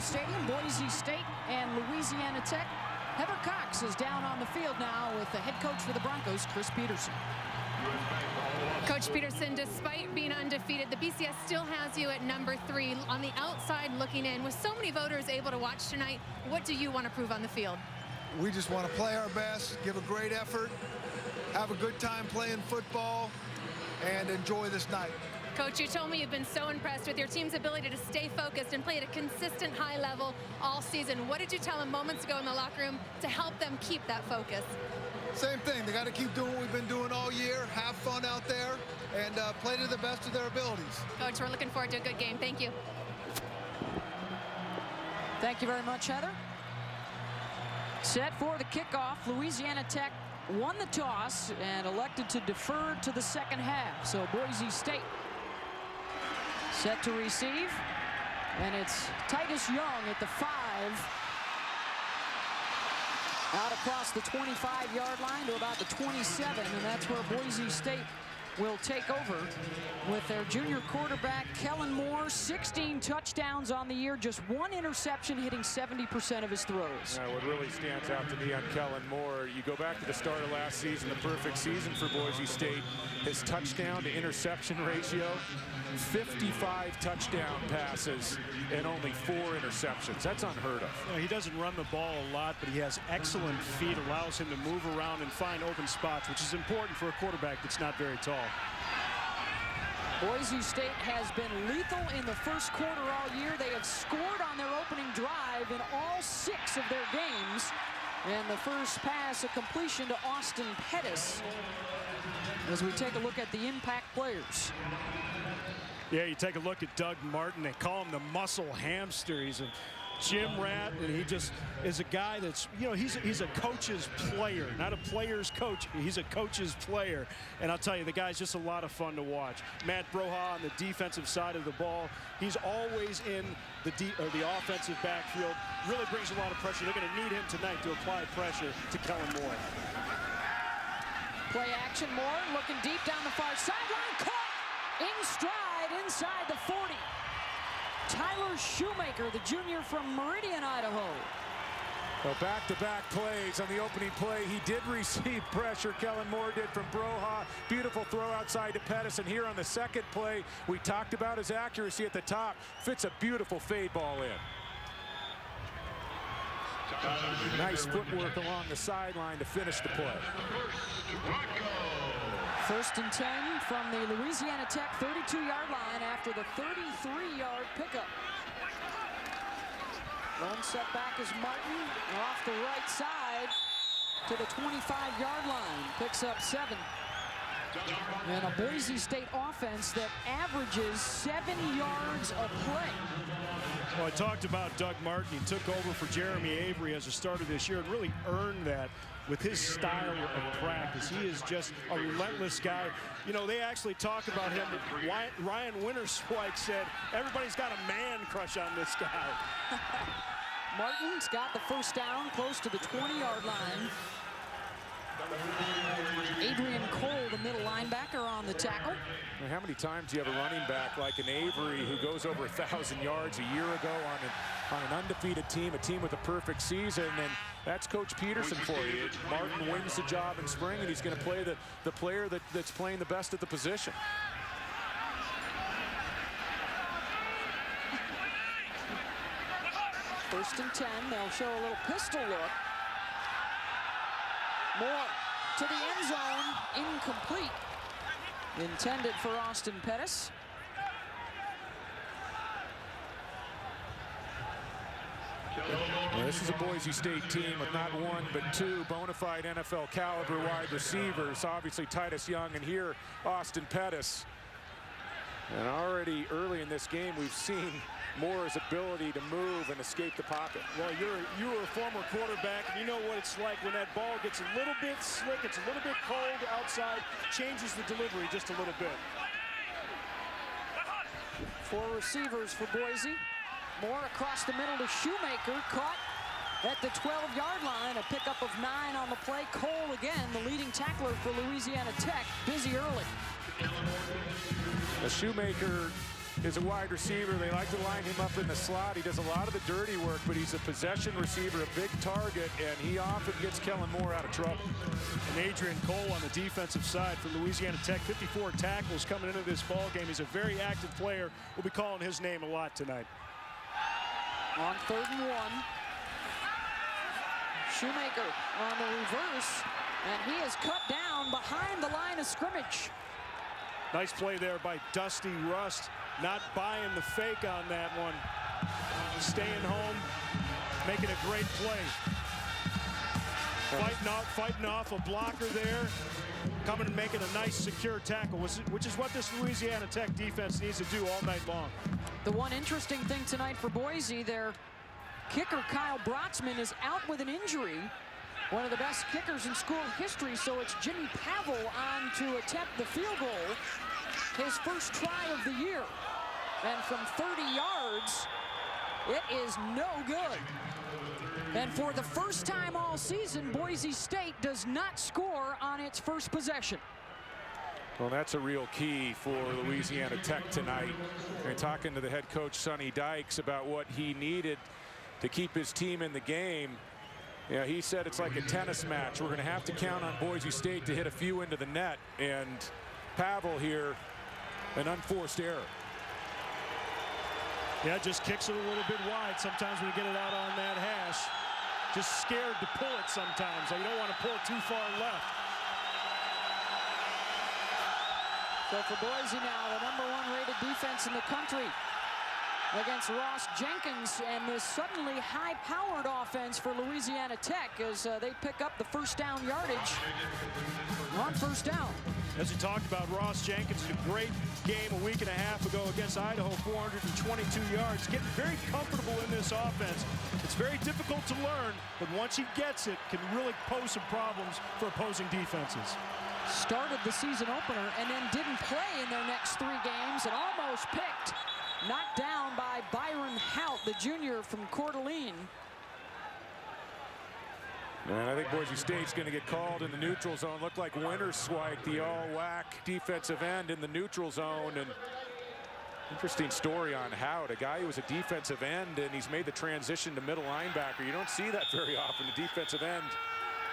Memorial Stadium, Boise State and Louisiana Tech. Heather Cox is down on the field now with the head coach for the Broncos, Chris Peterson. Coach Peterson, despite being undefeated, the BCS still has you at number 3 on the outside looking in. With so many voters able to watch tonight, what do you want to prove on the field? We just want to play our best, give a great effort, have a good time playing football, and enjoy this night. Coach, you told me you've been so impressed with your team's ability to stay focused and play at a consistent high level all season. What did you tell them moments ago in the locker room to help them keep that focus? Same thing. They got to keep doing what we've been doing all year, have fun out there, and play to the best of their abilities. Coach, we're looking forward to a good game. Thank you. Thank you very much, Heather. Set for the kickoff. Louisiana Tech won the toss and elected to defer to the second half. So Boise State set to receive, and it's Titus Young at the 5. Out across the 25-yard line to about the 27, and that's where Boise State will take over with their junior quarterback, Kellen Moore. 16 touchdowns on the year, just 1 interception, hitting 70% of his throws. What really stands out to me on Kellen Moore, you go back to the start of last season, the perfect season for Boise State. His touchdown to interception ratio, 55 touchdown passes and only 4 interceptions. That's unheard of. You know, he doesn't run the ball a lot, but he has excellent feet, allows him to move around and find open spots, which is important for a quarterback that's not very tall. Boise State has been lethal in the first quarter all year. They have scored on their opening drive in all 6 of their games. And the first pass, a completion to Austin Pettis. As we take a look at the impact players. Yeah, you take a look at Doug Martin. They call him the muscle hamster. He's a gym rat, and he just is a guy that's, you know, he's a coach's player, not a player's coach. He's a coach's player. And I'll tell you, the guy's just a lot of fun to watch. Matt Broha on the defensive side of the ball. He's always in the offensive backfield. Really brings a lot of pressure. They're going to need him tonight to apply pressure to Kellen Moore. Play action, Moore looking deep down the far sideline, caught in stride inside the 40. Tyler Shoemaker, the junior from Meridian, Idaho. Well, back-to-back plays on the opening play. He did receive pressure. Kellen Moore did from Broha. Beautiful throw outside to Pettis. And here on the second play, we talked about his accuracy at the top. Fits a beautiful fade ball in. Nice footwork along the sideline to finish the play. First and 10 from the Louisiana Tech 32-yard line after the 33-yard pickup. Lone setback is Martin off the right side to the 25-yard line. Picks up 7. And a Boise State offense that averages 7 yards a play. Well, I talked about Doug Martin. He took over for Jeremy Avery as a starter this year and really earned that with his style of practice. He is just a relentless guy. You know, they actually talk about him. Ryan Winterswike said everybody's got a man crush on this guy. Martin's got the first down close to the 20-yard line. Adrian Cole, the middle linebacker, on the tackle. How many times do you have a running back like an Avery who goes over 1,000 yards a year ago on an undefeated team, a team with a perfect season? And that's Coach Peterson for you. Martin wins the job in spring, and he's going to play the player that's playing the best at the position. First and 10, they'll show a little pistol look. Moore to the end zone, incomplete. Intended for Austin Pettis. Well, this is a Boise State team with not 1 but 2 bona fide NFL caliber wide receivers. Obviously Titus Young, and here Austin Pettis. And already early in this game, we've seen Moore's ability to move and escape the pocket. Well, you were a former quarterback, and you know what it's like when that ball gets a little bit slick, it's a little bit cold outside, changes the delivery just a little bit. 4 receivers for Boise. Moore across the middle to Shoemaker, caught at the 12-yard line. A pickup of 9 on the play. Cole again, the leading tackler for Louisiana Tech, busy early. The Shoemaker is a wide receiver. They like to line him up in the slot. He does a lot of the dirty work, but he's a possession receiver, a big target, and he often gets Kellen Moore out of trouble. And Adrian Cole on the defensive side for Louisiana Tech, 54 tackles coming into this ball game. He's a very active player. We'll be calling his name a lot tonight. On 3rd and 1. Shoemaker on the reverse, and he is cut down behind the line of scrimmage. Nice play there by Dusty Rust, not buying the fake on that one. Staying home, making a great play. Fighting off a blocker there, coming and making a nice secure tackle, which is what this Louisiana Tech defense needs to do all night long. The one interesting thing tonight for Boise, their kicker Kyle Brotzman is out with an injury. One of the best kickers in school history, so it's Jimmy Pavel on to attempt the field goal. His first try of the year. And from 30 yards, it is no good. And for the first time all season, Boise State does not score on its first possession. Well, that's a real key for Louisiana Tech tonight. And talking to the head coach, Sonny Dykes, about what he needed to keep his team in the game. Yeah, he said it's like a tennis match. We're going to have to count on Boise State to hit a few into the net. And Pavel here, an unforced error. Yeah, just kicks it a little bit wide. Sometimes we get it out on that hash. Just scared to pull it sometimes. So you don't want to pull it too far left. So for Boise now, the #1 rated defense in the country against Ross Jenkins, and this suddenly high-powered offense for Louisiana Tech as they pick up the first down yardage on first down. As we talked about, Ross Jenkins had a great game a week and a half ago against Idaho, 422 yards, getting very comfortable in this offense. It's very difficult to learn, but once he gets it, can really pose some problems for opposing defenses. Started the season opener and then didn't play in their next 3 games and almost picked. Knocked down by Byron Hout, the junior from Coeur d'Alene. And I think Boise State's going to get called in the neutral zone. Looked like Winterswijk, the all-whack defensive end, in the neutral zone. And interesting story on Hout, a guy who was a defensive end, and he's made the transition to middle linebacker. You don't see that very often, a defensive end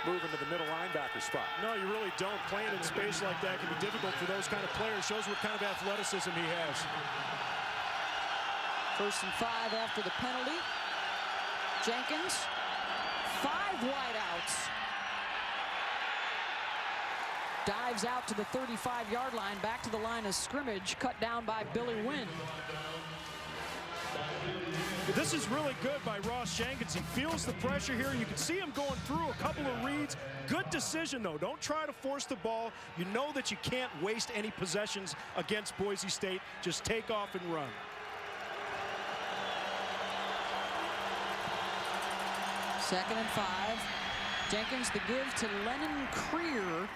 moving to the middle linebacker spot. No, you really don't. Playing in space like that can be difficult for those kind of players. Shows what kind of athleticism he has. 1st and 5 after the penalty. Jenkins, 5 wideouts. Dives out to the 35-yard line, back to the line of scrimmage, cut down by Billy Wynn. This is really good by Ross Jenkins. He feels the pressure here. You can see him going through a couple of reads. Good decision, though. Don't try to force the ball. You know that you can't waste any possessions against Boise State. Just take off and run. Second and 5. Jenkins the give to Lennon Creer,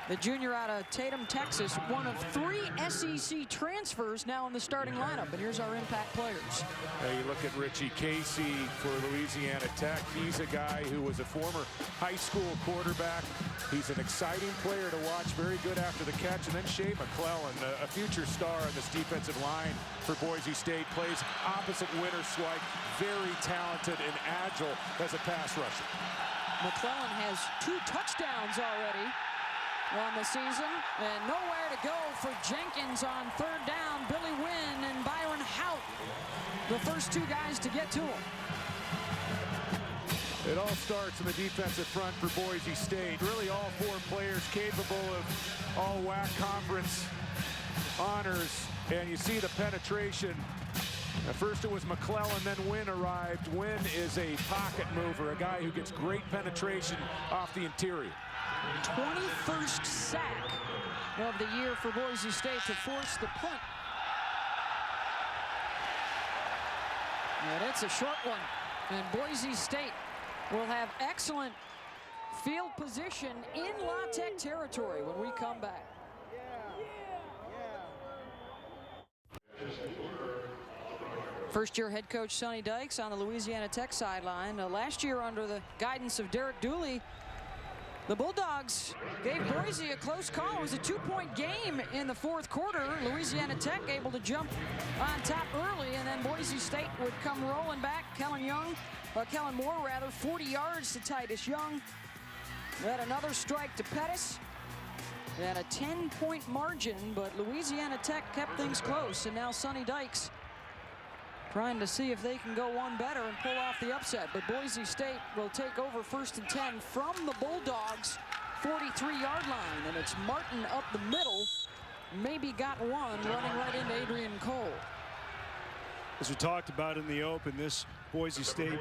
the junior out of Tatum, Texas, one of 3 SEC transfers now in the starting lineup. And here's our impact players. You look at Richie Casey for Louisiana Tech. He's a guy who was a former high school quarterback. He's an exciting player to watch, very good after the catch. And then Shea McClellan, a future star on this defensive line for Boise State, plays opposite Winterswijk, very talented and agile as a pass rusher. McClellan has 2 touchdowns already on the season, and nowhere to go for Jenkins on 3rd down. Billy Wynn and Byron Hout, the first 2 guys to get to him. It all starts in the defensive front for Boise State. Really all 4 players capable of all WAC conference honors, and you see the penetration. At first it was McClellan, then Wynn arrived. Wynn is a pocket mover, a guy who gets great penetration off the interior. 21st sack of the year for Boise State to force the punt. And it's a short one. And Boise State will have excellent field position in La Tech territory when we come back. First-year head coach Sonny Dykes on the Louisiana Tech sideline. Last year, under the guidance of Derek Dooley, The Bulldogs gave Boise a close call. It was a 2-point game in the fourth quarter. Louisiana Tech able to jump on top early, and then Boise State would come rolling back. Kellen Moore, 40 yards to Titus Young. Had another strike to Pettis. They had a 10-point margin, but Louisiana Tech kept things close, and now Sonny Dykes trying to see if they can go one better and pull off the upset. But Boise State will take over 1st and 10 from the Bulldogs' 43-yard line, and it's Martin up the middle. Maybe got one, running right into Adrian Cole. As we talked about in the open, this Boise State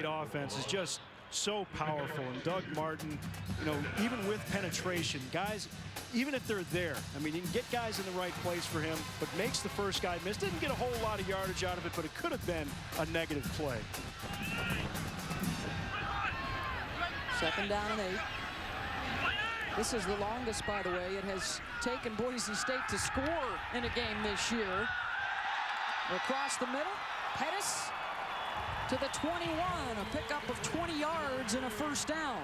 offense is just so powerful. And Doug Martin, you know, even with penetration, guys, even if they're there, I mean, you can get guys in the right place for him, but makes the first guy miss. Didn't get a whole lot of yardage out of it, but it could have been a negative play. 2nd down and 8. This is the longest, by the way, it has taken Boise State to score in a game this year. Across the middle, Pettis to the 21, a pickup of 20 yards and a 1st down.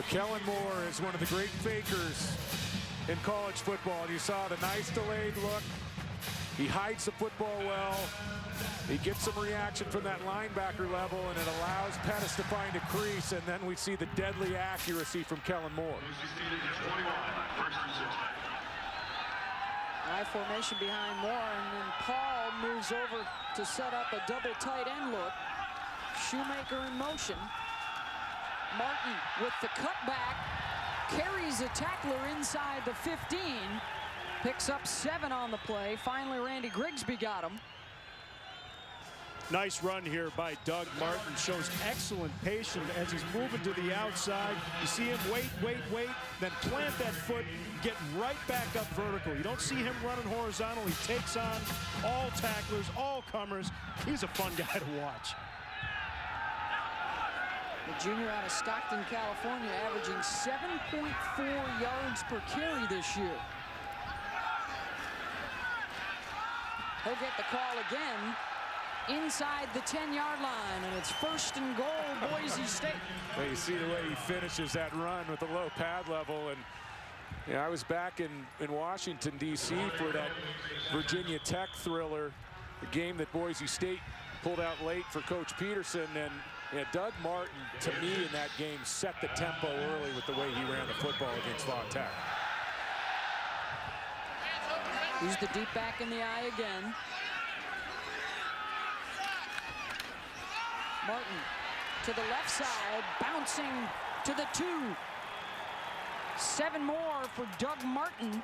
Kellen Moore is one of the great fakers in college football. You saw the nice delayed look. He hides the football well. He gets some reaction from that linebacker level, and it allows Pettis to find a crease, and then we see the deadly accuracy from Kellen Moore. High formation behind Moore, and then Paul moves over to set up a double tight end look. Shoemaker in motion. Martin with the cutback, carries a tackler inside the 15, picks up 7 on the play. Finally, Randy Grigsby got him. Nice run here by Doug Martin. Shows excellent patience as he's moving to the outside. You see him wait, then plant that foot, get right back up vertical. You don't see him running horizontal. He takes on all tacklers, all comers. He's a fun guy to watch. The junior out of Stockton, California, averaging 7.4 yards per carry this year. He'll get the call again inside the 10-yard line, and it's 1st and goal, Boise State. Well, you see the way he finishes that run with the low pad level. And yeah, I was back in Washington, D.C. for that Virginia Tech thriller, the game that Boise State pulled out late for Coach Peterson. And yeah, Doug Martin, to me, in that game, set the tempo early with the way he ran the football against La Tech. He's the deep back in the eye again. Martin to the left side, bouncing to the 2. 7 more for Doug Martin.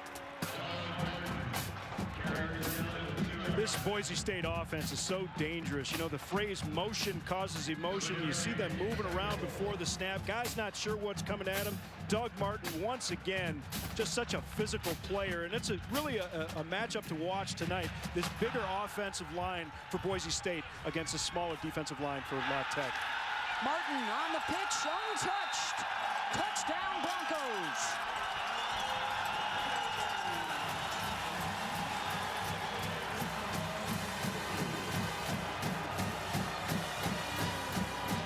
This Boise State offense is so dangerous. You know, the phrase motion causes emotion. You see them moving around before the snap. Guys not sure what's coming at him. Doug Martin, once again, just such a physical player. And it's really a matchup to watch tonight. This bigger offensive line for Boise State against a smaller defensive line for La Tech. Martin on the pitch, untouched. Touchdown, Broncos.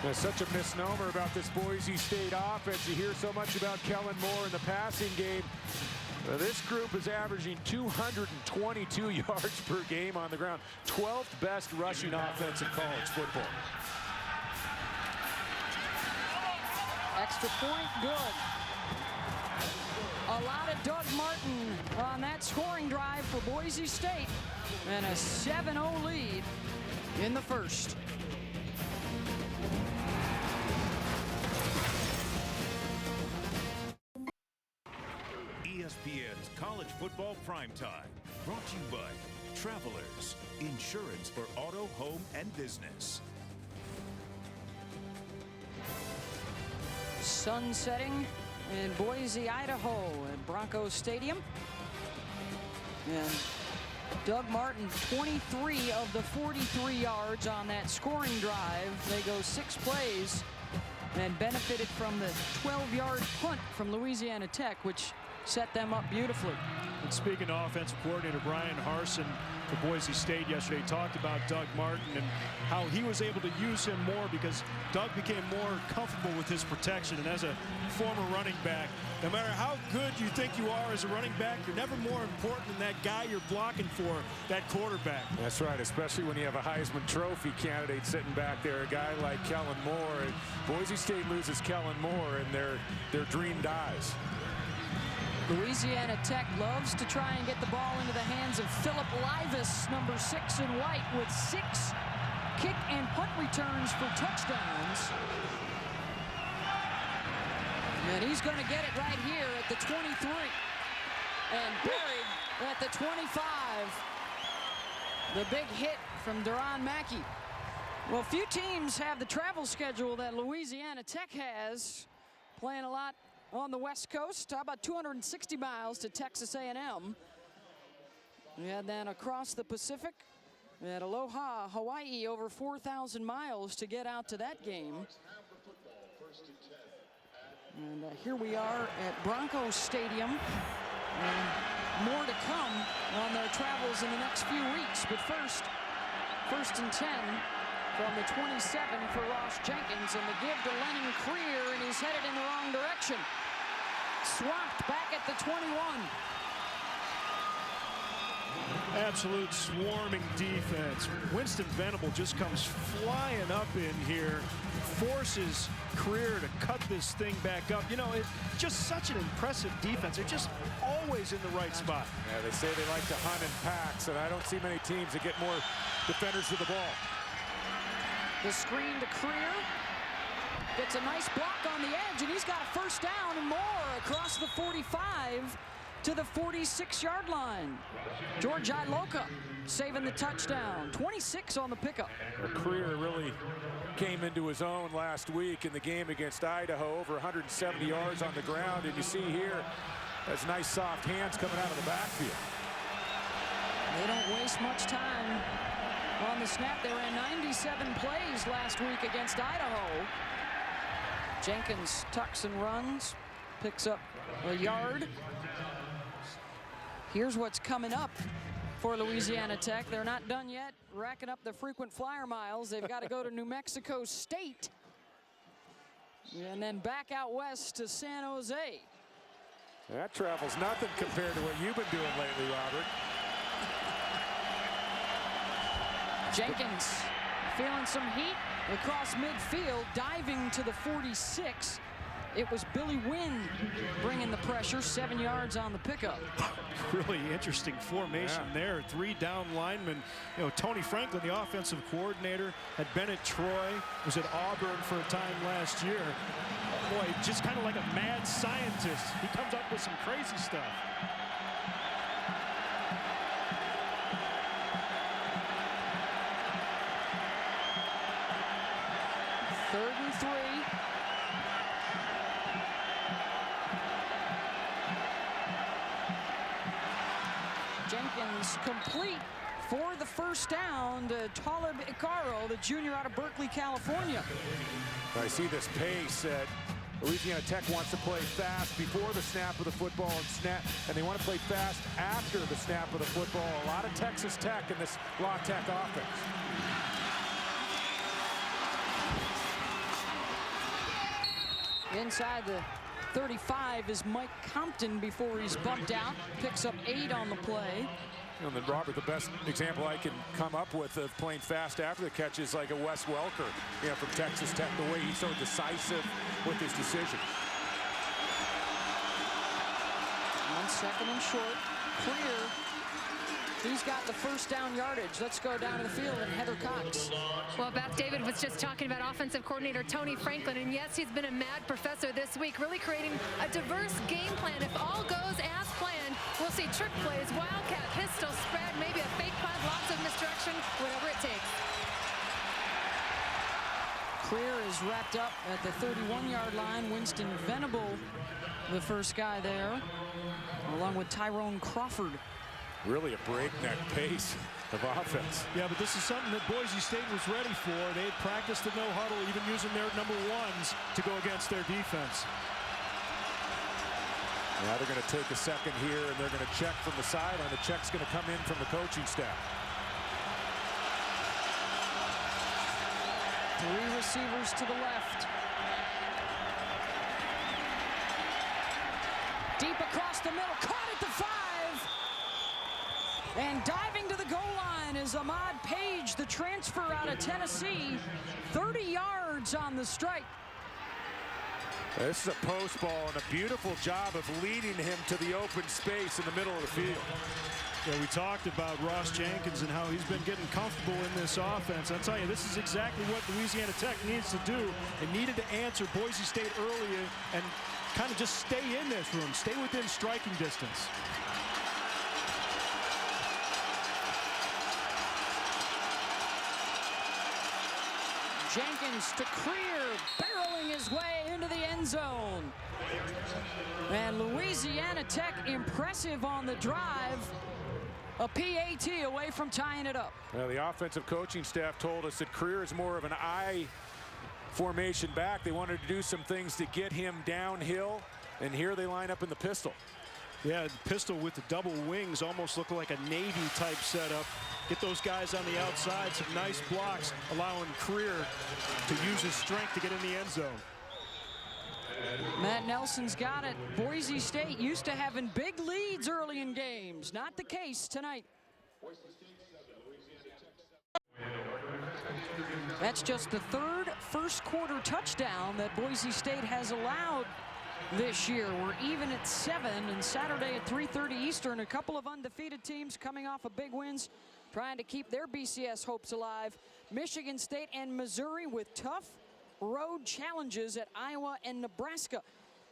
There's such a misnomer about this Boise State offense. You hear so much about Kellen Moore in the passing game. This group is averaging 222 yards per game on the ground. 12th best rushing offense in college football. Extra point, good. A lot of Doug Martin on that scoring drive for Boise State. And a 7-0 lead in the 1st. ESPN's College Football Primetime, brought to you by Travelers, insurance for auto, home, and business. Sun setting in Boise, Idaho at Broncos Stadium. And Doug Martin, 23 of the 43 yards on that scoring drive. They go 6 plays and benefited from the 12-yard punt from Louisiana Tech, which set them up beautifully. And speaking of offensive coordinator, Brian Harsin for Boise State yesterday talked about Doug Martin and how he was able to use him more because Doug became more comfortable with his protection. And as a former running back, no matter how good you think you are as a running back, you're never more important than that guy you're blocking for, that quarterback. That's right, especially when you have a Heisman Trophy candidate sitting back there, a guy like Kellen Moore. And Boise State loses Kellen Moore, and their dream dies. Louisiana Tech loves to try and get the ball into the hands of Phillip Livis, number 6 in white, with 6 kick and punt returns for touchdowns. And he's going to get it right here at the 23. And buried at the 25. The big hit from Duron Mackey. Well, few teams have the travel schedule that Louisiana Tech has, playing a lot on the West Coast. How about 260 miles to Texas A&M? And then across the Pacific at Aloha, Hawaii, over 4,000 miles to get out to that game. And here we are at Broncos Stadium. And more to come on their travels in the next few weeks. But first and 10 from the 27 for Ross Jenkins, and the give to Lennon Creer, and he's headed in the wrong direction. Swamped back at the 21. Absolute swarming defense. Winston Venable just comes flying up in here, forces Creer to cut this thing back up. You know, it's just such an impressive defense. They're just always in the right spot. Yeah, they say they like to hunt in packs, and I don't see many teams that get more defenders to the ball. The screen to Creer. Gets a nice block on the edge, and he's got a first down and more across the 45 to the 46-yard line. George Iloka saving the touchdown. 26 on the pickup. Creer really came into his own last week in the game against Idaho, over 170 yards on the ground, and you see here, that's nice soft hands coming out of the backfield. They don't waste much time on the snap. They ran 97 plays last week against Idaho. Jenkins tucks and runs, picks up a yard. Here's what's coming up for Louisiana Tech. They're not done yet, racking up the frequent flyer miles. They've got to go to New Mexico State and then back out west to San Jose. That travel's nothing compared to what you've been doing lately, Robert. Jenkins feeling some heat across midfield, diving to the 46. It was Billy Wynn bringing the pressure, 7 yards on the pickup. Really interesting formation there. 3 down linemen. You know, Tony Franklin, the offensive coordinator, had been at Troy, was at Auburn for a time last year. Boy, just kind of like a mad scientist. He comes up with some crazy stuff. Third and 3. Jenkins complete for the first down to Talib Icaro, the junior out of Berkeley, California. I see this pace that Louisiana Tech wants to play fast before the snap of the football and they want to play fast after the snap of the football. A lot of Texas Tech in this La Tech offense. Inside the 35 is Mike Compton before he's bumped out. Picks up 8 on the play. And then, Robert, the best example I can come up with of playing fast after the catch is like a Wes Welker, you know, from Texas Tech, the way he's so decisive with his decision. 1 second and short. Clear. He's got the first down yardage. Let's go down to the field and Heather Cox. Well, Beth David was just talking about offensive coordinator Tony Franklin, and yes, he's been a mad professor this week, really creating a diverse game plan. If all goes as planned, we'll see trick plays, wildcat, pistol, spread, maybe a fake punt, lots of misdirection, whatever it takes. Clear is wrapped up at the 31-yard line. Winston Venable, the first guy there, along with Tyrone Crawford. Really a breakneck pace of offense. Yeah, but this is something that Boise State was ready for. They had practiced the no huddle, even using their number 1s to go against their defense. Now they're going to take a second here, and they're going to check from the sideline. The check's going to come in from the coaching staff. 3 receivers to the left. Deep across the middle, caught at the 5. And diving to the goal line is Ahmad Page, the transfer out of Tennessee. 30 yards on the strike. This is a post ball and a beautiful job of leading him to the open space in the middle of the field. Yeah, we talked about Ross Jenkins and how he's been getting comfortable in this offense. I'll tell you, this is exactly what Louisiana Tech needs to do. They needed to answer Boise State earlier and kind of just stay in this room, stay within striking distance. Jenkins to Creer, barreling his way into the end zone. And Louisiana Tech impressive on the drive. A PAT away from tying it up. Well, the offensive coaching staff told us that Creer is more of an I formation back. They wanted to do some things to get him downhill, and here they line up in the pistol. Yeah, the pistol with the double wings almost look like a Navy type setup. Get those guys on the outside, some nice blocks, allowing Creer to use his strength to get in the end zone. Matt Nelson's got it. Boise State used to having big leads early in games. Not the case tonight. That's just the 3rd first-quarter touchdown that Boise State has allowed this year. We're even at 7, and Saturday at 3:30 Eastern, a couple of undefeated teams coming off of big wins, trying to keep their BCS hopes alive. Michigan State and Missouri with tough road challenges at Iowa and Nebraska.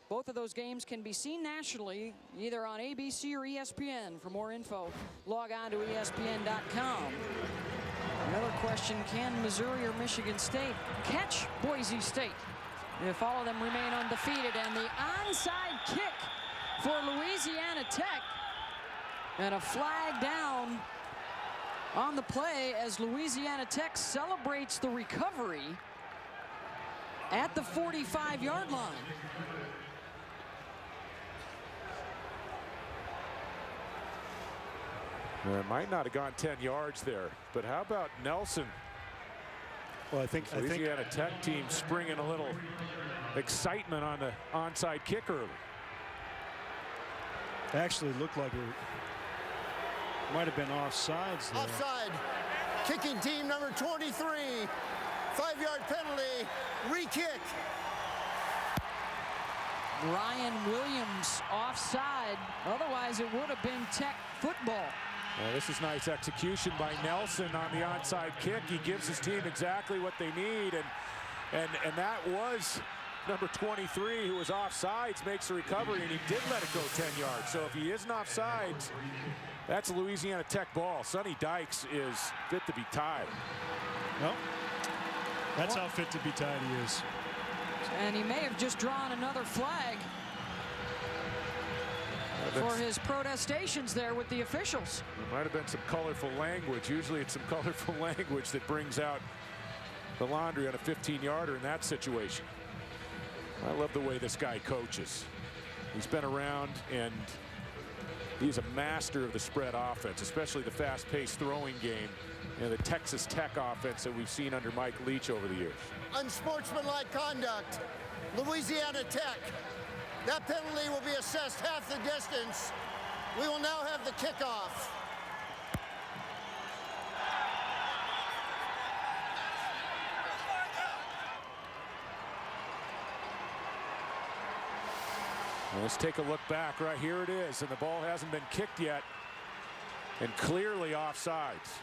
Both of those games can be seen nationally, either on ABC or ESPN. For more info, log on to ESPN.com. Another question, can Missouri or Michigan State catch Boise State if all of them remain undefeated? And the onside kick for Louisiana Tech. And a flag down on the play as Louisiana Tech celebrates the recovery at the 45-yard line. It might not have gone 10 yards there, but how about Nelson? Well, I think Louisiana Tech team springing a little excitement on the onside kick early. Actually looked like it might have been offsides there. Offside. Kicking team number 23. 5-yard penalty. Re-kick. Ryan Williams offside. Otherwise, it would have been Tech football. Well, this is nice execution by Nelson on the onside kick. He gives his team exactly what they need, and that was number 23 who was offsides, makes the recovery, and he did let it go 10 yards. So if he isn't offsides, that's a Louisiana Tech ball. Sonny Dykes is fit to be tied. Nope. That's how fit to be tied he is. And he may have just drawn another flag for his protestations there with the officials. There might have been some colorful language. Usually it's some colorful language that brings out the laundry on a 15-yarder in that situation. I love the way this guy coaches. He's been around, and he's a master of the spread offense, especially the fast-paced throwing game and the Texas Tech offense that we've seen under Mike Leach over the years. Unsportsmanlike conduct. Louisiana Tech. That penalty will be assessed half the distance. We will now have the kickoff. Let's take a look back. Right here it is, and the ball hasn't been kicked yet, and clearly offsides.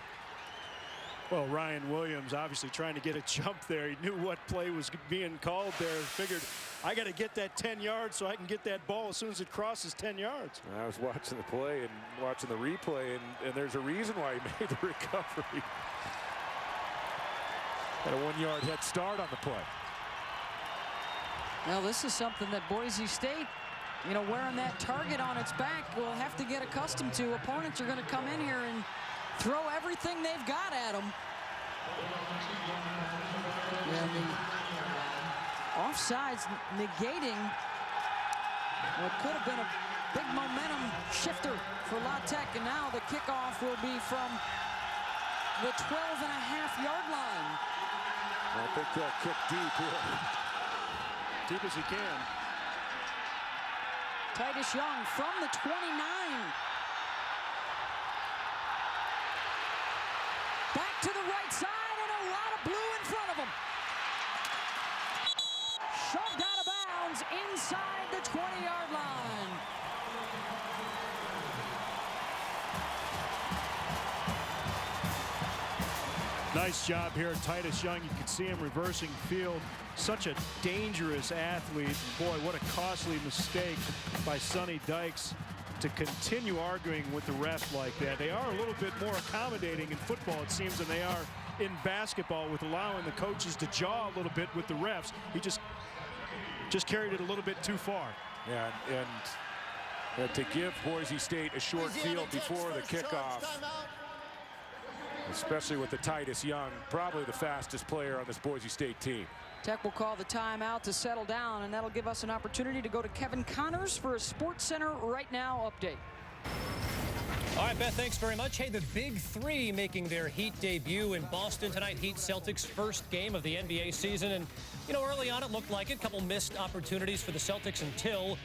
Well, Ryan Williams obviously trying to get a jump there. He knew what play was being called there. Figured, I got to get that 10 yards so I can get that ball as soon as it crosses 10 yards. I was watching the play and watching the replay, and there's a reason why he made the recovery. Had a 1-yard head start on the play. Now, this is something that Boise State, wearing that target on its back, will have to get accustomed to. Opponents are going to come in here and throw everything they've got at them. And the offsides negating what could have been a big momentum shifter for La Tech, and now the kickoff will be from the 12.5-yard line. I think they'll kick deep here. Deep as he can. Titus Young from the 29. Back to the right side, and a lot of blue in front of him. Shoved out of bounds inside the 20-yard line. Nice job here, Titus Young. You can see him reversing field. Such a dangerous athlete. Boy, what a costly mistake by Sonny Dykes to continue arguing with the ref like that. They are a little bit more accommodating in football, it seems, than they are in basketball, with allowing the coaches to jaw a little bit with the refs. He just carried it a little bit too far. Yeah, and to give Boise State a short field before the kickoff, especially with the Titus Young, probably the fastest player on this Boise State team. Tech will call the timeout to settle down, and that'll give us an opportunity to go to Kevin Connors for a Sports Center Right Now update. All right, Beth, thanks very much. Hey, the Big Three making their Heat debut in Boston tonight. Heat Celtics' first game of the NBA season. And, you know, early on it looked like it. A couple missed opportunities for the Celtics until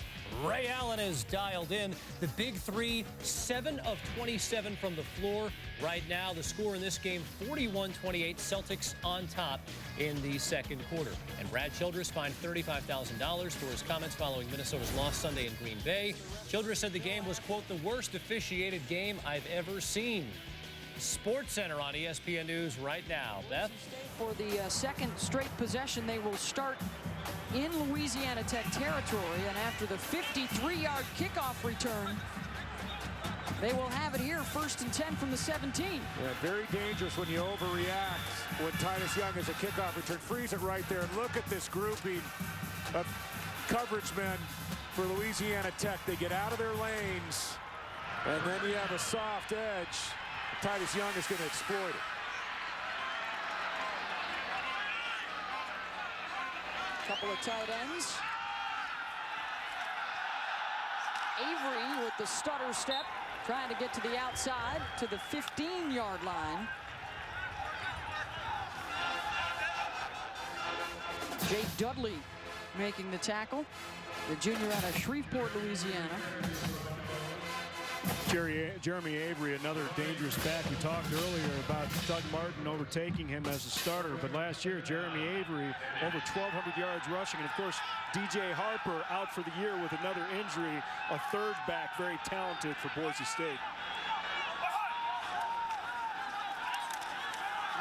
Ray Allen is dialed in. The Big Three, 7 of 27 from the floor. Right now, the score in this game, 41-28, Celtics on top in the second quarter. And Brad Childress fined $35,000 for his comments following Minnesota's loss Sunday in Green Bay. Childress said the game was, quote, the worst officiated game I've ever seen. Sports Center on ESPN News right now. Beth? For the second straight possession, they will start in Louisiana Tech territory, and after the 53-yard kickoff return, they will have it here, 1st and 10 from the 17. Yeah, very dangerous when you overreact when Titus Young has a kickoff return. Freeze it right there. And look at this grouping of coverage men for Louisiana Tech. They get out of their lanes, and then you have a soft edge. Titus Young is going to exploit it. Couple of tight ends. Avery with the stutter step, trying to get to the outside to the 15-yard line. Jake Dudley making the tackle, the junior out of Shreveport, Louisiana. Jeremy Avery, another dangerous back. We talked earlier about Doug Martin overtaking him as a starter, but last year Jeremy Avery over 1,200 yards rushing, and of course DJ Harper out for the year with another injury, a third back, very talented for Boise State.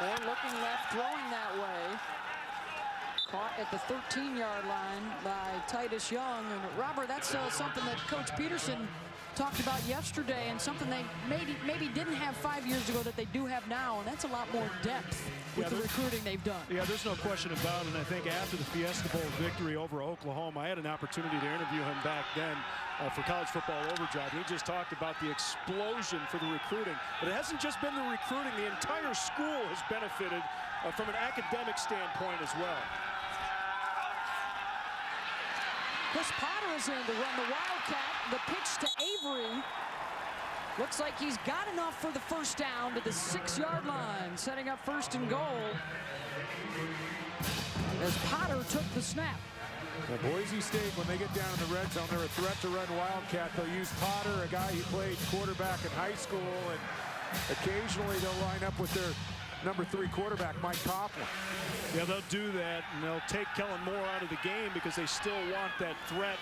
Man looking left, throwing that way. Caught at the 13-yard line by Titus Young. And Robert, that's something that Coach Peterson talked about yesterday, and something they maybe didn't have 5 years ago that they do have now, and that's a lot more depth with the recruiting they've done. Yeah, there's no question about it. And I think after the Fiesta Bowl victory over Oklahoma, I had an opportunity to interview him back then for College Football Overdrive. He just talked about the explosion for the recruiting. But it hasn't just been the recruiting. The entire school has benefited from an academic standpoint as well. Chris Potter is in to run the Wildcat. The pitch to Avery. Looks like he's got enough for the first down to the 6-yard line, setting up 1st and goal as Potter took the snap. Well, Boise State, when they get down in the red zone, they're a threat to run Wildcat. They'll use Potter, a guy who played quarterback in high school, and occasionally they'll line up with their number 3 quarterback, Mike Coughlin. Yeah, they'll do that, and they'll take Kellen Moore out of the game because they still want that threat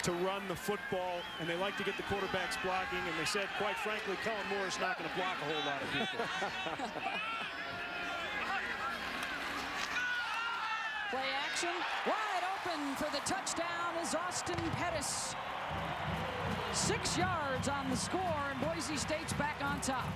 to run the football, and they like to get the quarterbacks blocking, and they said, quite frankly, Kellen Moore is not going to block a whole lot of people. Play action, wide open for the touchdown is Austin Pettis. 6 yards on the score, and Boise State's back on top.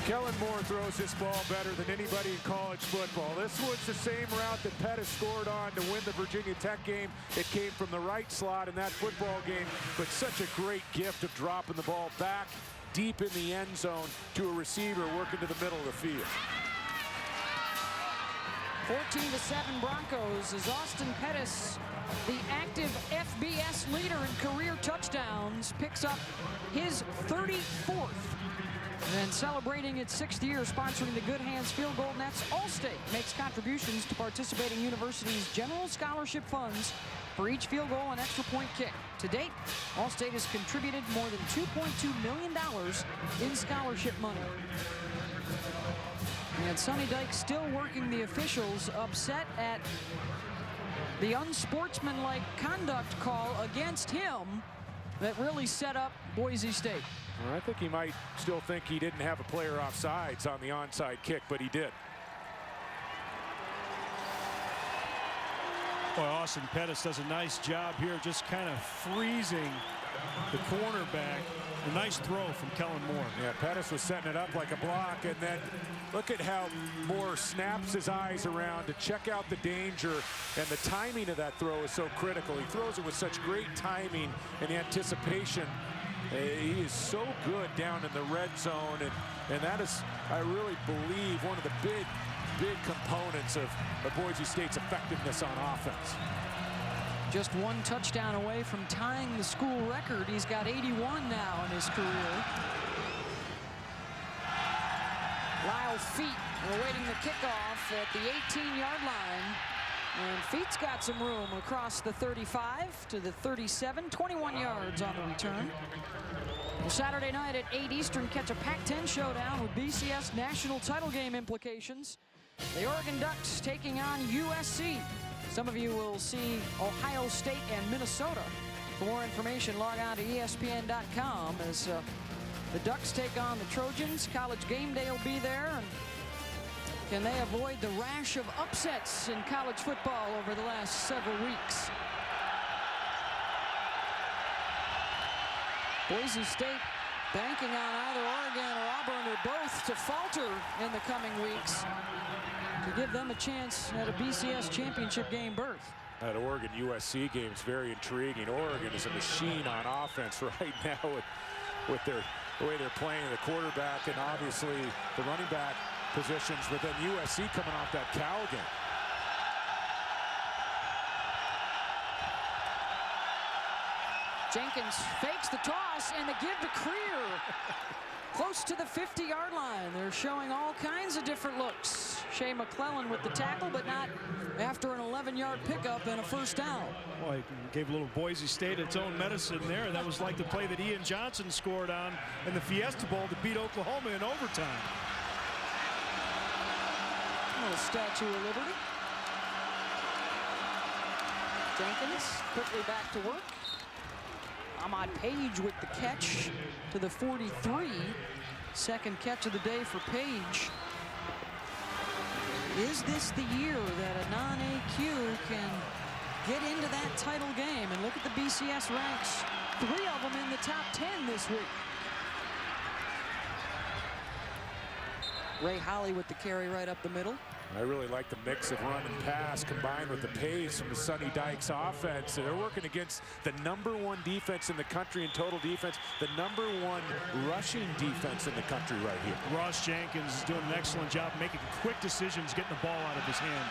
Kellen Moore throws this ball better than anybody in college football. This was the same route that Pettis scored on to win the Virginia Tech game. It came from the right slot in that football game, but such a great gift of dropping the ball back deep in the end zone to a receiver working to the middle of the field. 14-7 Broncos as Austin Pettis, the active FBS leader in career touchdowns, picks up his 34th. And celebrating its 6th year sponsoring the Good Hands Field Goal Nets, Allstate makes contributions to participating universities' general scholarship funds for each field goal and extra point kick. To date, Allstate has contributed more than $2.2 million in scholarship money. And Sonny Dykes still working the officials, upset at the unsportsmanlike conduct call against him that really set up Boise State. Well, I think he might still think he didn't have a player offsides on the onside kick, but he did. Well, Austin Pettis does a nice job here, just kind of freezing the cornerback. A nice throw from Kellen Moore. Yeah, Pettis was setting it up like a block, and then look at how Moore snaps his eyes around to check out the danger, and the timing of that throw is so critical. He throws it with such great timing and anticipation. He is so good down in the red zone, and that is, I really believe, one of the big components of Boise State's effectiveness on offense. Just one touchdown away from tying the school record. He's got 81 now in his career. Lyle Feet awaiting the kickoff at the 18-yard line. And Feet's got some room across the 35 to the 37, 21 yards on the return. Well, Saturday night at 8 Eastern, catch a Pac-10 showdown with BCS national title game implications. The Oregon Ducks taking on USC. Some of you will see Ohio State and Minnesota. For more information, log on to ESPN.com as the Ducks take on the Trojans. College Game Day will be there. And can they avoid the rash of upsets in college football over the last several weeks? Boise State banking on either Oregon or Auburn or both to falter in the coming weeks to give them a chance at a BCS championship game berth. That Oregon-USC game is very intriguing. Oregon is a machine on offense right now with the way they're playing the quarterback and obviously the running back positions, but then USC coming off that Cal game. Jenkins fakes the toss and the give to Creer. Close to the 50-yard line. They're showing all kinds of different looks. Shea McClellan with the tackle, but not after an 11-yard pickup and a first down. Well, he gave a little Boise State its own medicine there. That was like the play that Ian Johnson scored on in the Fiesta Bowl to beat Oklahoma in overtime. A little Statue of Liberty. Jenkins quickly back to work. Ahmad Page with the catch to the 43. Second catch of the day for Page. Is this the year that a non-AQ can get into that title game? And look at the BCS ranks. 3 of them in the top 10 this week. Ray Holly with the carry right up the middle. I really like the mix of run and pass combined with the pace from the Sonny Dykes offense. They're working against the #1 defense in the country in total defense, the #1 rushing defense in the country right here. Ross Jenkins is doing an excellent job making quick decisions, getting the ball out of his hand.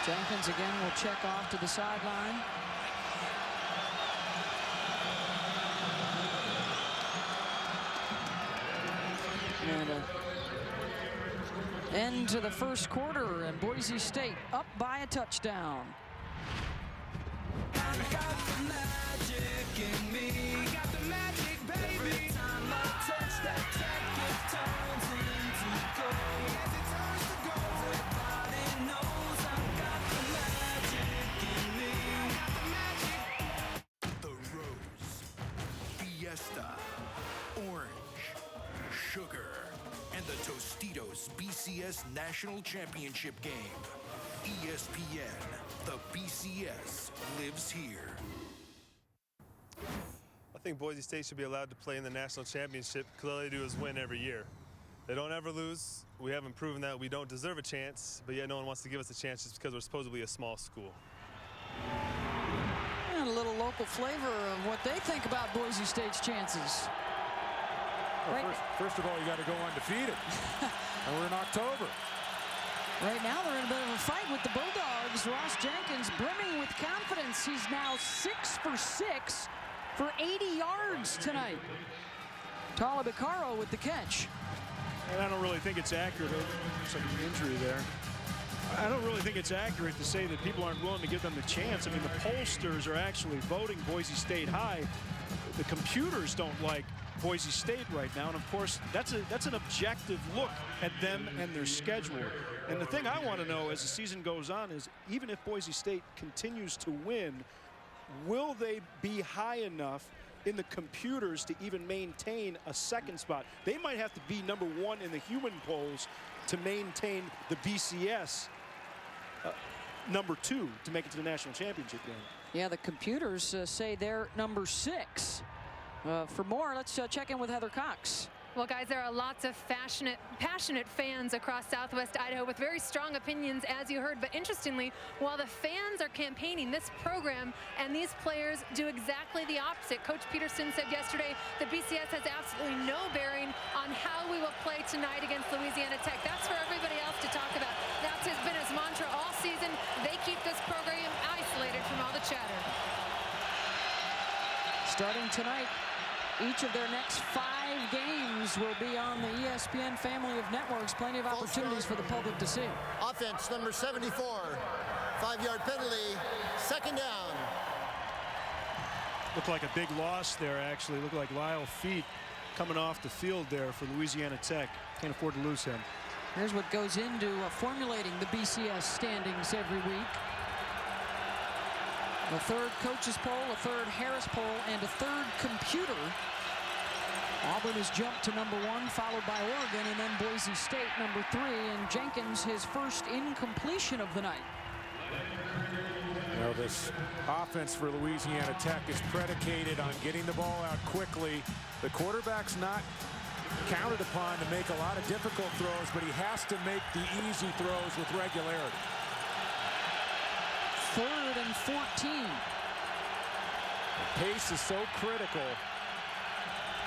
Jenkins again will check off to the sideline. And end to the first quarter, and Boise State up by a touchdown. I got the magic in me. I got the magic, baby. Every time I touch that track, it turns into gold. As it turns to gold, everybody knows I got the magic in me. I got the magic. The Rose, Fiesta, Orange, Sugar, and the Tostitos BCS National Championship game. ESPN, the BCS lives here. I think Boise State should be allowed to play in the national championship because all they do is win every year. They don't ever lose. We haven't proven that we don't deserve a chance, but yet no one wants to give us a chance just because we're supposedly a small school. And a little local flavor of what they think about Boise State's chances. Well, first of all, you got to go undefeated. And we're in October. Right now, they're in a bit of a fight with the Bulldogs. Ross Jenkins brimming with confidence. He's now 6 for 6 for 80 yards tonight. Talibicaro with the catch. And I don't really think it's accurate. Looks like an injury there. I don't really think it's accurate to say that people aren't willing to give them the chance. I mean, the pollsters are actually voting Boise State high. The computers don't like Boise State right now, and of course that's an objective look at them and their schedule. And the thing I want to know as the season goes on is, even if Boise State continues to win, will they be high enough in the computers to even maintain a second spot? They might have to be #1 in the human polls to maintain the BCS #2 to make it to the national championship game. Yeah, the computers say they're number 6. For more, let's check in with Heather Cox. Well, guys, there are lots of passionate fans across Southwest Idaho with very strong opinions, as you heard. But interestingly, while the fans are campaigning, this program and these players do exactly the opposite. Coach Peterson said yesterday that BCS has absolutely no bearing on how we will play tonight against Louisiana Tech. That's for everybody else to talk about. That's been his mantra all season. They keep this program isolated from all the chatter. Starting tonight, each of their next 5 games will be on the ESPN family of networks. Plenty of opportunities for the public to see. Offense number 74. 5-yard penalty. Second down. Looked like a big loss there, actually. Looked like Lyle Feet coming off the field there for Louisiana Tech. Can't afford to lose him. Here's what goes into formulating the BCS standings every week. A 3rd coaches poll, a 3rd Harris poll, and a 3rd computer. Auburn has jumped to #1, followed by Oregon, and then Boise State #3, and Jenkins his first incompletion of the night. You know, this offense for Louisiana Tech is predicated on getting the ball out quickly. The quarterback's not counted upon to make a lot of difficult throws, but he has to make the easy throws with regularity. 3rd and 14. The pace is so critical,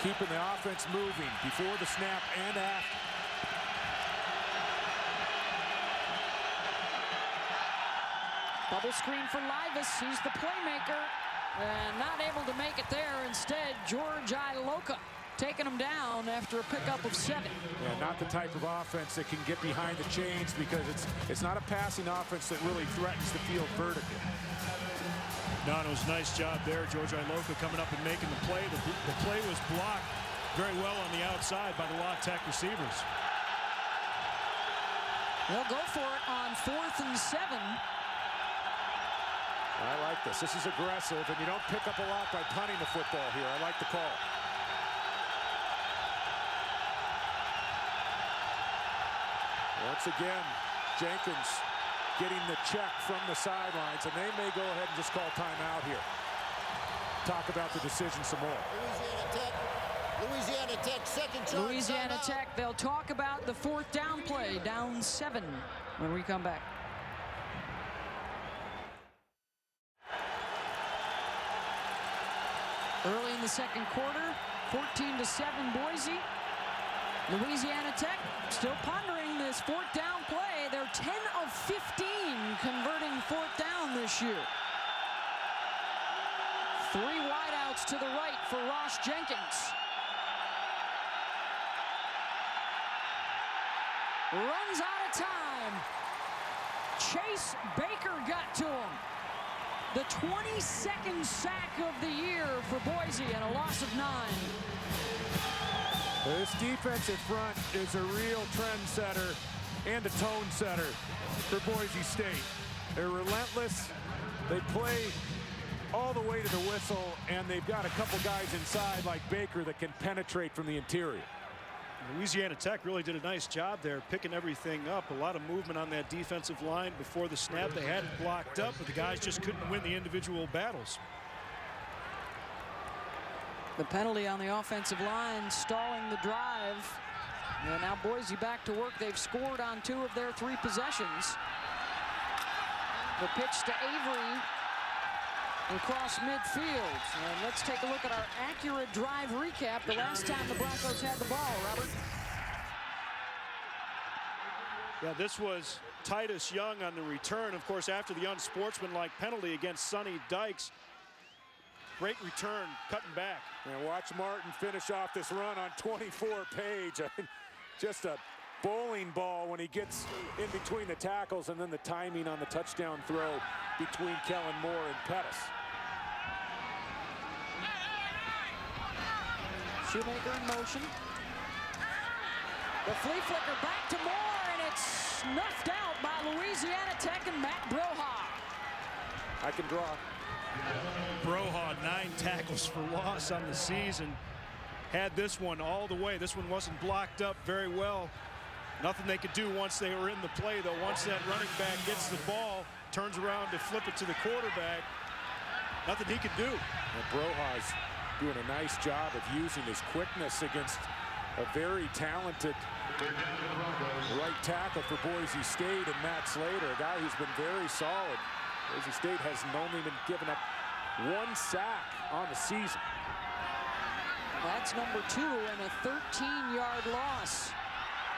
keeping the offense moving before the snap and after. Bubble screen for Livas. He's the playmaker, and not able to make it there. Instead, George Iloka taking him down after a pickup of 7. Yeah, not the type of offense that can get behind the chains, because it's not a passing offense that really threatens the field vertically. No, it was a nice job there. George Iloka coming up and making the play. The play was blocked very well on the outside by the La Tech receivers. They'll go for it on 4th and 7. I like this. This is aggressive, and you don't pick up a lot by punting the football here. I like the call. Once again, Jenkins getting the check from the sidelines, and they may go ahead and just call timeout here. Talk about the decision some more. Louisiana Tech, second charge. Louisiana Tech, they'll talk about the 4th down play, down 7 when we come back. Early in the second quarter, 14-7 Boise. Louisiana Tech still pondering this 4th down play. They're 10 of 15 converting 4th down this year. 3 wideouts to the right for Ross Jenkins. Runs out of time. Chase Baker got to him. The 22nd sack of the year for Boise, and a loss of 9. This defensive front is a real trendsetter and a tone setter for Boise State. They're relentless. They play all the way to the whistle, and they've got a couple guys inside like Baker that can penetrate from the interior. Louisiana Tech really did a nice job there, picking everything up. A lot of movement on that defensive line before the snap. They had it blocked up, but the guys just couldn't win the individual battles. The penalty on the offensive line, stalling the drive. And now Boise back to work. They've scored on 2 of their 3 possessions. The pitch to Avery. across midfield. And let's take a look at our accurate drive recap. The last time the Broncos had the ball, Robert. Yeah, this was Titus Young on the return. Of course, after the unsportsmanlike penalty against Sonny Dykes. Great return, cutting back. And watch Martin finish off this run on 24 Page. Just a bowling ball when he gets in between the tackles, and then the timing on the touchdown throw between Kellen Moore and Pettis. Shoemaker in motion. The flea flicker back to Moore, and it's snuffed out by Louisiana Tech and Matt Broha. I can draw. Broha, 9 tackles for loss on the season. Had this one all the way. This one wasn't blocked up very well. Nothing they could do once they were in the play, though. Once that running back gets the ball, turns around to flip it to the quarterback, nothing he could do. And Broha's doing a nice job of using his quickness against a very talented right tackle for Boise State and Matt Slater, a guy who's been very solid. Boise State has only been given up 1 sack on the season. That's number 2 and a 13-yard loss.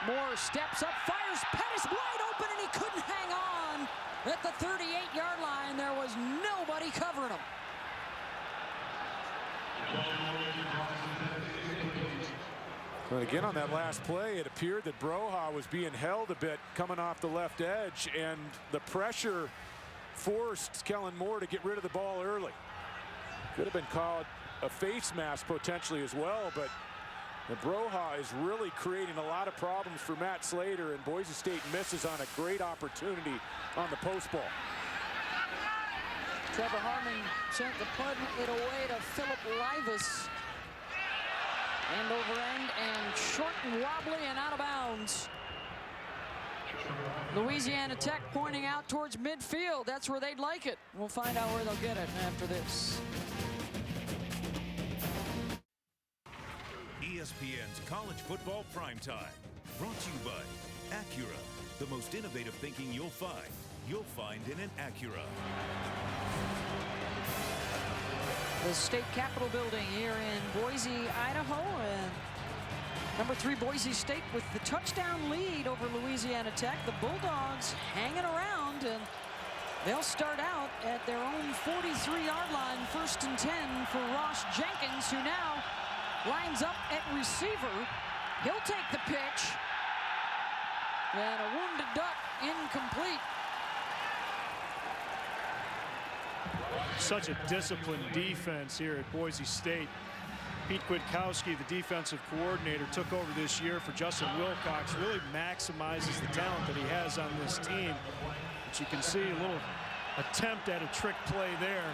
Moore steps up, fires, Pettis wide open, and he couldn't hang on. At the 38-yard line, there was nobody covering him. But again, on that last play, it appeared that Broha was being held a bit coming off the left edge, and the pressure forced Kellen Moore to get rid of the ball early. Could have been called a face mask potentially as well, but the Broha is really creating a lot of problems for Matt Slater, and Boise State misses on a great opportunity on the post ball. Trevor Harmon sent the punt it away to Philip Livas. End over end and short and wobbly and out of bounds. Louisiana Tech pointing out towards midfield. That's where they'd like it. We'll find out where they'll get it after this. ESPN's College Football Primetime. Brought to you by Acura. The most innovative thinking you'll find in an Acura. The state capitol building here in Boise, Idaho. And number 3 Boise State with the touchdown lead over Louisiana Tech. The Bulldogs hanging around, and they'll start out at their own 43-yard line, 1st and 10 for Ross Jenkins, who now lines up at receiver. He'll take the pitch, and a wounded duck incomplete. Such a disciplined defense here at Boise State. Pete Kwiatkowski, the defensive coordinator, took over this year for Justin Wilcox, really maximizes the talent that he has on this team. But you can see a little attempt at a trick play there.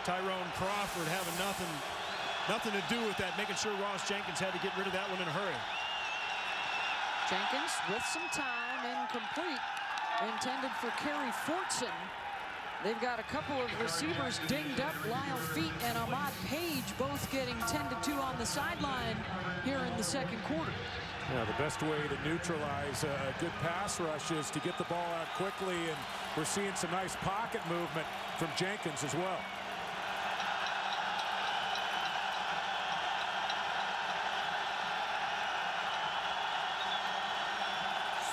Tyrone Crawford having nothing to do with that, making sure Ross Jenkins had to get rid of that one in a hurry. Jenkins with some time, incomplete, intended for Kerry Fortson. They've got a couple of receivers dinged up. Lyle Feet and Ahmad Page both getting tended to on the sideline here in the second quarter. Yeah, the best way to neutralize a good pass rush is to get the ball out quickly, and we're seeing some nice pocket movement from Jenkins as well.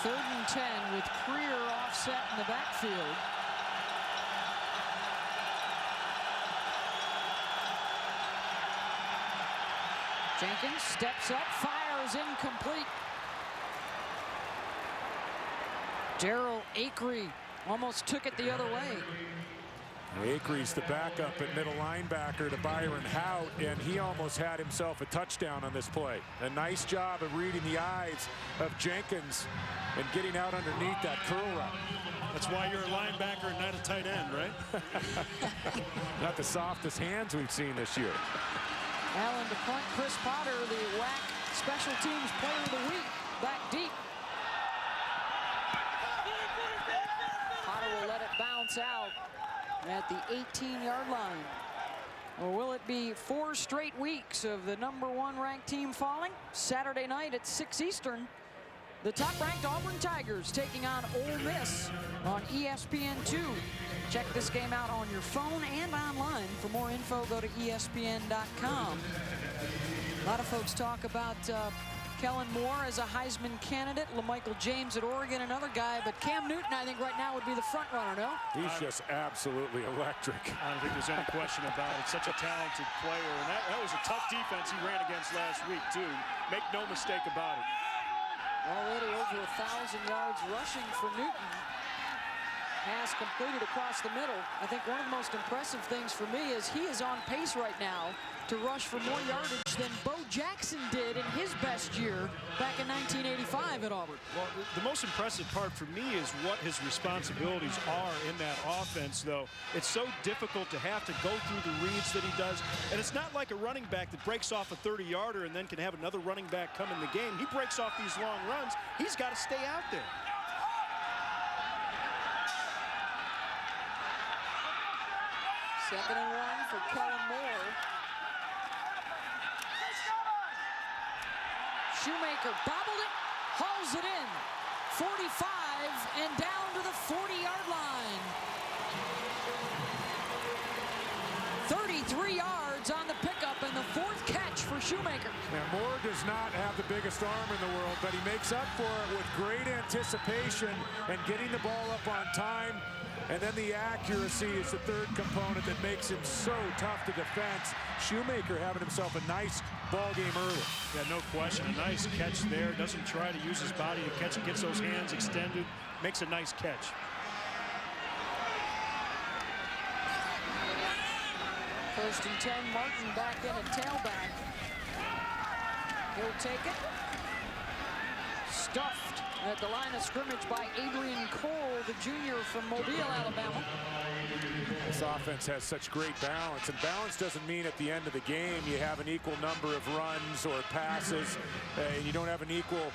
Third and 10 with Creer offset in the backfield. Jenkins steps up, fires, incomplete. Darrell Acree almost took it the other way. Acree's the backup at middle linebacker to Byron Hout, and he almost had himself a touchdown on this play. A nice job of reading the eyes of Jenkins and getting out underneath that curl route. That's why you're a linebacker and not a tight end, right? Not the softest hands we've seen this year. Allen to punt. Chris Potter, the WAC Special Teams Player of the Week, back deep. Potter will let it bounce out at the 18-yard line. Or will it be 4 straight weeks of the #1 ranked team falling? Saturday night at 6 Eastern, The top-ranked Auburn Tigers taking on Ole Miss on ESPN2. Check this game out on your phone and online. For more info, go to ESPN.com. A lot of folks talk about Kellen Moore as a Heisman candidate, LaMichael James at Oregon, another guy, but Cam Newton, I think, right now would be the front runner, no? He's just absolutely electric. I don't think there's any question about it. Such a talented player, and that was a tough defense he ran against last week, too. Make no mistake about it. Already over 1,000 yards rushing for Newton. Pass completed across the middle. I think one of the most impressive things for me is he is on pace right now to rush for more yardage than Bo Jackson did in his best year back in 1985 at Auburn. Well, the most impressive part for me is what his responsibilities are in that offense, though. It's so difficult to have to go through the reads that he does, and it's not like a running back that breaks off a 30-yarder and then can have another running back come in the game. He breaks off these long runs. He's got to stay out there. Second and 1 for Kellen Moore. Shoemaker bobbled it, hauls it in. 45 and down to the 40-yard line. 33 yards on the pickup and the 4th catch for Shoemaker. Now, Moore does not have the biggest arm in the world, but he makes up for it with great anticipation and getting the ball up on time. And then the accuracy is the third component that makes him so tough to defend. Shoemaker having himself a nice ball game early. Yeah, no question. A nice catch there. Doesn't try to use his body to catch it. Gets those hands extended. Makes a nice catch. First and 10, Martin back in at tailback. He'll take it. Stuffed at the line of scrimmage by Adrian Cole, the junior from Mobile, Alabama. This offense has such great balance, and balance doesn't mean at the end of the game you have an equal number of runs or passes, and you don't have an equal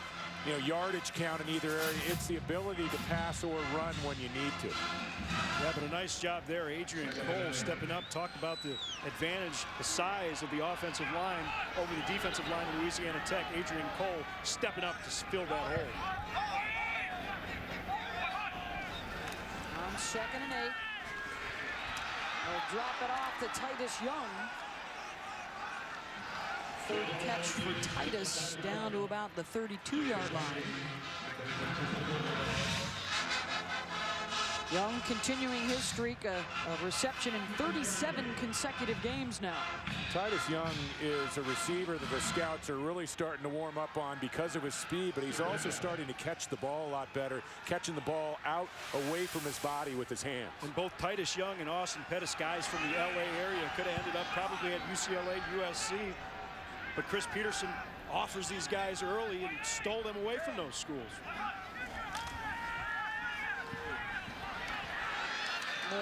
yardage count in either area. It's the ability to pass or run when you need to. Yeah, but a nice job there. Adrian Cole stepping up. Talked about the advantage, the size of the offensive line over the defensive line of Louisiana Tech. Adrian Cole stepping up to fill that hole. On 2nd and 8. They'll drop it off to Titus Young. 3rd catch for Titus, down to about the 32-yard line. Young continuing his streak of reception in 37 consecutive games now. Titus Young is a receiver that the scouts are really starting to warm up on because of his speed, but he's also starting to catch the ball a lot better, catching the ball out away from his body with his hands. And both Titus Young and Austin Pettis, guys from the LA area, could have ended up probably at UCLA, USC. But Chris Peterson offers these guys early and stole them away from those schools. Moore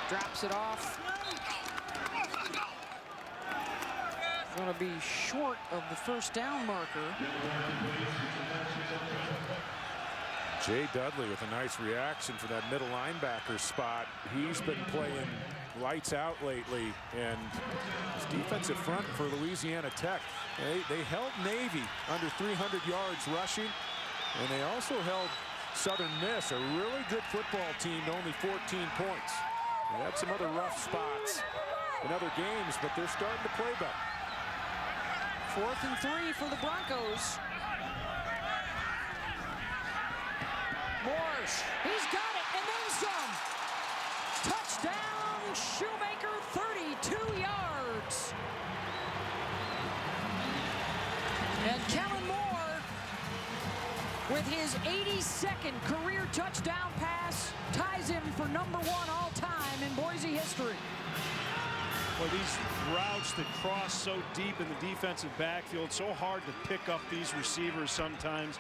drops it off. Going to be short of the first down marker. Jay Dudley with a nice reaction for that middle linebacker spot. He's been playing lights out lately, and his defensive front for Louisiana Tech, they held Navy under 300 yards rushing, and they also held Southern Miss, a really good football team, to only 14 points. They had some other rough spots in other games, but they're starting to play better. 4th and 3 for the Broncos. Morse, he's got it, and then some. Touchdown, Shoemaker, 32 yards. And Kellen Moore, with his 82nd career touchdown pass, ties him for #1 all-time in Boise history. Well, these routes that cross so deep in the defensive backfield, so hard to pick up these receivers sometimes.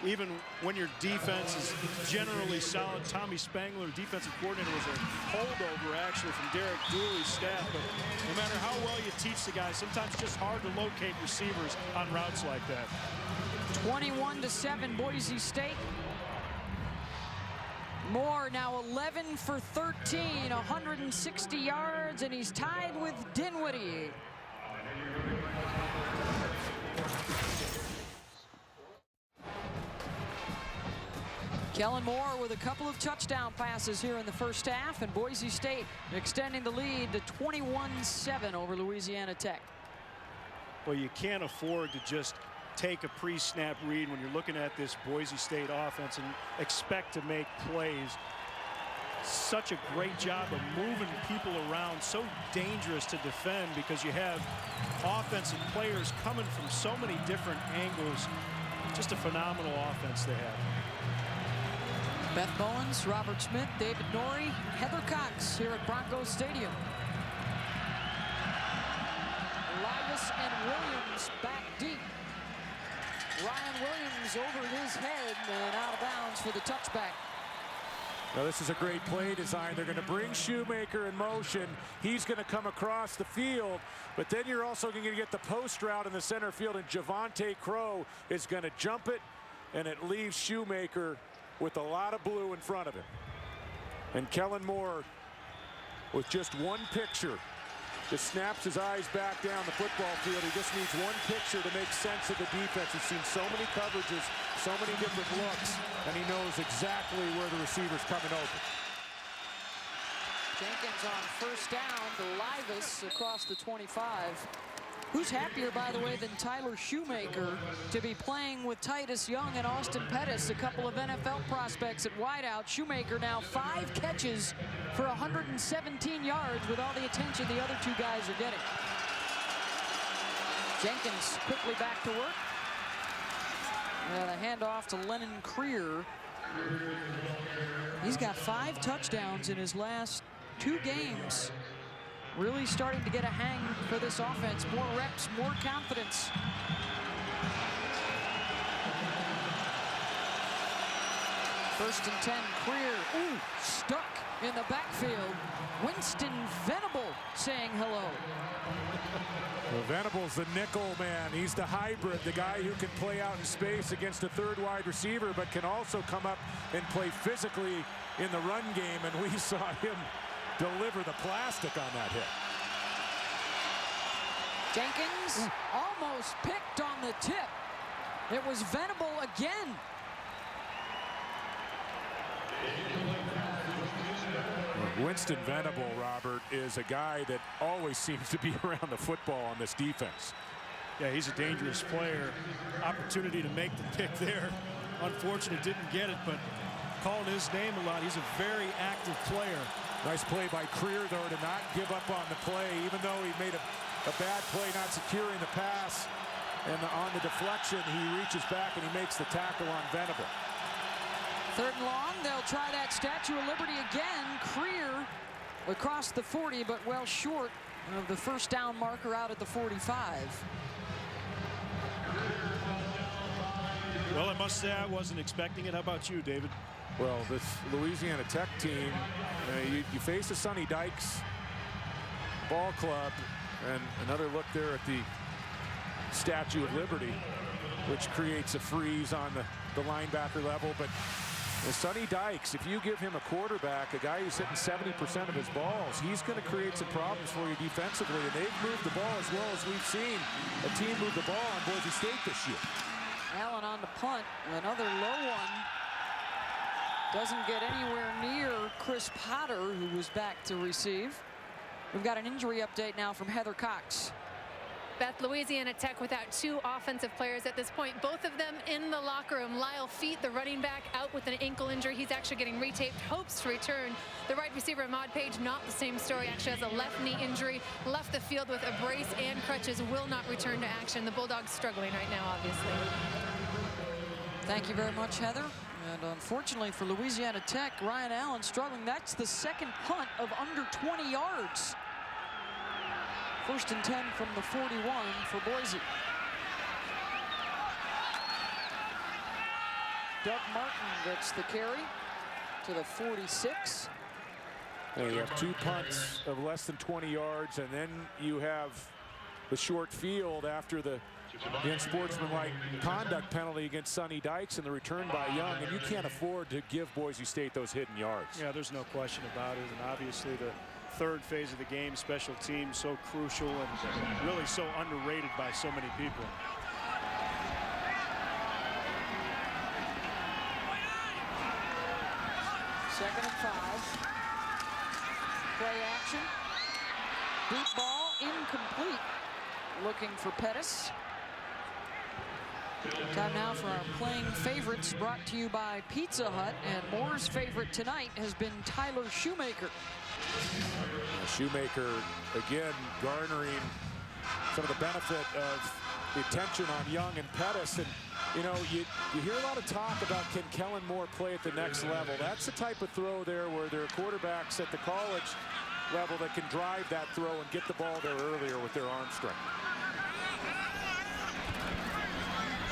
Even when your defense is generally solid. Tommy Spangler, defensive coordinator, was a holdover actually from Derek Dooley's staff. But no matter how well you teach the guys, sometimes it's just hard to locate receivers on routes like that. 21-7 Boise State. Moore now 11 for 13, 160 yards, and he's tied with Dinwiddie. Kellen Moore with a couple of touchdown passes here in the first half, and Boise State extending the lead to 21-7 over Louisiana Tech. Well, you can't afford to just take a pre-snap read when you're looking at this Boise State offense and expect to make plays. Such a great job of moving people around, so dangerous to defend because you have offensive players coming from so many different angles. Just a phenomenal offense they have. Beth Bowens, Robert Smith, David Norrie, Heather Cox here at Broncos Stadium. Livas and Williams back deep. Ryan Williams over his head and out of bounds for the touchback. Now this is a great play design. They're going to bring Shoemaker in motion. He's going to come across the field, but then you're also going to get the post route in the center field, and Javante Crowe is going to jump it, and it leaves Shoemaker with a lot of blue in front of him. And Kellen Moore, with just one picture, just snaps his eyes back down the football field. He just needs one picture to make sense of the defense. He's seen so many coverages, so many different looks, and he knows exactly where the receiver's coming open. Jenkins on first down to Livas across the 25. Who's happier, by the way, than Tyler Shoemaker to be playing with Titus Young and Austin Pettis, a couple of NFL prospects at wideout. Shoemaker now 5 catches for 117 yards with all the attention the other two guys are getting. Jenkins quickly back to work. And a handoff to Lennon Creer. He's got 5 touchdowns in his last 2 games. Really starting to get a hang for this offense. More reps, more confidence. First and 10, Creer. Ooh, stuck in the backfield. Winston Venable saying hello. Well, Venable's the nickel man. He's the hybrid, the guy who can play out in space against a third wide receiver, but can also come up and play physically in the run game, and we saw him deliver the plastic on that hit. Jenkins almost picked on the tip. It was Venable again. Winston Venable, Robert, is a guy that always seems to be around the football on this defense. Yeah, he's a dangerous player. Opportunity to make the pick there. Unfortunate, didn't get it, but calling his name a lot. He's a very active player. Nice play by Creer, though, to not give up on the play, even though he made a bad play not securing the pass. And on the deflection, he reaches back and he makes the tackle on Venable. 3rd and long, they'll try that Statue of Liberty again. Creer across the 40, but well short of the first down marker out at the 45. Well, I must say I wasn't expecting it. How about you, David? Well, this Louisiana Tech team, you face a Sonny Dykes ball club, and another look there at the Statue of Liberty, which creates a freeze on the linebacker level. But Sonny Dykes, if you give him a quarterback, a guy who's hitting 70% of his balls, he's going to create some problems for you defensively. And they've moved the ball as well as we've seen a team move the ball on Boise State this year. Allen on the punt, another low one. Doesn't get anywhere near Chris Potter, who was back to receive. We've got an injury update now from Heather Cox. Beth, Louisiana Tech without 2 offensive players at this point, both of them in the locker room. Lyle Feet, the running back, out with an ankle injury. He's actually getting retaped, hopes to return. The right receiver, Ahmad Page, not the same story. Actually has a left knee injury, left the field with a brace and crutches, will not return to action. The Bulldogs struggling right now, obviously. Thank you very much, Heather. And unfortunately for Louisiana Tech, Ryan Allen struggling. That's the 2nd punt of under 20 yards. 1st and 10 from the 41 for Boise. Doug Martin gets the carry to the 46. And you have 2 punts of less than 20 yards, and then you have the short field after the unsportsmanlike conduct penalty against Sonny Dykes and the return by Young, and you can't afford to give Boise State those hidden yards. Yeah, there's no question about it, and obviously the 3rd phase of the game, special teams, so crucial and really so underrated by so many people. play action. Deep ball, incomplete. Looking for Pettis. Time now for our playing favorites, brought to you by Pizza Hut. And Moore's favorite tonight has been Tyler Shoemaker. Shoemaker, again, garnering some of the benefit of the attention on Young and Pettis. And, you know, you hear a lot of talk about can Kellen Moore play at the next level. That's the type of throw there where there are quarterbacks at the college level that can drive that throw and get the ball there earlier with their arm strength.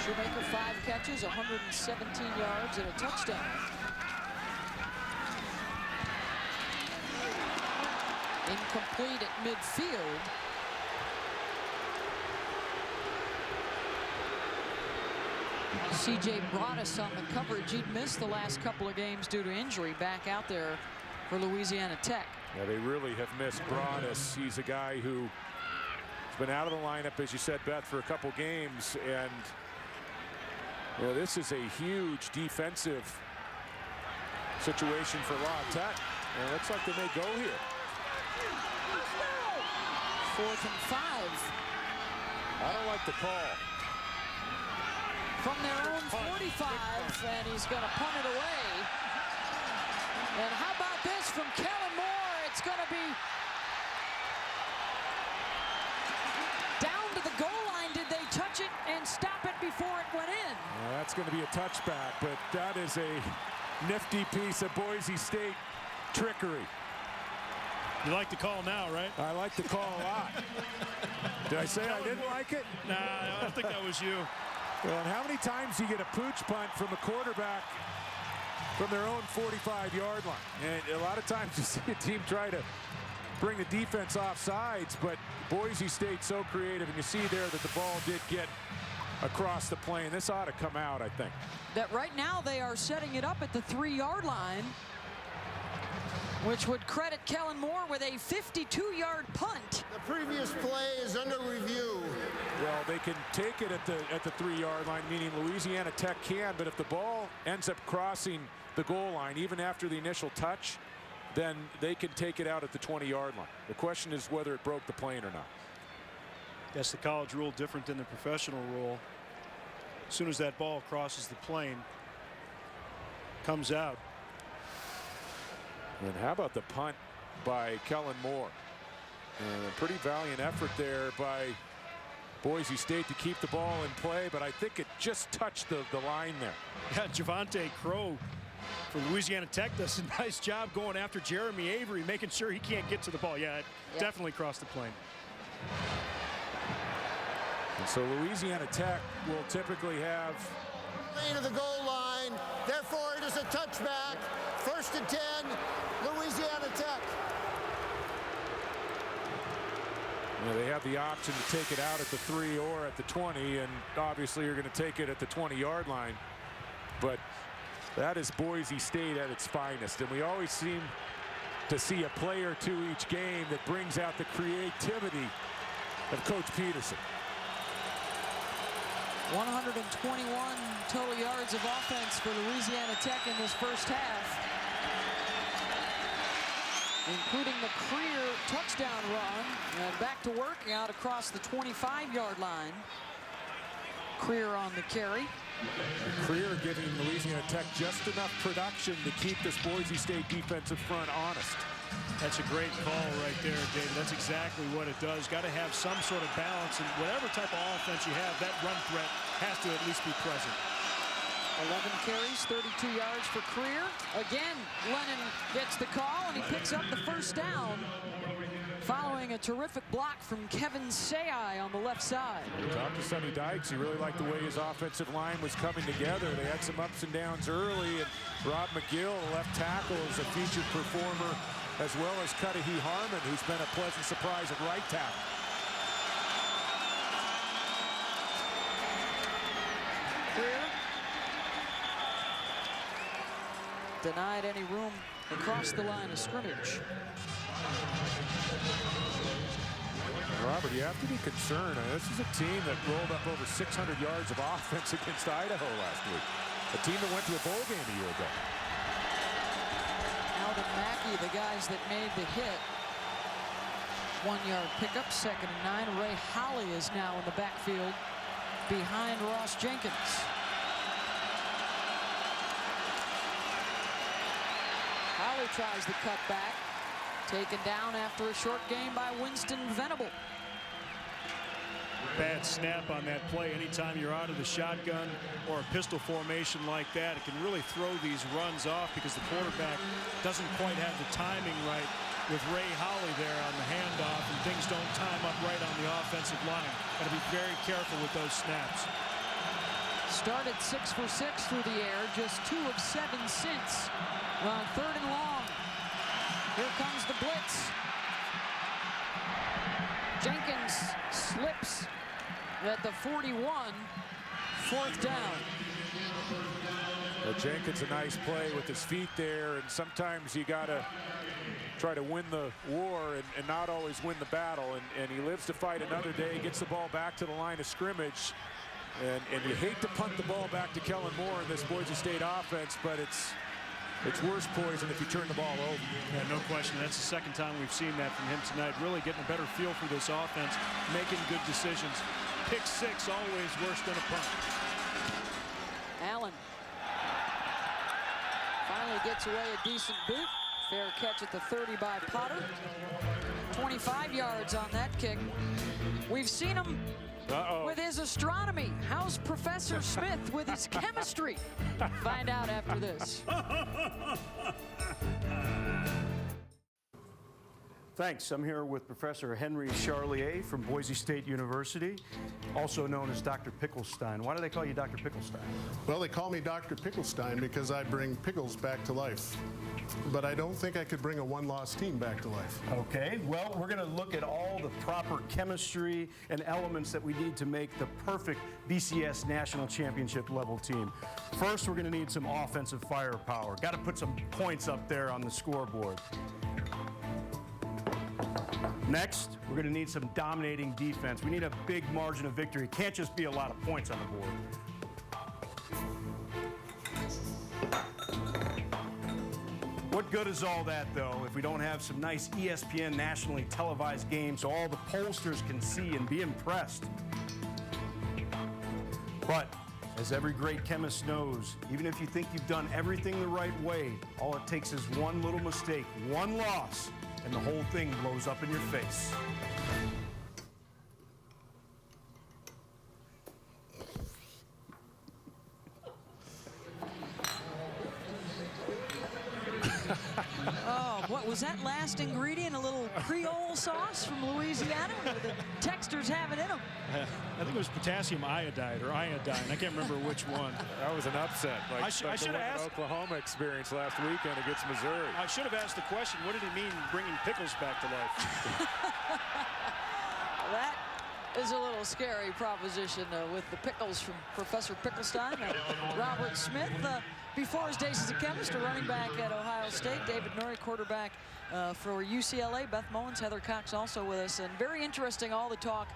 Shoemaker, 5 catches, 117 yards, and a touchdown. Incomplete at midfield. C.J. Broadus on the coverage. He'd missed the last couple of games due to injury. Back out there for Louisiana Tech. Yeah, they really have missed Broadus. He's a guy who's been out of the lineup, as you said, Beth, for a couple games. And well, this is a huge defensive situation for La Tech. And it looks like they may go here. 4th and 5. I don't like the call. From their own 45, and he's going to punt it away. And how about this from Kellen Moore? It's going to be down to the goal line. Did they touch it and stop it before it went in? Well, that's going to be a touchback, but that is a nifty piece of Boise State trickery. You like the call now, right? I like the call a lot. Did I say I didn't like it? Nah, I don't think that was you. Well, and how many times do you get a pooch punt from a quarterback from their own 45-yard line? And a lot of times you see a team try to bring the defense off sides, but Boise State so creative, and you see there that the ball did get across the plane. This ought to come out, I think. That right now they are setting it up at the 3-yard line, which would credit Kellen Moore with a 52-yard punt. The previous play is under review. Well, they can take it at the 3-yard line, meaning Louisiana Tech can, but if the ball ends up crossing the goal line, even after the initial touch, then they can take it out at the 20-yard line. The question is whether it broke the plane or not. That's the college rule, different than the professional rule. As soon as that ball crosses the plane, comes out. And how about the punt by Kellen Moore? And a pretty valiant effort there by Boise State to keep the ball in play, but I think it just touched the line there. Yeah, Javante Crowe for Louisiana Tech does a nice job going after Jeremy Avery, making sure he can't get to the ball. Yeah, it definitely crossed the plane. And so Louisiana Tech will typically have To the goal line. Therefore, it is a touchback. 1st and 10, Louisiana Tech. you know, they have the option to take it out at the 3 or at the 20, and obviously you're going to take it at the 20-yard line. But that is Boise State at its finest, and we always seem to see a play or two each game that brings out the creativity of Coach Peterson. 121 total yards of offense for Louisiana Tech in this first half, including the career touchdown run. And back to work out across the 25-yard line. Career on the carry. Career giving Louisiana Tech just enough production to keep this Boise State defensive front honest. That's a great call right there, David. That's exactly what it does. Got to have some sort of balance, and whatever type of offense you have, that run threat has to at least be present. 11 carries, 32 yards for Career. Again, Lennon gets the call, and he picks up the first down, following a terrific block from Kevin Sayai on the left side. Talked to Sonny Dykes. He really liked the way his offensive line was coming together. They had some ups and downs early, and Rob McGill, left tackle, is a featured performer, as well as Cudahy Harmon, who's been a pleasant surprise at right tackle. Career denied any room across the line of scrimmage. Robert, you have to be concerned. This is a team that rolled up over 600 yards of offense against Idaho last week. A team that went to a bowl game a year ago. Now and Mackey, the guys that made the hit. 1-yard pickup, 2nd and 9. Ray Holly is now in the backfield behind Ross Jenkins. Holly tries the cutback. Taken down after a short game by Winston Venable. Bad snap on that play. Anytime you're out of the shotgun or a pistol formation like that, it can really throw these runs off because the quarterback doesn't quite have the timing right with Ray Holly there on the handoff, and things don't time up right on the offensive line. Got to be very careful with those snaps. Started 6 for 6 through the air, just 2 of 7 since. On 3rd and long. Here comes the blitz. Jenkins slips at the 41. 4th down. Well, Jenkins, a nice play with his feet there, and sometimes you got to try to win the war and not always win the battle, and he lives to fight another day. Gets the ball back to the line of scrimmage, and you hate to punt the ball back to Kellen Moore in this Boise State offense, but it's worse poison if you turn the ball over. Yeah, no question. That's the second time we've seen that from him tonight. Really getting a better feel for this offense, making good decisions. Pick 6 always worse than a punt. Allen finally gets away a decent boot. Fair catch at the 30 by Potter. 25 yards on that kick. We've seen him with his astronomy. How's Professor Smith with his chemistry? Find out after this. Thanks. I'm here with Professor Henry Charlier from Boise State University, also known as Dr. Picklestein. Why do they call you Dr. Picklestein? Well, they call me Dr. Picklestein because I bring pickles back to life. But I don't think I could bring a one-loss team back to life. Okay, well, we're going to look at all the proper chemistry and elements that we need to make the perfect BCS National Championship level team. First, we're going to need some offensive firepower. Got to put some points up there on the scoreboard. Next, we're going to need some dominating defense. We need a big margin of victory. It can't just be a lot of points on the board. What good is all that, though, if we don't have some nice ESPN nationally televised games so all the pollsters can see and be impressed? But as every great chemist knows, even if you think you've done everything the right way, all it takes is one little mistake, one loss, and the whole thing blows up in your face. Oh, what was that last ingredient? A little Creole sauce from Louisiana? The texters have it in them. I think it was potassium iodide or iodine. I can't remember which one. That was an upset. Like I should have asked. Oklahoma experience last weekend against Missouri. I should have asked the question, what did he mean bringing pickles back to life? That is a little scary proposition with the pickles from Professor Picklestein. Robert Smith, before his days as a chemist, a running back at Ohio State. David Norrie, quarterback for UCLA. Beth Mullins, Heather Cox also with us. And very interesting, all the talk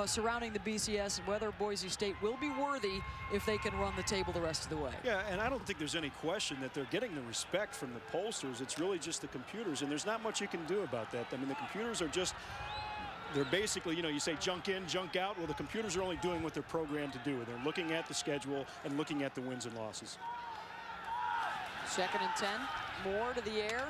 surrounding the BCS and whether Boise State will be worthy if they can run the table the rest of the way. Yeah, and I don't think there's any question that they're getting the respect from the pollsters. It's really just the computers, and there's not much you can do about that. I mean, the computers are just, they're basically, you know, you say junk in, junk out. Well, the computers are only doing what they're programmed to do. They're looking at the schedule and looking at the wins and losses. 2nd and 10, Moore to the air.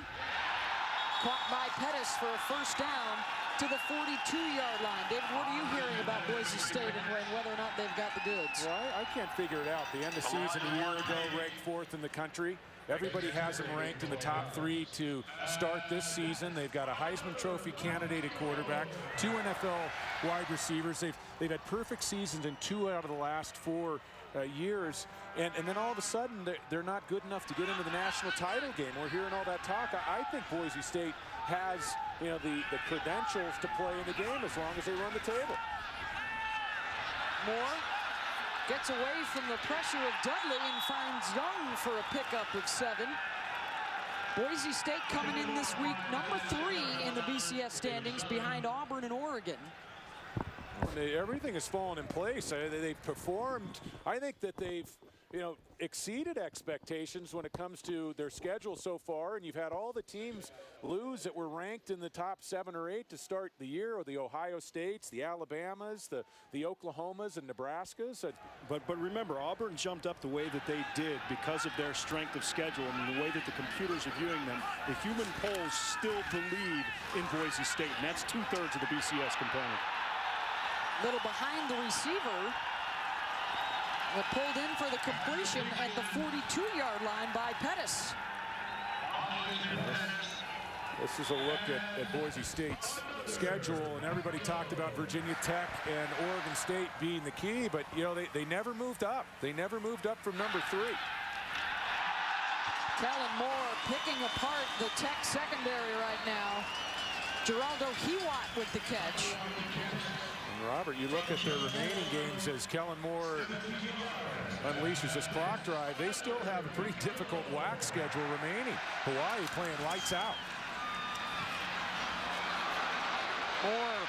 Caught by Pettis for a first down to the 42-yard line. David, what are you hearing about Boise State and whether or not they've got the goods? Well, I can't figure it out. The end of season a year ago, ranked 4th in the country. Everybody has them ranked in the top 3 to start this season. They've got a Heisman Trophy candidate at quarterback, 2 NFL wide receivers. They've had perfect seasons in 2 out of the last 4 years, and then all of a sudden they're not good enough to get into the national title game. We're hearing all that talk. I think Boise State has, you know, the credentials to play in the game as long as they run the table. Moore gets away from the pressure of Dudley and finds Young for a pickup of 7. Boise State coming in this week number 3 in the BCS standings behind Auburn and Oregon. Everything has fallen in place. They've performed. I think that they've you know, exceeded expectations when it comes to their schedule so far, and you've had all the teams lose that were ranked in the top 7 or 8 to start the year, or the Ohio States, the Alabamas, the Oklahomas and Nebraskas. But remember, Auburn jumped up the way that they did because of their strength of schedule and the way that the computers are viewing them. The human polls still believe in Boise State, and that's 2/3 of the BCS component. Little behind the receiver. But pulled in for the completion at the 42-yard line by Pettis. This is a look at Boise State's schedule, and everybody talked about Virginia Tech and Oregon State being the key, but you know they never moved up. They never moved up from number 3. Kellen Moore picking apart the Tech secondary right now. Geraldo Hewat with the catch. Robert, you look at their remaining games as Kellen Moore unleashes his clock drive. They still have a pretty difficult WAC schedule remaining. Hawaii playing lights out. Moore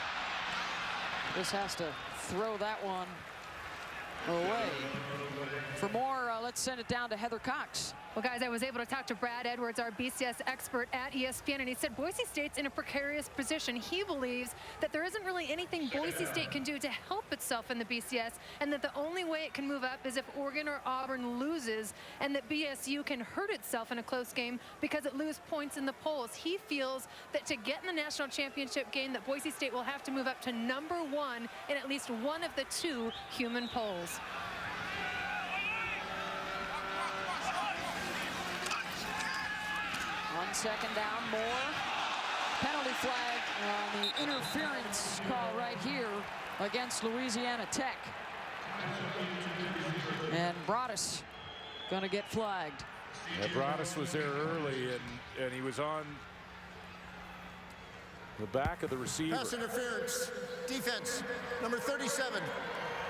just has to throw that one away. For more, let's send it down to Heather Cox. Well, guys, I was able to talk to Brad Edwards, our BCS expert at ESPN, and he said Boise State's in a precarious position. He believes that there isn't really anything Boise State can do to help itself in the BCS, and that the only way it can move up is if Oregon or Auburn loses, and that BSU can hurt itself in a close game because it loses points in the polls. He feels that to get in the national championship game, that Boise State will have to move up to number 1 in at least one of the 2 human polls. On second down, Moore. Penalty flag on the interference call right here against Louisiana Tech. And Broadus going to get flagged. Yeah, Broadus was there early, and he was on the back of the receiver. Pass interference. Defense, number 37.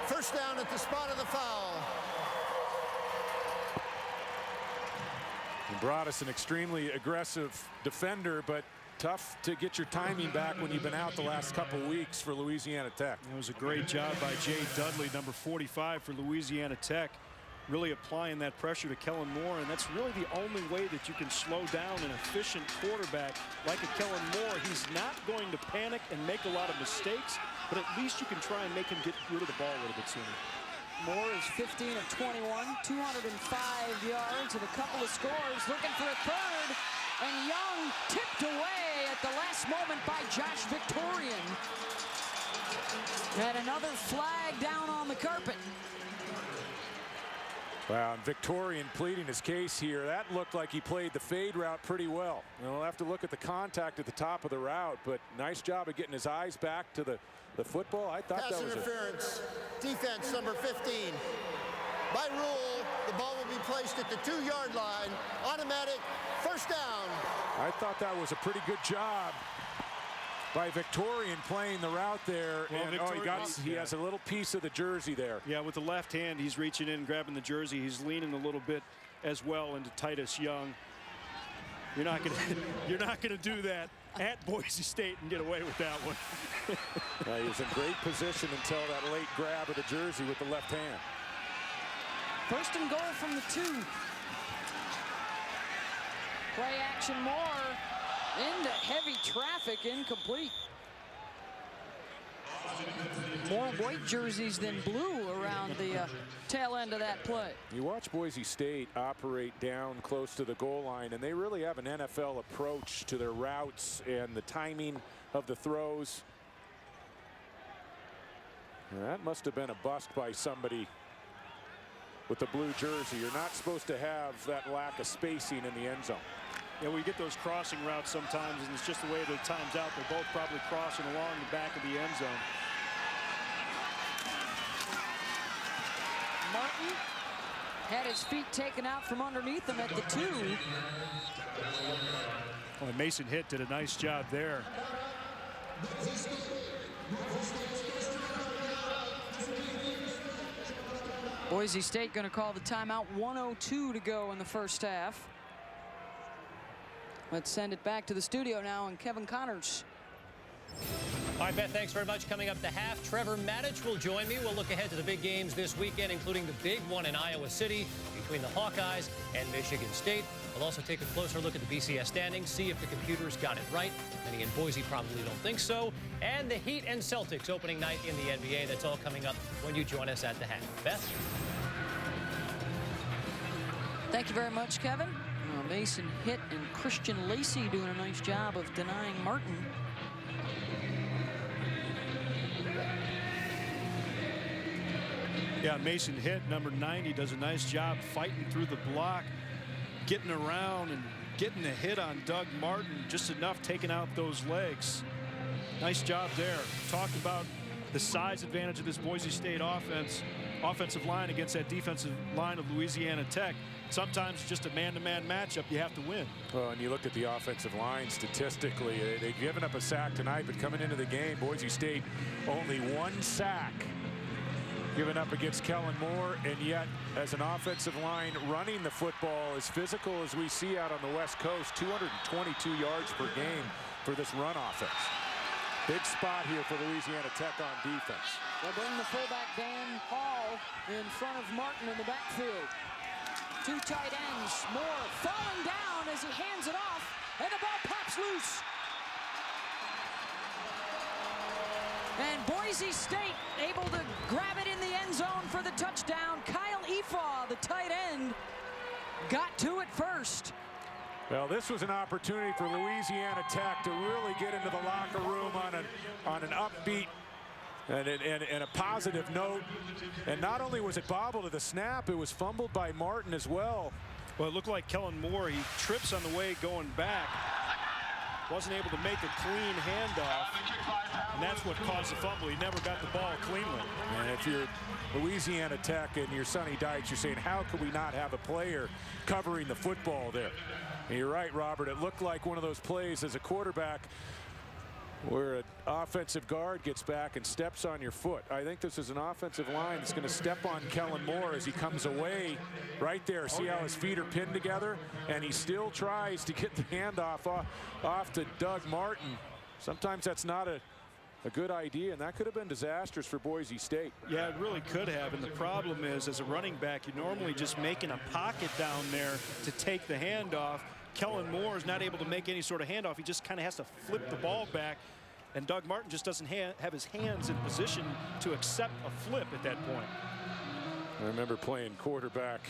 First down at the spot of the foul. And Broadus, an extremely aggressive defender, but tough to get your timing back when you've been out the last couple weeks for Louisiana Tech. It was a great job by Jay Dudley, number 45 for Louisiana Tech, really applying that pressure to Kellen Moore, and that's really the only way that you can slow down an efficient quarterback like a Kellen Moore. He's not going to panic and make a lot of mistakes, but at least you can try and make him get rid of the ball a little bit sooner. Moore is 15 of 21, 205 yards and a couple of scores, looking for a third, and Young tipped away at the last moment by Josh Victorian. And another flag down on the carpet. Wow, and Victorian pleading his case here. That looked like he played the fade route pretty well. We'll have to look at the contact at the top of the route, but nice job of getting his eyes back to the football. I thought Pass that was interference. Defense, number 15. By rule, the ball will be placed at the 2-yard line. Automatic first down. I thought that was a pretty good job by Victorian playing the route there. Well, and he has a little piece of the jersey there. Yeah, with the left hand, he's reaching in, grabbing the jersey. He's leaning a little bit as well into Titus Young. You're not gonna do that at Boise State and get away with that one. He was in great position until that late grab of the jersey with the left hand. First and goal from the 2. Play action Moore into heavy traffic, incomplete. More white jerseys than blue around the tail end of that play. You watch Boise State operate down close to the goal line, and they really have an NFL approach to their routes and the timing of the throws. And that must have been a bust by somebody with the blue jersey. You're not supposed to have that lack of spacing in the end zone. Yeah, we get those crossing routes sometimes, and it's just the way that it times out. They're both probably crossing along the back of the end zone. Martin had his feet taken out from underneath him at the 2. Well, Mason Hitt did a nice job there. Boise State going to call the timeout. 1:02 to go in the first half. Let's send it back to the studio now, and Kevin Connors. All right, Beth, thanks very much. Coming up the half, Trevor Matich will join me. We'll look ahead to the big games this weekend, including the big one in Iowa City between the Hawkeyes and Michigan State. We'll also take a closer look at the BCS standings, see if the computers got it right. Many in Boise probably don't think so. And the Heat and Celtics opening night in the NBA. That's all coming up when you join us at the half. Beth? Thank you very much, Kevin. Mason Hitt and Christian Lacey doing a nice job of denying Martin. Yeah, Mason Hitt, number 90, does a nice job fighting through the block, getting around and getting a hit on Doug Martin, just enough taking out those legs. Nice job there. Talked about the size advantage of this Boise State offensive line against that defensive line of Louisiana Tech. Sometimes just a man-to-man matchup, you have to win. Well, and you look at the offensive line statistically, they've given up a sack tonight, but coming into the game, Boise State only 1 sack given up against Kellen Moore, and yet as an offensive line running the football as physical as we see out on the West Coast, 222 yards per game for this run offense. Big spot here for Louisiana Tech on defense. They'll bring the fullback Dan Hall in front of Martin in the backfield. 2 tight ends. Moore falling down as he hands it off, and the ball pops loose. And Boise State able to grab it in the end zone for the touchdown. Kyle Efaw, the tight end, got to it first. Well, this was an opportunity for Louisiana Tech to really get into the locker room on an upbeat and a positive note. And not only was it bobbled to the snap, it was fumbled by Martin as well. Well, it looked like Kellen Moore, he trips on the way going back. Wasn't able to make a clean handoff, and that's what caused the fumble. He never got the ball cleanly. And if you're Louisiana Tech and you're Sonny Dykes, you're saying, how could we not have a player covering the football there? And you're right, Robert. It looked like one of those plays as a quarterback where an offensive guard gets back and steps on your foot. I think this is an offensive line that's going to step on Kellen Moore as he comes away right there. See how his feet are pinned together? And he still tries to get the handoff off to Doug Martin. Sometimes that's not a good idea, and that could have been disastrous for Boise State. Yeah, it really could have, and the problem is, as a running back, you're normally just making a pocket down there to take the handoff. Kellen Moore is not able to make any sort of handoff. He just kind of has to flip the ball back, and Doug Martin just doesn't have his hands in position to accept a flip at that point. I remember playing quarterback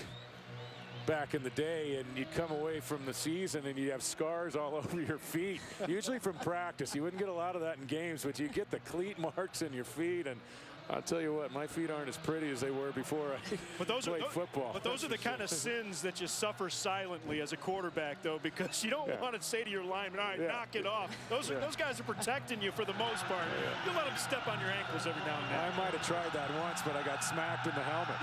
back in the day, and you'd come away from the season and you have scars all over your feet, usually from practice. You wouldn't get a lot of that in games, but you get the cleat marks in your feet, and I'll tell you what, my feet aren't as pretty as they were before I played football. But those are the kind of sins that you suffer silently as a quarterback, though, because you don't want to say to your lineman, all right, knock it off. Those guys are protecting you for the most part. You let them step on your ankles every now and then. I might have tried that once, but I got smacked in the helmet.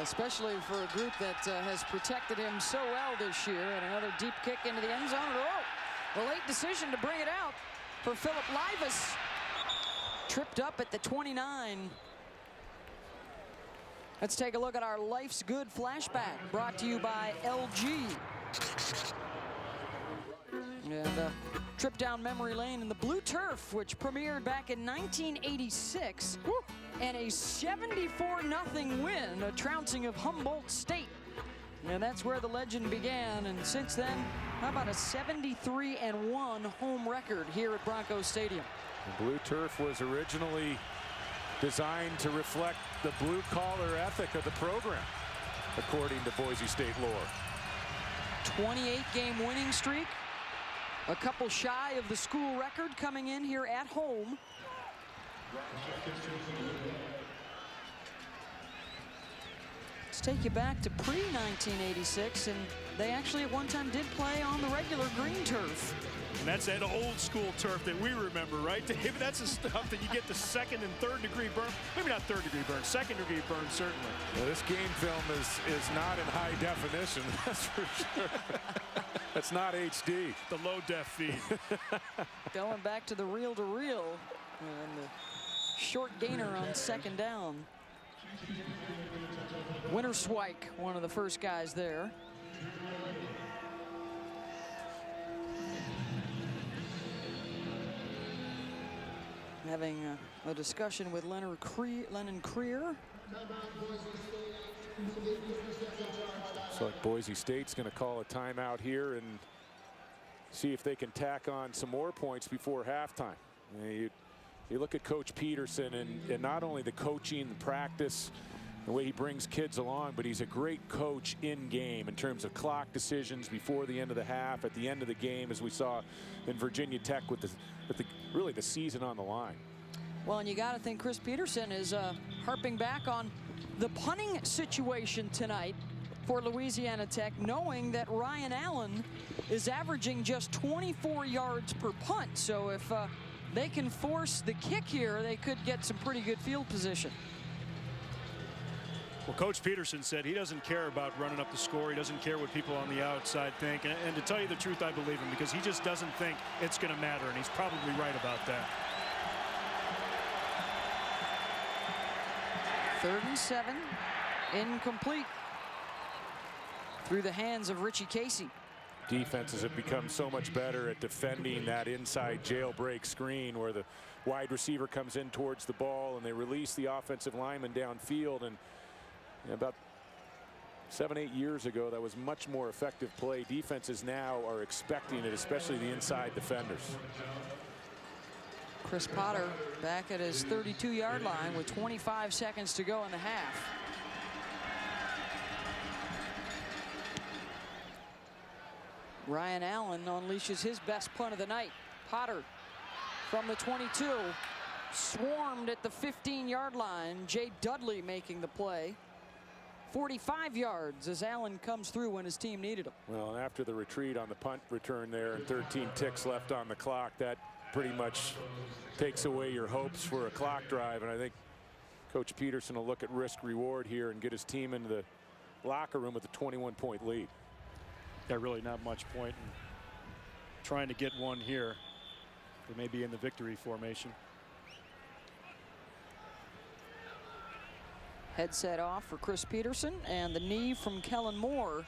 Especially for a group that has protected him so well this year. And another deep kick into the end zone. Oh, a late decision to bring it out for Philip Livas. Tripped up at the 29. Let's take a look at our Life's Good flashback, brought to you by LG. And a trip down memory lane in the blue turf, which premiered back in 1986. Woo! And a 74-0 win, a trouncing of Humboldt State. And that's where the legend began. And since then, how about a 73-1 home record here at Broncos Stadium? The blue turf was originally designed to reflect the blue-collar ethic of the program, according to Boise State lore. 28-game winning streak. A couple shy of the school record coming in here at home. Let's take you back to pre-1986, and they actually at one time did play on the regular green turf. And that's that old school turf that we remember, right, Dave? That's the stuff that you get the second and third degree burn. Maybe not third degree burn, second degree burn, certainly. Well, this game film is not in high definition, that's for sure. That's not HD. The low def feed. Going back to the reel-to-reel, and the short gainer on second down. Winterswijk, one of the first guys there. having a discussion with Lennon Creer. Looks like Boise State's going to call a timeout here and see if they can tack on some more points before halftime. You look at Coach Peterson and not only the coaching, the practice, the way he brings kids along, but he's a great coach in game in terms of clock decisions before the end of the half, at the end of the game, as we saw in Virginia Tech with really the season on the line. Well, and you got to think Chris Peterson is harping back on the punting situation tonight for Louisiana Tech, knowing that Ryan Allen is averaging just 24 yards per punt. So if they can force the kick here, they could get some pretty good field position. Well, Coach Peterson said he doesn't care about running up the score. He doesn't care what people on the outside think. And to tell you the truth, I believe him, because he just doesn't think it's going to matter, and he's probably right about that. 3rd and 7, incomplete through the hands of Richie Casey. Defenses have become so much better at defending that inside jailbreak screen where the wide receiver comes in towards the ball and they release the offensive lineman downfield. And about 7-8 years ago, that was much more effective play. Defenses now are expecting it, especially the inside defenders. Chris Potter back at his 32-yard line with 25 seconds to go in the half. Ryan Allen unleashes his best punt of the night. Potter from the 22, swarmed at the 15-yard line. Jay Dudley making the play. 45 yards as Allen comes through when his team needed him. Well, and after the retreat on the punt return there and 13 ticks left on the clock, that pretty much takes away your hopes for a clock drive. And I think Coach Peterson will look at risk reward here and get his team into the locker room with a 21-point lead. Yeah, really not much point in trying to get one here. They may be in the victory formation. Headset off for Chris Peterson, and the knee from Kellen Moore.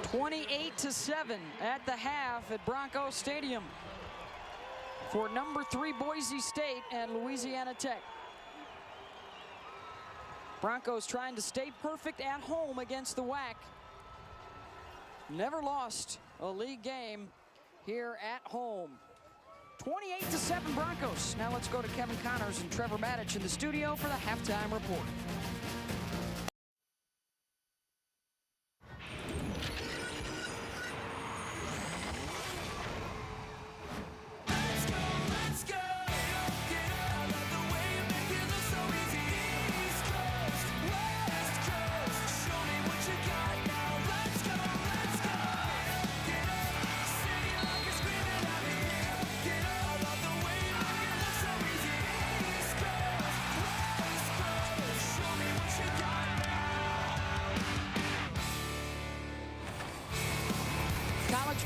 28-7 at the half at Broncos Stadium for number 3 Boise State and Louisiana Tech. Broncos trying to stay perfect at home against the WAC. Never lost a league game here at home. 28-7 Broncos. Now let's go to Kevin Connors and Trevor Maddich in the studio for the halftime report.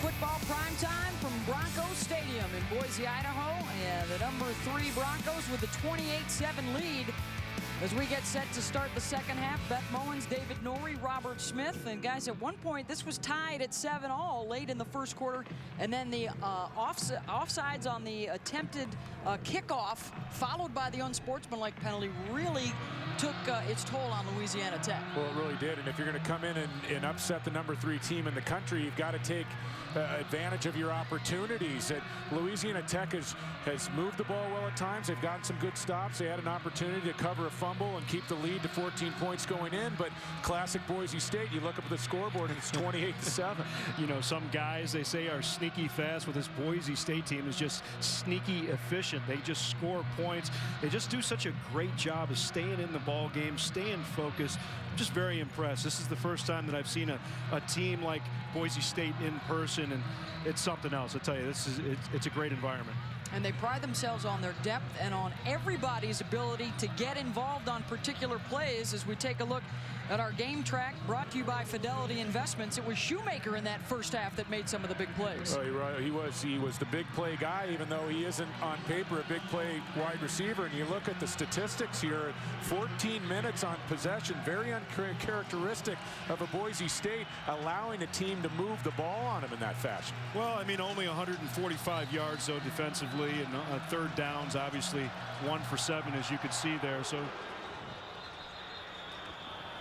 Football primetime from Broncos Stadium in Boise, Idaho. And the number 3 Broncos with a 28-7 lead as we get set to start the second half. Beth Mowins, David Norrie, Robert Smith. And guys, at one point this was tied at 7-all late in the first quarter. And then the offsides on the attempted kickoff, followed by the unsportsmanlike penalty, really took its toll on Louisiana Tech. Well, it really did. And if you're going to come in and upset the number 3 team in the country, you've got to take advantage of your opportunities. Louisiana Tech has moved the ball well at times. They've gotten some good stops. They had an opportunity to cover a fumble and keep the lead to 14 points going in. But classic Boise State, you look up at the scoreboard and it's 28-7. You know, some guys, they say, are sneaky fast. With this Boise State team is just sneaky efficient. They just score points. They just do such a great job of staying in the ball game, staying focused. I'm just very impressed. This is the first time that I've seen a team like Boise State in person, and it's something else. I tell you, it's a great environment. And they pride themselves on their depth and on everybody's ability to get involved on particular plays. As we take a look at our game track, brought to you by Fidelity Investments, it was Shoemaker in that first half that made some of the big plays. Oh, you're right. He was the big play guy, even though he isn't on paper a big play wide receiver. And you look at the statistics here, 14 minutes on possession, very uncharacteristic of a Boise State, allowing a team to move the ball on him in that fashion. Well, I mean, only 145 yards, though, defensively, and third downs, obviously 1 for 7, as you could see there. So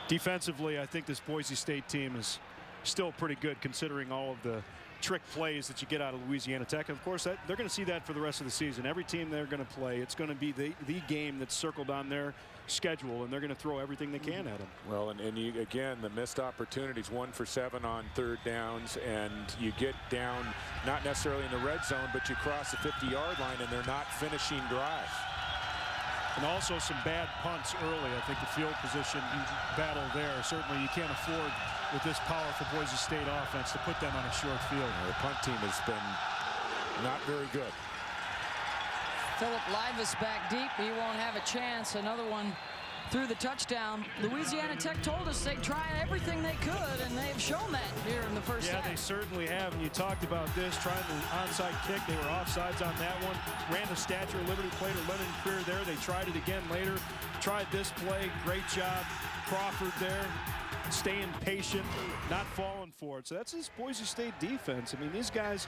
defensively, I think this Boise State team is still pretty good, considering all of the trick plays that you get out of Louisiana Tech. And of course, they're going to see that for the rest of the season. Every team they're going to play, it's going to be the game that's circled on their schedule, and they're going to throw everything they can at them. Well, and you, again, the missed opportunities, 1 for 7 on third downs, and you get down not necessarily in the red zone, but you cross the 50-yard line, and they're not finishing drives. And also some bad punts early. I think the field position battle there. Certainly you can't afford, with this powerful Boise State offense, to put them on a short field. The punt team has been not very good. Phillip Livas back deep. He won't have a chance. Another one through the touchdown. Louisiana Tech told us they'd try everything they could, and they've shown that here in the first half. Yeah, they certainly have. And you talked about this, trying the onside kick. They were offsides on that one. Ran the Statue of Liberty play to Lennon Creer there. They tried it again later. Tried this play. Great job. Crawford there, staying patient, not falling for it. So that's this Boise State defense. I mean, these guys,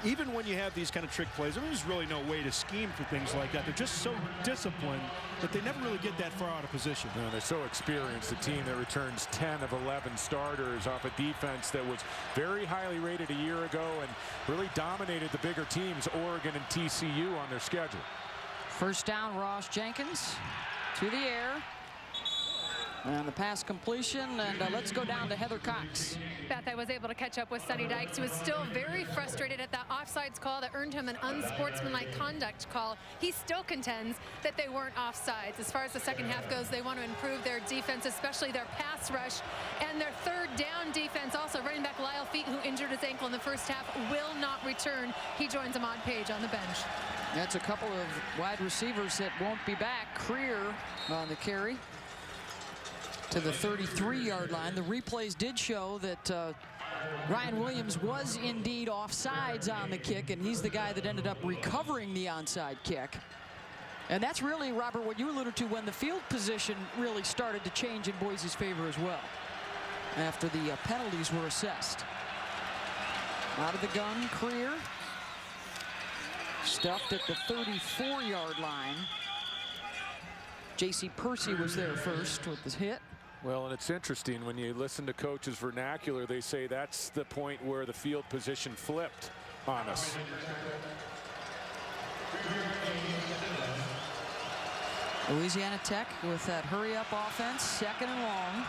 even when you have these kind of trick plays, I mean, there's really no way to scheme for things like that. They're just so disciplined that they never really get that far out of position. No, they're so experienced. A team that returns 10 of 11 starters off a defense that was very highly rated a year ago and really dominated the bigger teams, Oregon and TCU, on their schedule. First down, Ross Jenkins to the air. And the pass completion, and let's go down to Heather Cox. Beth, I was able to catch up with Sonny Dykes, who was still very frustrated at that offsides call that earned him an unsportsmanlike conduct call. He still contends that they weren't offsides. As far as the second half goes, they want to improve their defense, especially their pass rush and their third down defense. Also, running back Lyle Feet, who injured his ankle in the first half, will not return. He joins Ahmad Page on the bench. That's a couple of wide receivers that won't be back. Creer on the carry to the 33-yard line. The replays did show that Ryan Williams was indeed offsides on the kick, and he's the guy that ended up recovering the onside kick. And that's really, Robert, what you alluded to when the field position really started to change in Boise's favor as well, after the penalties were assessed. Out of the gun, Creer. Stuffed at the 34-yard line. J.C. Percy was there first with the hit. Well, and it's interesting when you listen to coaches' vernacular, they say that's the point where the field position flipped on us. Louisiana Tech with that hurry-up offense, 2nd and long.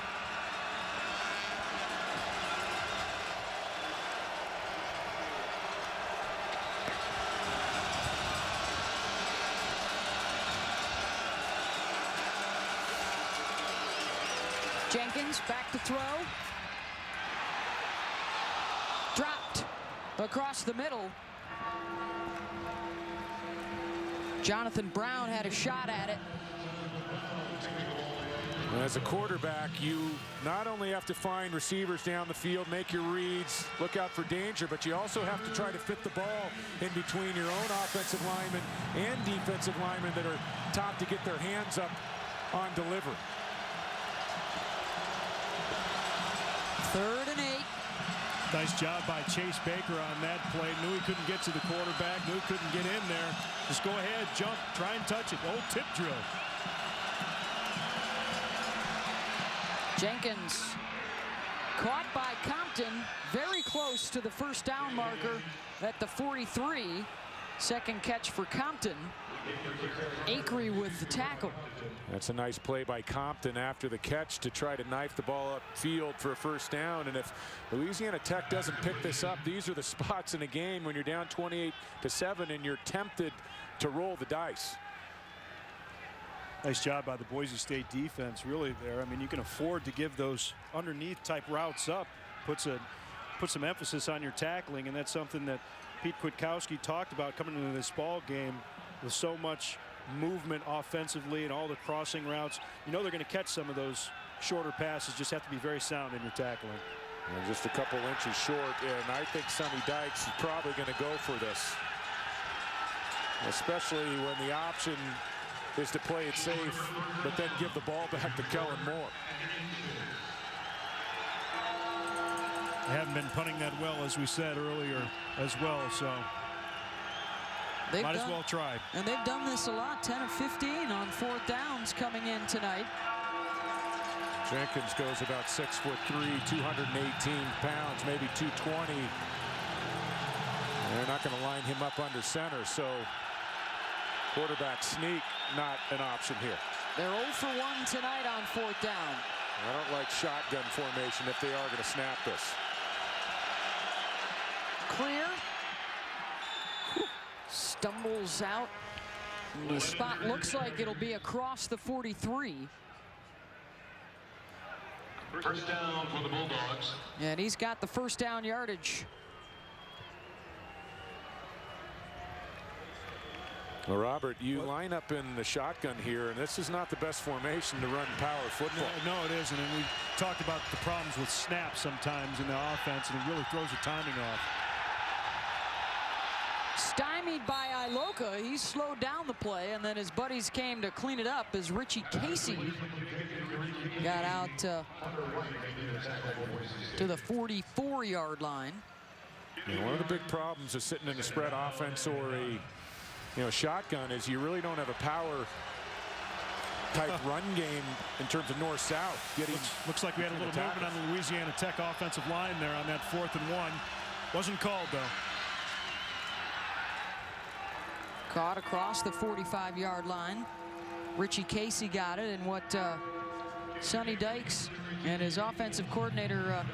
Jenkins back to throw. Dropped across the middle. Jonathan Brown had a shot at it. As a quarterback, you not only have to find receivers down the field, make your reads, look out for danger, but you also have to try to fit the ball in between your own offensive linemen and defensive linemen that are taught to get their hands up on delivery. 3rd and 8. Nice job by Chase Baker on that play. Knew he couldn't get to the quarterback. Knew he couldn't get in there. Just go ahead, jump, try and touch it. Old tip drill. Jenkins caught by Compton, very close to the first down marker at the 43. Second catch for Compton. Acree with the tackle. That's a nice play by Compton after the catch to try to knife the ball upfield for a first down. And if Louisiana Tech doesn't pick this up, these are the spots in a game when you're down 28-7 and you're tempted to roll the dice. Nice job by the Boise State defense really there. I mean, you can afford to give those underneath type routes up. Put some emphasis on your tackling, and that's something that Pete Kwiatkowski talked about coming into this ball game with so much movement offensively and all the crossing routes. You know they're going to catch some of those shorter passes. Just have to be very sound in your tackling. And just a couple inches short, and I think Sonny Dykes is probably going to go for this, especially when the option is to play it safe, but then give the ball back to Kellen Moore. They haven't been punting that well, as we said earlier, as well, so might as well try. And they've done this a lot, 10 of 15 on 4th downs coming in tonight. Jenkins goes about 6'3", 218 pounds, maybe 220. They're not going to line him up under center, so quarterback sneak, not an option here. They're 0 for 1 tonight on 4th down. I don't like shotgun formation if they are going to snap this. Clear. Stumbles out. The spot looks like it'll be across the 43. First down for the Bulldogs. And he's got the first down yardage. Well, Robert, you line up in the shotgun here, and this is not the best formation to run power football. No, it isn't. And we talked about the problems with snaps sometimes in the offense, and it really throws the timing off. Stymied by Iloka, he slowed down the play, and then his buddies came to clean it up as Richie Casey got out to the 44-yard line. One of the big problems of sitting in a spread offense or a shotgun is you really don't have a power type run game in terms of north-south. Looks like we had a little movement on the Louisiana Tech offensive line there on that 4th and 1. Wasn't called, though. Caught across the 45-yard line. Richie Casey got it, and what Sonny Dykes and his offensive coordinator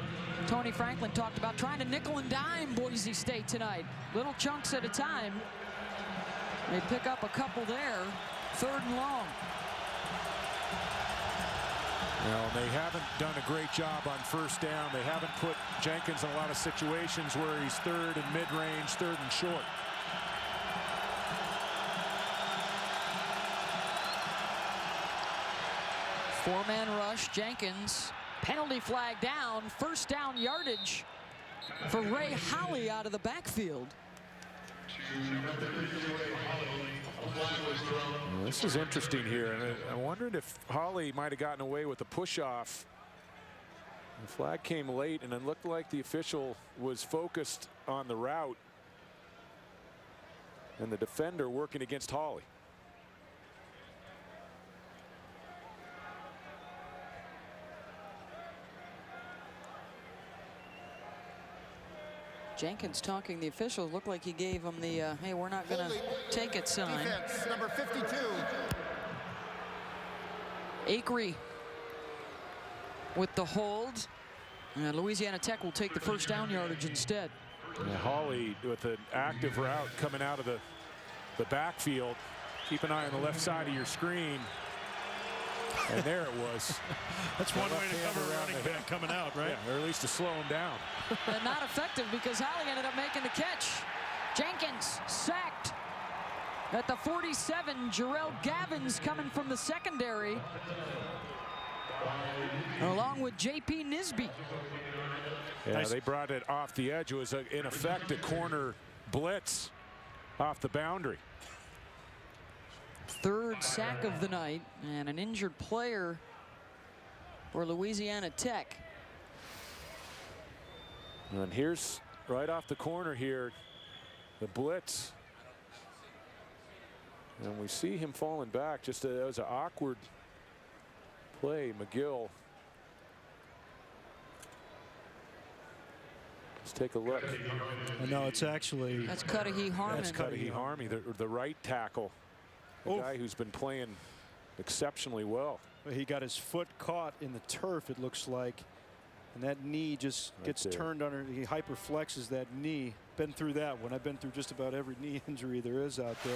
Tony Franklin talked about, trying to nickel and dime Boise State tonight. Little chunks at a time. They pick up a couple there. 3rd and long. Well, they haven't done a great job on first down. They haven't put Jenkins in a lot of situations where he's 3rd and mid-range, 3rd and short. Four-man rush. Jenkins, penalty flag down. First down yardage for Ray Holly out of the backfield. Well, this is interesting here. And I wondered if Holly might have gotten away with the push-off. The flag came late, and it looked like the official was focused on the route and the defender working against Holly. Jenkins talking the officials. Looked like he gave him the, hey, we're not going to take it sign. Defense, number 52. Acree with the hold. And Louisiana Tech will take the first down yardage instead. Yeah, Holly with an active route coming out of the backfield. Keep an eye on the left side of your screen. And there it was. That's one way to cover a running back coming out, right? Yeah, or at least to slow him down. And not effective because Holly ended up making the catch. Jenkins sacked at the 47. Jarrell Gavins coming from the secondary, along with J.P. Nisby. Yeah, Nice. They brought it off the edge. It was, in effect, a corner blitz off the boundary. 3rd sack of the night, and an injured player for Louisiana Tech. And here's right off the corner here, the blitz. And we see him falling back. Just that was an awkward play. McGill. Let's take a look. No, it's actually. That's Cudahy Harmon. That's Cudahy Harmon, the right tackle. The guy who's been playing exceptionally well. He got his foot caught in the turf, it looks like. And that knee just gets turned under. He hyperflexes that knee. Been through that one. I've been through just about every knee injury there is out there.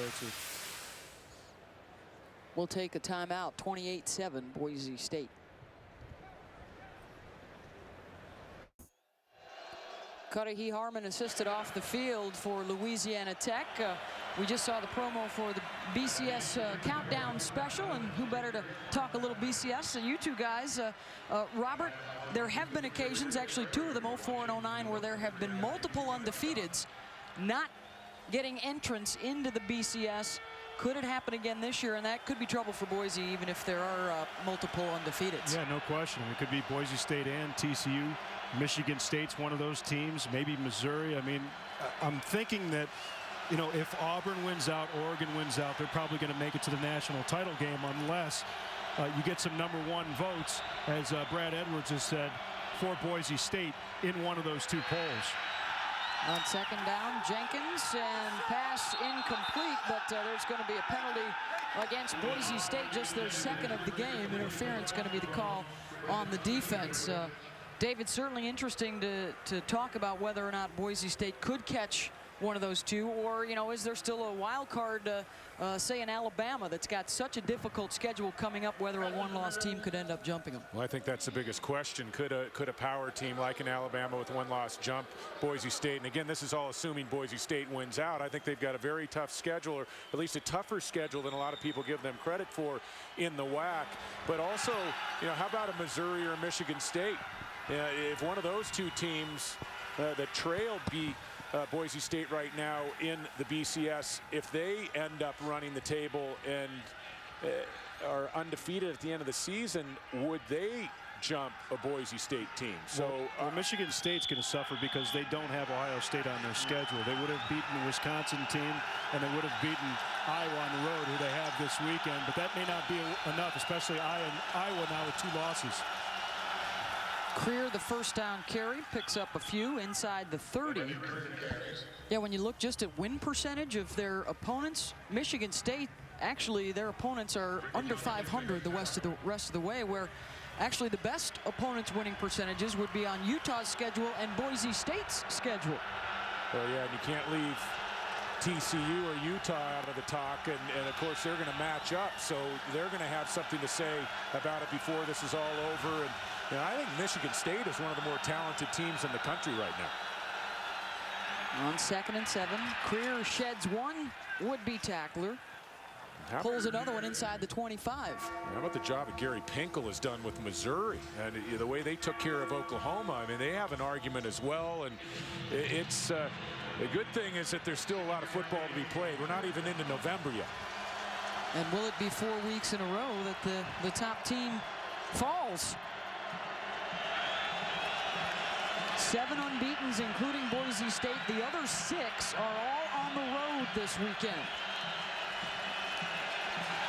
We'll take a timeout. 28-7 Boise State. Cudahy Harmon assisted off the field for Louisiana Tech. We just saw the promo for the BCS countdown special, and who better to talk a little BCS than you two guys. Robert, there have been occasions, actually 2 of them, 04 and 09, where there have been multiple undefeateds not getting entrance into the BCS. Could it happen again this year? And that could be trouble for Boise, even if there are multiple undefeateds. Yeah, no question. It could be Boise State and TCU. Michigan State's one of those teams, maybe Missouri. I mean, I'm thinking that, you know, if Auburn wins out, Oregon wins out, they're probably going to make it to the national title game unless you get some #1 votes, as Brad Edwards has said, for Boise State in one of those 2 polls. On second down, Jenkins, and pass incomplete, but there's going to be a penalty against Boise State, just their 2nd of the game. Interference going to be the call on the defense. David, certainly interesting to talk about whether or not Boise State could catch one of those 2, or, you know, is there still a wild card, say in Alabama, that's got such a difficult schedule coming up, whether a 1-loss team could end up jumping them? Well, I think that's the biggest question. Could a power team like in Alabama with 1 loss jump Boise State? And again, this is all assuming Boise State wins out. I think they've got a very tough schedule, or at least a tougher schedule than a lot of people give them credit for in the WAC. But also, you know, how about a Missouri or a Michigan State? If one of those 2 teams that trailed Boise State right now in the BCS, if they end up running the table and are undefeated at the end of the season, would they jump a Boise State team? So well, Michigan State's going to suffer because they don't have Ohio State on their schedule. They would have beaten the Wisconsin team, and they would have beaten Iowa on the road, who they have this weekend. But that may not be enough, especially Iowa now with 2 losses. Creer, the first down carry, picks up a few inside the 30. Yeah, when you look just at win percentage of their opponents, Michigan State, actually their opponents are under 500 the rest of the way, where actually the best opponents' winning percentages would be on Utah's schedule and Boise State's schedule. Well, yeah, and you can't leave TCU or Utah out of the talk, and of course they're going to match up, so they're going to have something to say about it before this is all over. And you know, I think Michigan State is one of the more talented teams in the country right now. On 2nd and 7, Creer sheds 1 would-be tackler, pulls another one inside the 25. How about the job that Gary Pinkel has done with Missouri and the way they took care of Oklahoma? I mean, they have an argument as well, and it's the good thing is that there's still a lot of football to be played. We're not even into November yet. And will it be 4 weeks in a row that the top team falls? 7 unbeatens, including Boise State. The other 6 are all on the road this weekend.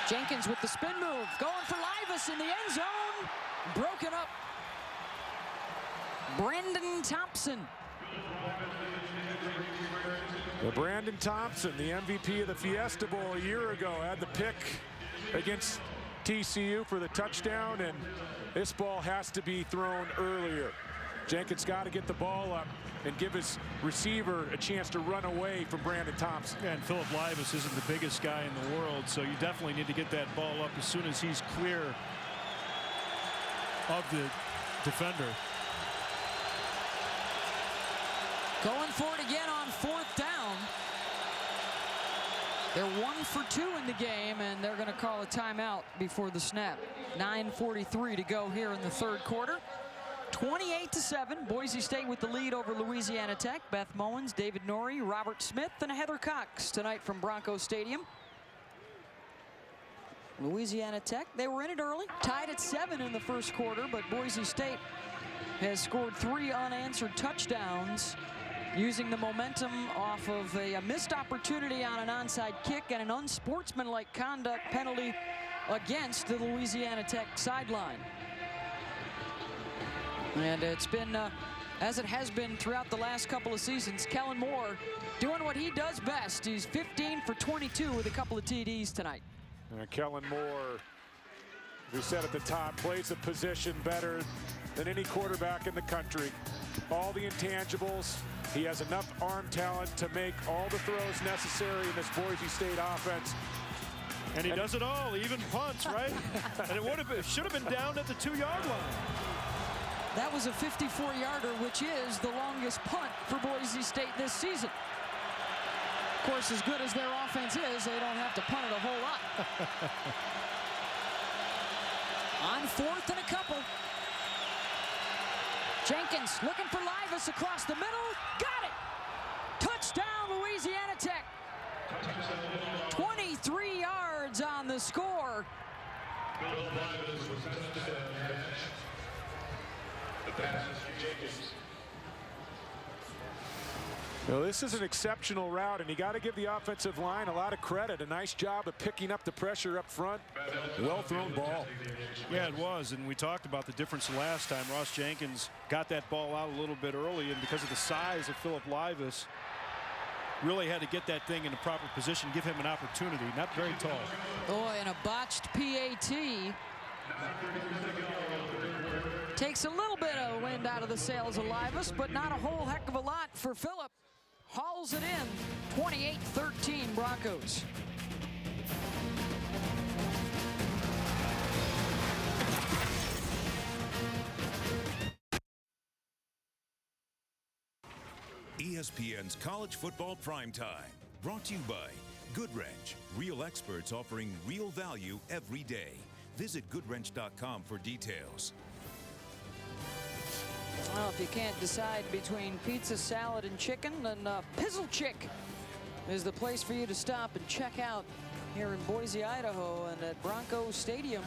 Jenkins with the spin move, going for Livas in the end zone. Broken up. Brandon Thompson. Well, Brandon Thompson, the MVP of the Fiesta Bowl a year ago, had the pick against TCU for the touchdown, and this ball has to be thrown earlier. Jenkins got to get the ball up and give his receiver a chance to run away from Brandon Thompson. Yeah, and Philip Livas isn't the biggest guy in the world, so you definitely need to get that ball up as soon as he's clear of the defender. Going for it again on 4th down. They're 1 for 2 in the game, and they're going to call a timeout before the snap. 9:43 to go here in the 3rd quarter. 28-7, Boise State with the lead over Louisiana Tech. Beth Mowens, David Norrie, Robert Smith, and Heather Cox tonight from Broncos Stadium. Louisiana Tech, they were in it early, tied at 7 in the 1st quarter, but Boise State has scored 3 unanswered touchdowns, using the momentum off of a missed opportunity on an onside kick and an unsportsmanlike conduct penalty against the Louisiana Tech sideline. And it's been, as it has been throughout the last couple of seasons, Kellen Moore doing what he does best. He's 15 for 22 with a couple of TDs tonight. Kellen Moore, we said at the top, plays the position better than any quarterback in the country. All the intangibles. He has enough arm talent to make all the throws necessary in this Boise State offense. And he does it all, even punts, right? And it should have been down at the 2-yard line. That was a 54-yarder, which is the longest punt for Boise State this season. Of course, as good as their offense is, they don't have to punt it a whole lot. On 4th and a couple. Jenkins looking for Livas across the middle. Got it! Touchdown, Louisiana Tech. 23 yards on the score. Well, this is an exceptional route, and you got to give the offensive line a lot of credit. A nice job of picking up the pressure up front. Well thrown ball. Yeah, it was, and we talked about the difference last time. Ross Jenkins got that ball out a little bit early, and because of the size of Philip Livas, really had to get that thing in the proper position, give him an opportunity. Not very tall. Oh, and a botched PAT. Takes a little bit of wind out of the sails of Livas, but not a whole heck of a lot for Phillip. Hauls it in, 28-13 Broncos. ESPN's College Football Primetime, brought to you by Goodwrench, real experts offering real value every day. Visit goodwrench.com for details. Well, if you can't decide between pizza, salad, and chicken, then Pizzle Chick is the place for you to stop and check out here in Boise, Idaho, and at Broncos Stadium.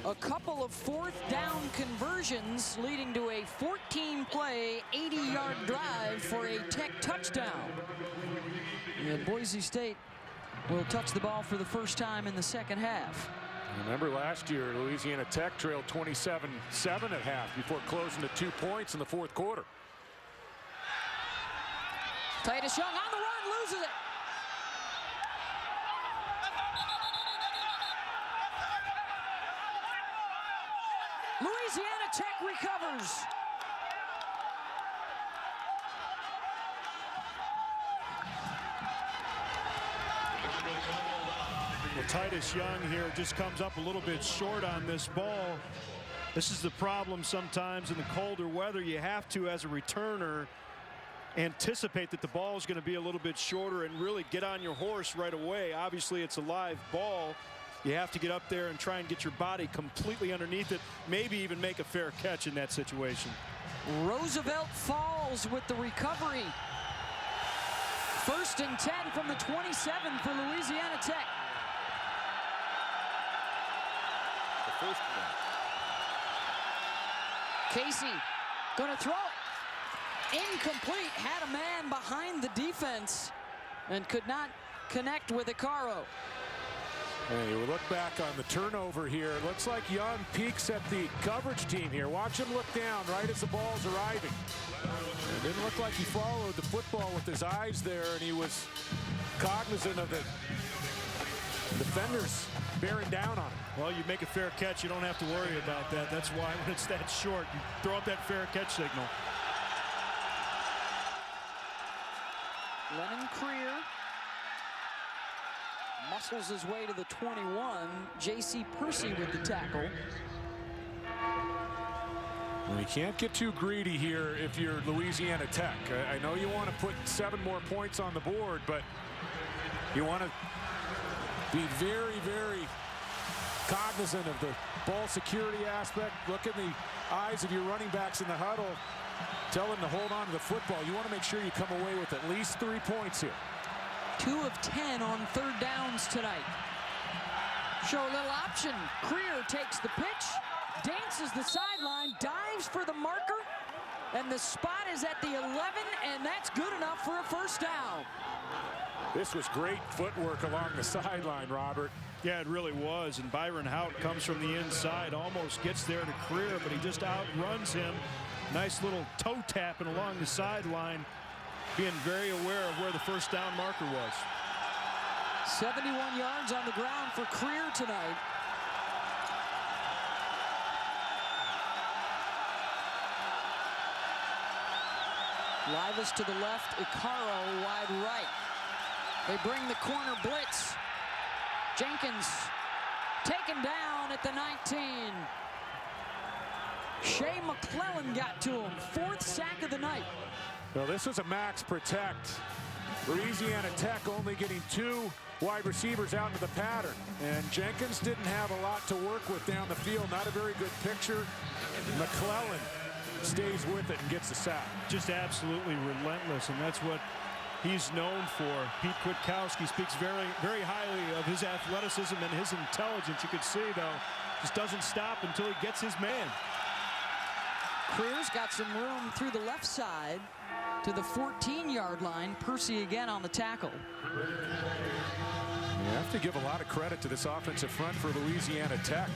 A couple of 4th down conversions leading to a 14-play, 80-yard drive for a Tech touchdown. And Boise State will touch the ball for the first time in the second half. Remember last year, Louisiana Tech trailed 27-7 at half before closing to 2 points in the 4th quarter. Titus Young on the run, loses it. Louisiana Tech recovers. Well, Titus Young here just comes up a little bit short on this ball. This is the problem sometimes in the colder weather. You have to, as a returner, anticipate that the ball is going to be a little bit shorter and really get on your horse right away. Obviously, it's a live ball. You have to get up there and try and get your body completely underneath it, maybe even make a fair catch in that situation. Roosevelt Falls with the recovery. 1st and 10 from the 27 for Louisiana Tech. The first one. Casey gonna throw it. Incomplete. Had a man behind the defense and could not connect with Icaro. Hey, we look back on the turnover here. It looks like Young peeks at the coverage team here. Watch him look down right as the ball's arriving. It didn't look like he followed the football with his eyes there, and he was cognizant of the defenders bearing down on him. Well, you make a fair catch, you don't have to worry about that. That's why when it's that short, you throw up that fair catch signal. Lennon Creer muscles his way to the 21. J.C. Percy with the tackle. Well, you can't get too greedy here if you're Louisiana Tech. I know you want to put 7 more points on the board, but you want to be very, very cognizant of the ball security aspect. Look in the eyes of your running backs in the huddle. Tell them to hold on to the football. You want to make sure you come away with at least 3 points here. 2 of 10 on 3rd downs tonight. Show a little option. Creer takes the pitch, dances the sideline, dives for the marker, and the spot is at the 11, and that's good enough for a 1st down. This was great footwork along the sideline, Robert. Yeah, it really was. And Byron Hout comes from the inside, almost gets there to Creer, but he just outruns him. Nice little toe tapping along the sideline, being very aware of where the 1st down marker was. 71 yards on the ground for Creer tonight. Livas to the left, Icaro wide right. They bring the corner blitz. Jenkins taken down at the 19. Shea McClellan got to him. 4th sack of the night. Well, this was a max protect. Louisiana Tech only getting 2 wide receivers out into the pattern. And Jenkins didn't have a lot to work with down the field. Not a very good picture. McClellan stays with it and gets the sack. Just absolutely relentless, and that's what he's known for. Pete Kwiatkowski speaks very, very highly of his athleticism and his intelligence. You could see, though, just doesn't stop until he gets his man. Creer's got some room through the left side to the 14-yard line. Percy again on the tackle. You have to give a lot of credit to this offensive front for Louisiana Tech.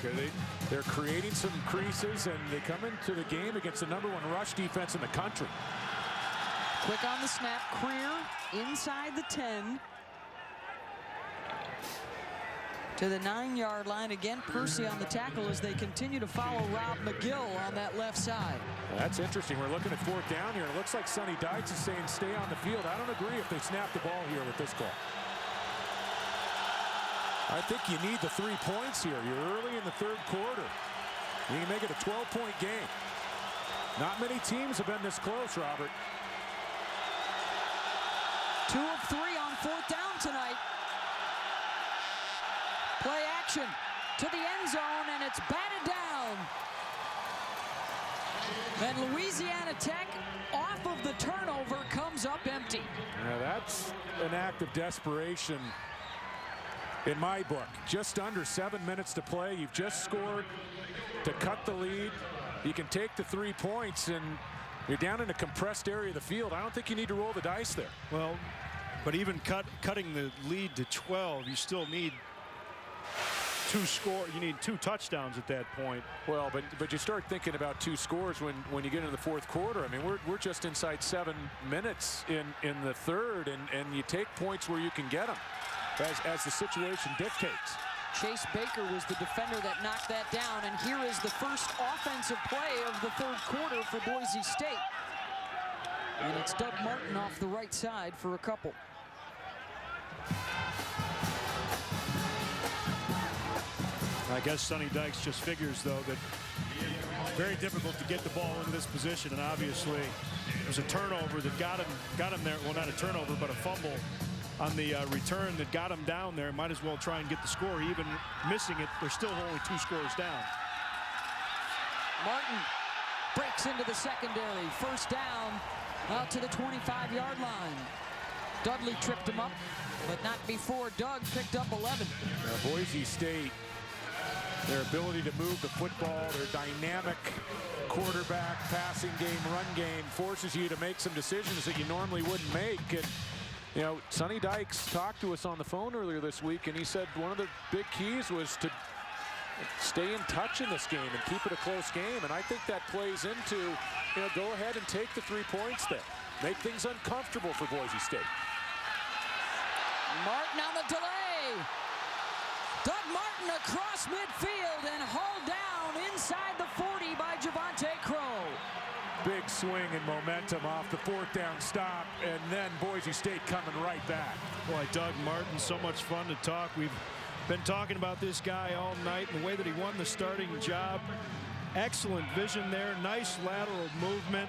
They're creating some creases, and they come into the game against the #1 rush defense in the country. Quick on the snap. Creer inside the 10. To the 9-yard line again. Percy on the tackle as they continue to follow Rob McGill on that left side. That's interesting. We're looking at 4th down here. It looks like Sonny Dykes is saying stay on the field. I don't agree if they snap the ball here with this call. I think you need the 3 points here. You're early in the 3rd quarter. You can make it a 12-point game. Not many teams have been this close, Robert. 2 of 3 on 4th down tonight. Play action to the end zone, and it's batted down. And Louisiana Tech, off of the turnover, comes up empty. Now that's an act of desperation in my book. Just under 7 minutes to play. You've just scored to cut the lead. You can take the 3 points, and you're down in a compressed area of the field. I don't think you need to roll the dice there. Well, but even cutting the lead to 12, you still need you need 2 touchdowns at that point. Well, but you start thinking about 2 scores when you get into the 4th quarter. I mean, we're just inside 7 minutes in the 3rd, and you take points where you can get them as the situation dictates. Chase Baker was the defender that knocked that down, and here is the first offensive play of the 3rd quarter for Boise State. And it's Doug Martin off the right side for a couple. I guess Sonny Dykes just figures, though, that it's very difficult to get the ball into this position, and obviously it was a turnover that got him there. Well, not a turnover, but a fumble on the return that got him down there. Might as well try and get the score. Even missing it, there's still only 2 scores down. Martin breaks into the secondary. 1st down out to the 25-yard line. Dudley tripped him up, but not before Doug picked up 11. Now, Boise State, their ability to move the football, their dynamic quarterback, passing game, run game, forces you to make some decisions that you normally wouldn't make. And, you know, Sonny Dykes talked to us on the phone earlier this week, and he said one of the big keys was to stay in touch in this game and keep it a close game. And I think that plays into, you know, go ahead and take the 3 points there. Make things uncomfortable for Boise State. Martin on the delay. Doug Martin across midfield and hauled down inside the 40 by Javante Crowe. Big swing and momentum off the 4th down stop, and then Boise State coming right back. Boy, Doug Martin, so much fun to talk. We've been talking about this guy all night and the way that he won the starting job. Excellent vision there, nice lateral movement.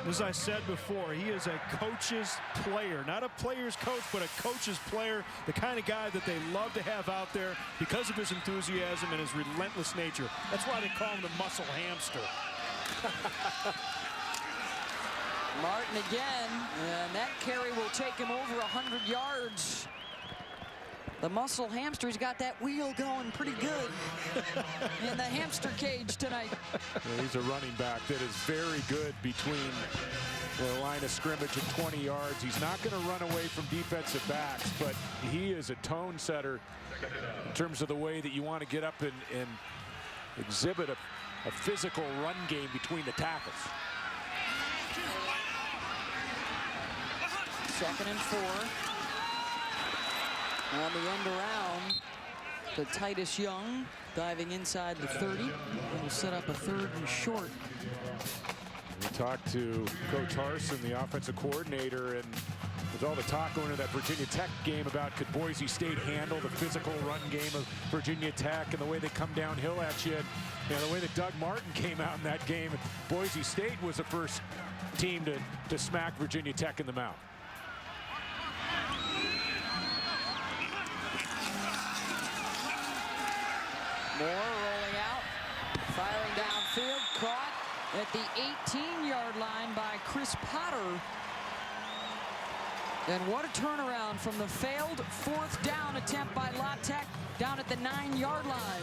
As I said before, he is a coach's player, not a player's coach, but a coach's player, the kind of guy that they love to have out there because of his enthusiasm and his relentless nature. That's why they call him the muscle hamster. Martin again, and that carry will take him over 100 yards. The muscle hamster, he's got that wheel going pretty good in the hamster cage tonight. Yeah, he's a running back that is very good between the line of scrimmage and 20 yards. He's not going to run away from defensive backs, but he is a tone setter in terms of the way that you want to get up and exhibit a physical run game between the tackles. 2nd and 4. On the end around, to Titus Young, diving inside the 30. Will set up a 3rd and short. We talked to Coach Harsin, the offensive coordinator, and There's all the talk going into that Virginia Tech game about could Boise State handle the physical run game of Virginia Tech and the way they come downhill at you. And the way that Doug Martin came out in that game. Boise State was the first team to smack Virginia Tech in the mouth. Moore rolling out, firing downfield, caught at the 18-yard line by Chris Potter. And what a turnaround from the failed 4th down attempt by La Tech down at the 9-yard line.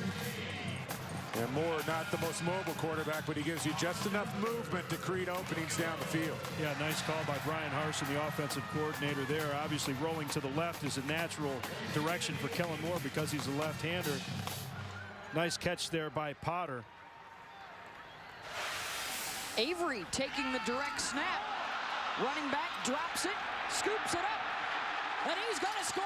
And Moore, not the most mobile quarterback, but he gives you just enough movement to create openings down the field. Yeah, nice call by Brian Harsin, the offensive coordinator there. Obviously, rolling to the left is a natural direction for Kellen Moore because he's a left-hander. Nice catch there by Potter. Avery taking the direct snap. Running back drops it, scoops it up, and he's going to score.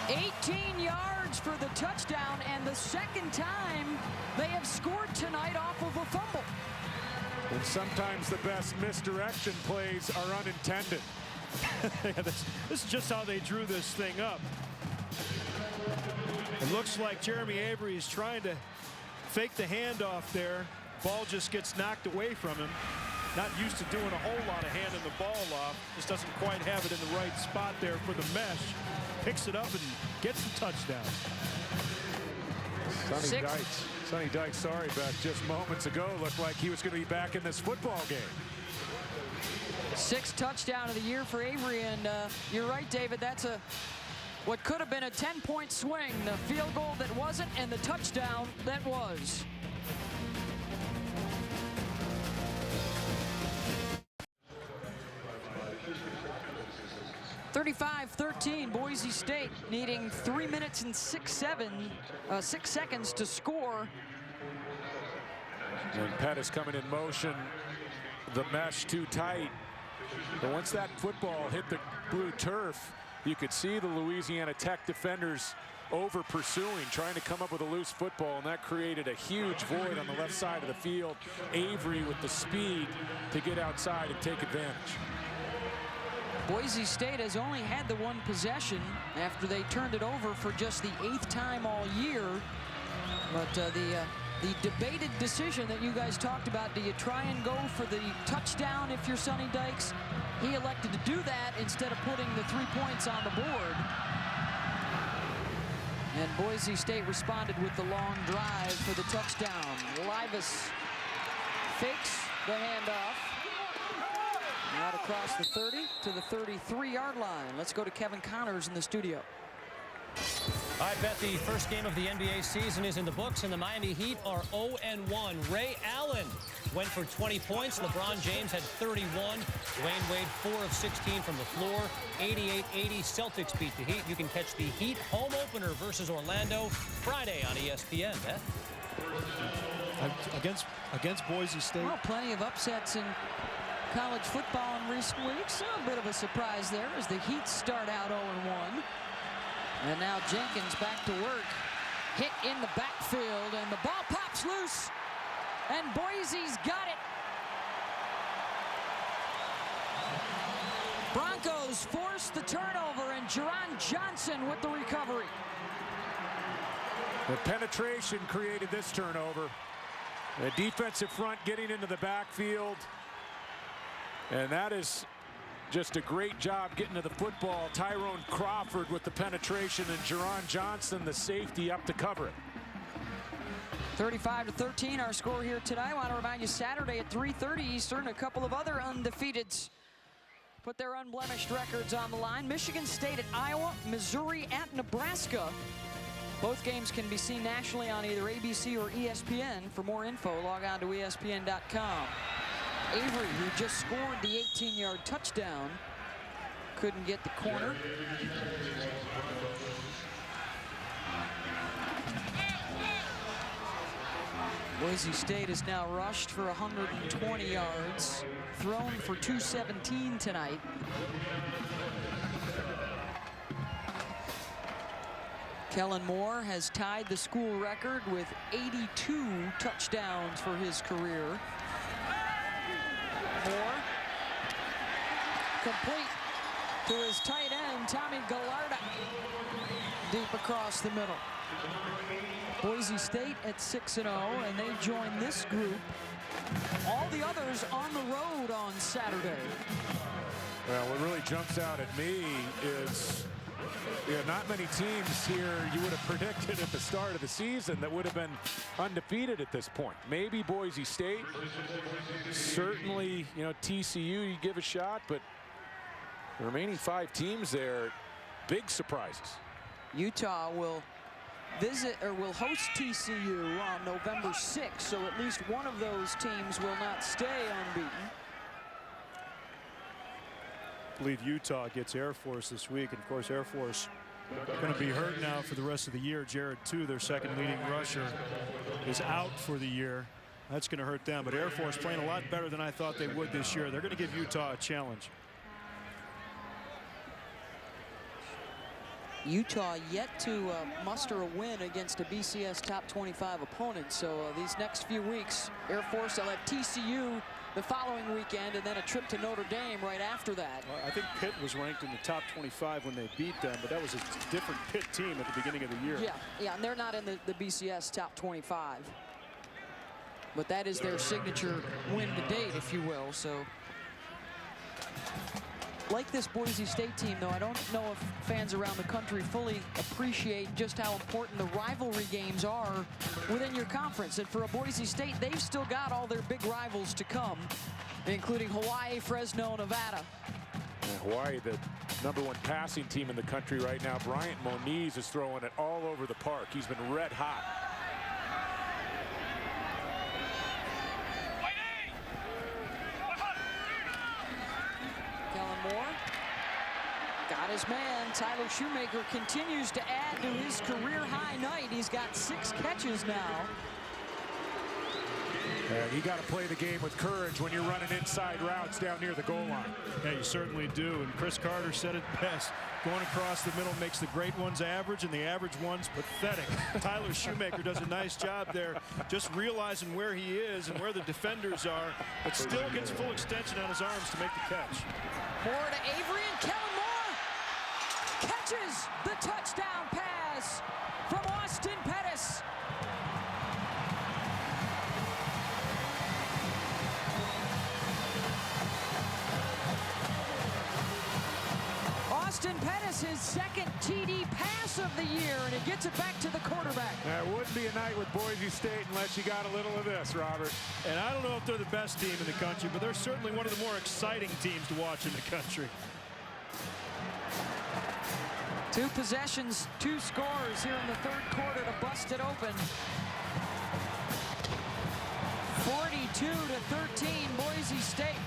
$18 yards for the touchdown, and the second time they have scored tonight off of a fumble. And sometimes the best misdirection plays are unintended. Yeah, this is just how they drew this thing up. It looks like Jeremy Avery is trying to fake the handoff there. Ball just gets knocked away from him. Not used to doing a whole lot of handing the ball off. Just doesn't quite have it in the right spot there for the mesh. Picks it up and gets the touchdown. Sonny Dykes, sorry, Beth, just moments ago looked like he was going to be back in this football game. 6th touchdown of the year for Avery, and you're right, David, that's what could have been a 10-point swing. The field goal that wasn't, and the touchdown that was. (35-13), Boise State needing 3 minutes and 6 seconds to score. And Pettis coming in motion, the mesh too tight. But once that football hit the blue turf, you could see the Louisiana Tech defenders over pursuing, trying to come up with a loose football, and that created a huge void on the left side of the field. Avery with the speed to get outside and take advantage. Boise State has only had the one possession after they turned it over for just the 8th time all year. But the debated decision that you guys talked about, do you try and go for the touchdown if you're Sonny Dykes? He elected to do that instead of putting the 3 points on the board. And Boise State responded with the long drive for the touchdown. Livas fakes the handoff. Out across the 30 to the 33-yard line. Let's go to Kevin Connors in the studio. I bet the first game of the NBA season is in the books, and the Miami Heat are 0-1. Ray Allen went for 20 points. LeBron James had 31. Dwayne Wade 4 of 16 from the floor. 88-80 Celtics beat the Heat. You can catch the Heat home opener versus Orlando Friday on ESPN. Against Boise State. Well, plenty of upsets in college football in recent weeks. A bit of a surprise there as the Heat start out 0-1. And now Jenkins back to work. Hit in the backfield, and the ball pops loose. And Boise's got it. Broncos force the turnover, and Jerron Johnson with the recovery. The penetration created this turnover. The defensive front getting into the backfield. And that is just a great job getting to the football. Tyrone Crawford with the penetration, and Jerron Johnson, the safety, up to cover it. 35-13 our score here tonight. I want to remind you, Saturday at 3:30 Eastern, a couple of other undefeateds put their unblemished records on the line. Michigan State at Iowa, Missouri at Nebraska. Both games can be seen nationally on either ABC or ESPN. For more info, log on to ESPN.com. Avery, who just scored the 18-yard touchdown, couldn't get the corner. Boise State is now rushed for 120 yards, thrown for 217 tonight. Kellen Moore has tied the school record with 82 touchdowns for his career. Moore complete to his tight end, Tommy Gallardo, deep across the middle. Boise State at 6-0, and they join this group. All the others on the road on Saturday. Well, what really jumps out at me is not many teams here you would have predicted at the start of the season that would have been undefeated at this point. Maybe Boise State, certainly, TCU you give a shot, but the remaining 5 teams there, big surprises. Utah will host TCU on November 6th, so at least one of those teams will not stay unbeaten. I believe Utah gets Air Force this week, and of course Air Force going to be hurt now for the rest of the year. Jared, their second leading rusher, is out for the year. That's going to hurt them, but Air Force playing a lot better than I thought they would this year. They're going to give Utah a challenge. Utah yet to muster a win against a BCS top 25 opponent. So these next few weeks, Air Force will have TCU the following weekend, and then a trip to Notre Dame right after that. I think Pitt was ranked in the top 25 when they beat them, but that was a different Pitt team at the beginning of the year. Yeah, and they're not in the BCS top 25. But that is their signature win to date, if you will. So, like this Boise State team, though, I don't know if fans around the country fully appreciate just how important the rivalry games are within your conference. And for a Boise State, they've still got all their big rivals to come, including Hawaii, Fresno, Nevada. And Hawaii, the #1 passing team in the country right now. Bryant Moniz is throwing it all over the park. He's been red hot. Moore got his man. Tyler Shoemaker continues to add to his career high night. He's got 6 catches now. And you got to play the game with courage when you're running inside routes down near the goal line. Yeah, you certainly do. And Chris Carter said it best. Going across the middle makes the great ones average and the average ones pathetic. Tyler Shoemaker does a nice job there, just realizing where he is and where the defenders are, but still gets full extension on his arms to make the catch. Moore to Avery, and Kellen Moore catches the touchdown pass from Austin Pettis. Austin Pettis, his second TD pass of the year, and he gets it back to the quarterback. That wouldn't be a night with Boise State unless you got a little of this, Robert. And I don't know if they're the best team in the country, but they're certainly one of the more exciting teams to watch in the country. 2 possessions, 2 scores here in the third quarter to bust it open. 42-13, Boise State.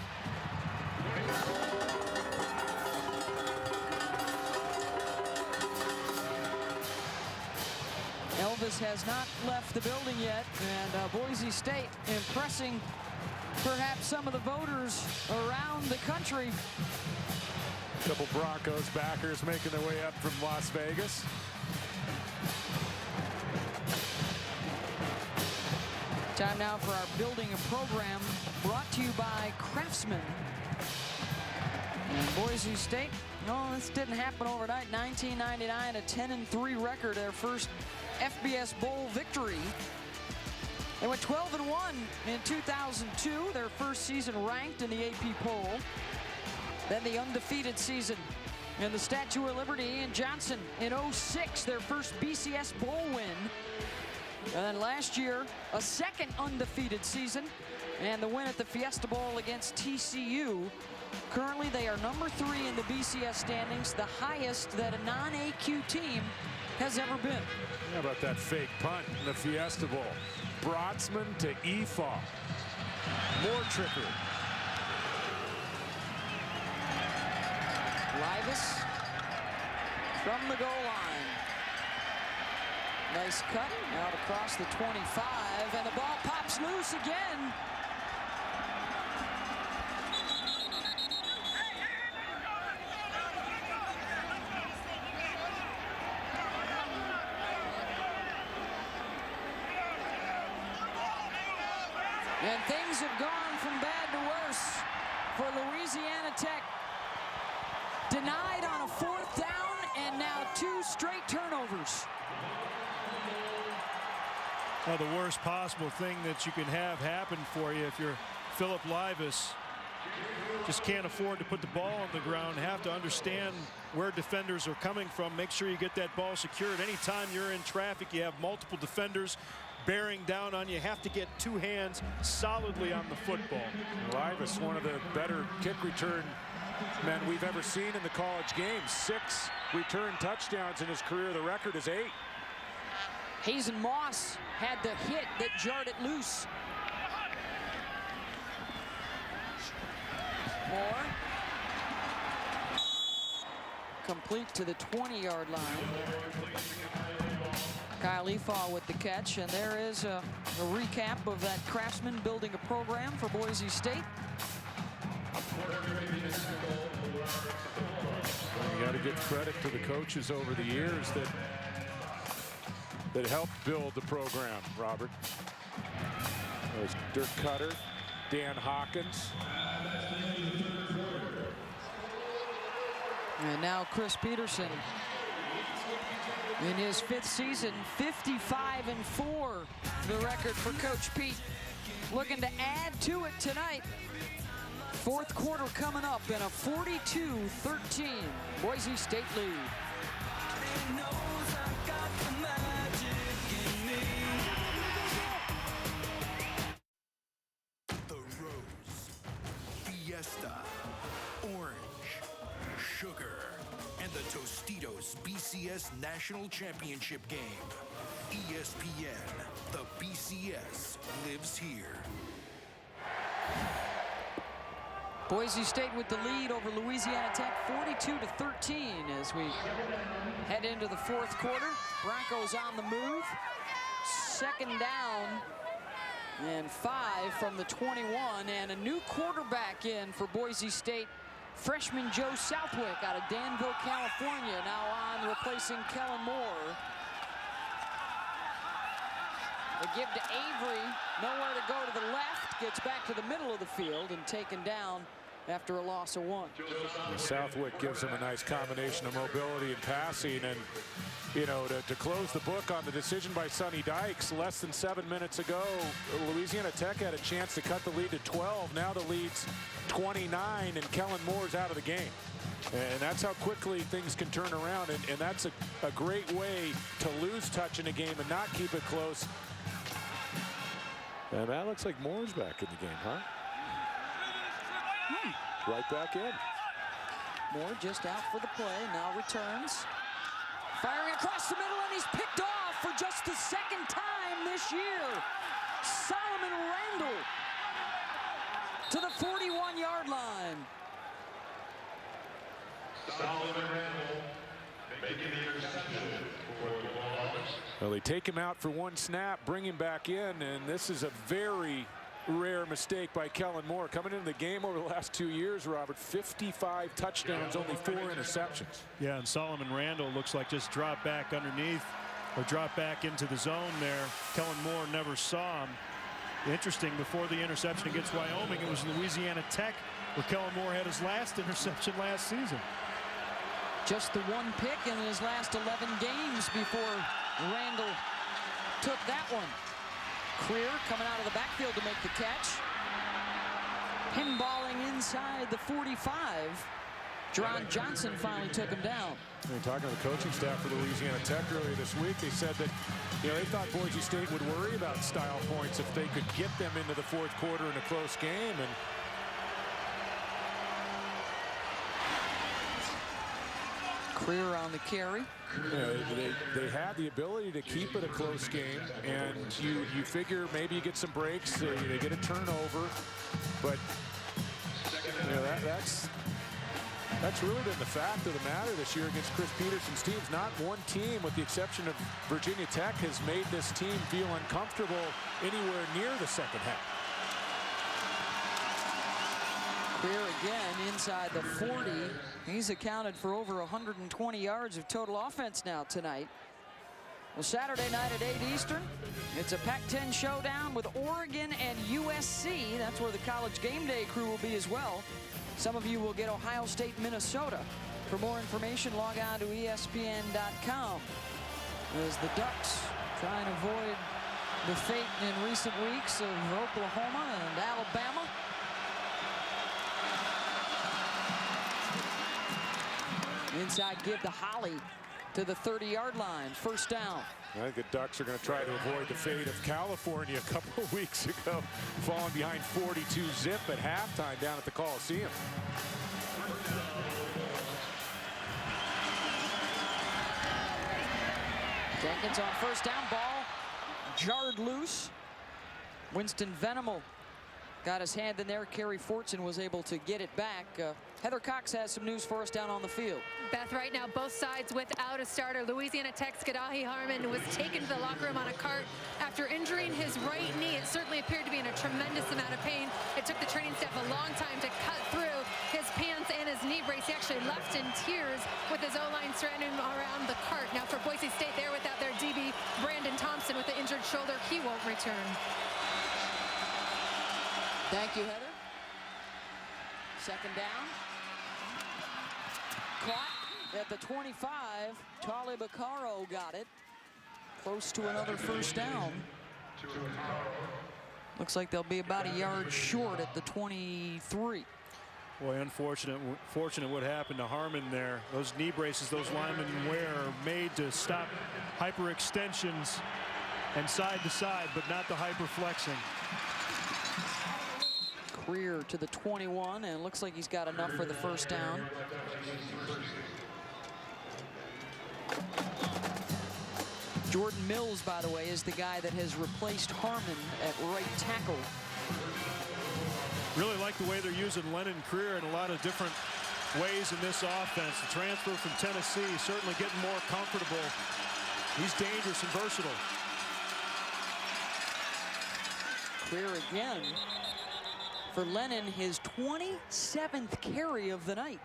Elvis has not left the building yet, and Boise State impressing perhaps some of the voters around the country. A couple Broncos backers making their way up from Las Vegas. Time now for our Building a Program, brought to you by Craftsman. And Boise State, no, this didn't happen overnight. 1999, a 10-3 record, their first FBS Bowl victory. They went 12-1 in 2002, their first season ranked in the AP poll. Then the undefeated season in the Statue of Liberty in Johnson in 06, their first BCS Bowl win. And then last year, a second undefeated season and the win at the Fiesta Bowl against TCU. Currently, they are #3 in the BCS standings, the highest that a non-AQ team has ever been. How about that fake punt in the Fiesta Bowl? Brotzman to Efaw. More trickery. Livas from the goal line. Nice cut out across the 25, and the ball pops loose again. The worst possible thing that you can have happen for you if you're Philip Livas. Just can't afford to put the ball on the ground. Have to understand where defenders are coming from. Make sure you get that ball secured. Anytime you're in traffic, you have multiple defenders bearing down on you. You have to get two hands solidly on the football. Livas, one of the better kick return men we've ever seen in the college game. 6 return touchdowns in his career. The record is 8. Hazen Moss had the hit that jarred it loose. Moore. Complete to the 20-yard line. Kyle Efaw with the catch, and there is a recap of that Craftsman building a program for Boise State. You got to give credit to the coaches over the years that helped build the program, Robert. There's Dirk Cutter, Dan Hawkins. And now Chris Peterson in his 5th season, 55-4, the record for Coach Pete. Looking to add to it tonight. 4th quarter coming up in a 42-13 Boise State lead. The Rose, Fiesta, Orange, Sugar, and the Tostitos BCS National Championship game. ESPN, the BCS lives here. Boise State with the lead over Louisiana Tech, 42-13 as we head into the 4th quarter. Broncos on the move. 2nd down and 5 from the 21, and a new quarterback in for Boise State. Freshman Joe Southwick out of Danville, California, now on replacing Kellen Moore. They give to Avery, nowhere to go to the left, gets back to the middle of the field and taken down after a loss of 1. Southwick gives him a nice combination of mobility and passing, and you know, to close the book on the decision by Sonny Dykes less than 7 minutes ago, Louisiana Tech had a chance to cut the lead to 12. Now the lead's 29, and Kellen Moore's out of the game. And that's how quickly things can turn around, and that's a great way to lose touch in a game and not keep it close. And that looks like Moore's back in the game, huh? Right back in. Moore just out for the play, now returns. Firing across the middle, and he's picked off for just the 2nd time this year. Solomon Randall to the 41-yard line. Solomon Randall making the interception for the Bulldogs. Well, they take him out for 1 snap, bring him back in, and this is a very rare mistake by Kellen Moore. Coming into the game over the last 2 years, Robert, 55 touchdowns, only 4 interceptions. Yeah, and Solomon Randall looks like just dropped back underneath or dropped back into the zone there. Kellen Moore never saw him. Interesting, before the interception against Wyoming, it was Louisiana Tech where Kellen Moore had his last interception last season. Just the 1 pick in his last 11 games before Randall took that one. Creer coming out of the backfield to make the catch. Pinballing inside the 45. Jerron Johnson finally took him down. Talking to the coaching staff for Louisiana Tech earlier this week, they said that they thought Boise State would worry about style points if they could get them into the 4th quarter in a close game. And Creer on the carry. They had the ability to keep it a close game, and you figure maybe you get some breaks, they get a turnover, but that's really been the fact of the matter this year against Chris Peterson's teams. Not one team, with the exception of Virginia Tech, has made this team feel uncomfortable anywhere near the 2nd half. Creer again inside the 40. He's accounted for over 120 yards of total offense now tonight. Well, Saturday night at 8 Eastern, it's a Pac-10 showdown with Oregon and USC. That's where the College Game Day crew will be as well. Some of you will get Ohio State, Minnesota. For more information, log on to ESPN.com. As the Ducks try and avoid the fate in recent weeks of Oklahoma and Alabama. Inside give to Holly to the 30-yard line. First down. I think the Ducks are going to try to avoid the fate of California a couple of weeks ago, falling behind 42-zip at halftime down at the Coliseum. Jenkins on first down, ball jarred loose. Winston Venable got his hand in there. Kerry Fortson was able to get it back. Heather Cox has some news for us down on the field. Beth, right now both sides without a starter. Louisiana Tech's Gadahi Harmon was taken to the locker room on a cart after injuring his right knee. It certainly appeared to be in a tremendous amount of pain. It took the training staff a long time to cut through his pants and his knee brace. He actually left in tears with his O-line surrounding him around the cart. Now for Boise State, they're without their DB, Brandon Thompson, with the injured shoulder. He won't return. Thank you, Heather. Second down. Caught at the 25. Tali Baccaro got it. Close to another first down. Looks like they'll be about a yard short at the 23. Boy, fortunate what happened to Harmon there. Those knee braces those linemen wear are made to stop hyperextensions and side to side, but not the hyperflexing. Greer to the 21, and it looks like he's got enough for the first down. Jordan Mills, by the way, is the guy that has replaced Harmon at right tackle. Really like the way they're using Lennon Greer in a lot of different ways in this offense. The transfer from Tennessee certainly getting more comfortable. He's dangerous and versatile. Greer again. For Lennon, his 27th carry of the night.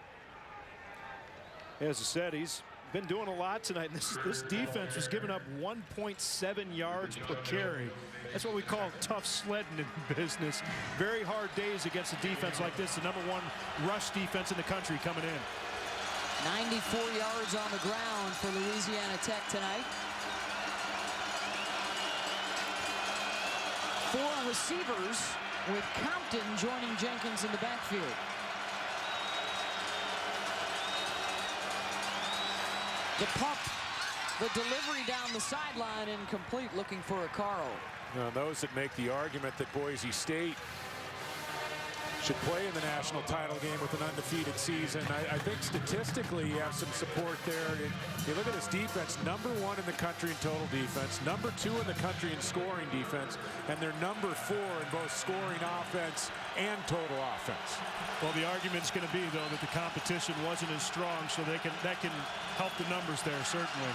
As I said, he's been doing a lot tonight. This defense was giving up 1.7 yards per carry. That's what we call tough sledding in business. Very hard days against a defense like this, the #1 rush defense in the country coming in. 94 yards on the ground for Louisiana Tech tonight. 4 receivers, with Compton joining Jenkins in the backfield. The pump, the delivery down the sideline, incomplete, looking for a Caro. Now, those that make the argument that Boise State should play in the national title game with an undefeated season, I think statistically you have some support there. You look at this defense, #1 in the country in total defense, #2 in the country in scoring defense, and they're #4 in both scoring offense and total offense. Well, the argument's going to be, though, that the competition wasn't as strong, so that can help the numbers there, certainly.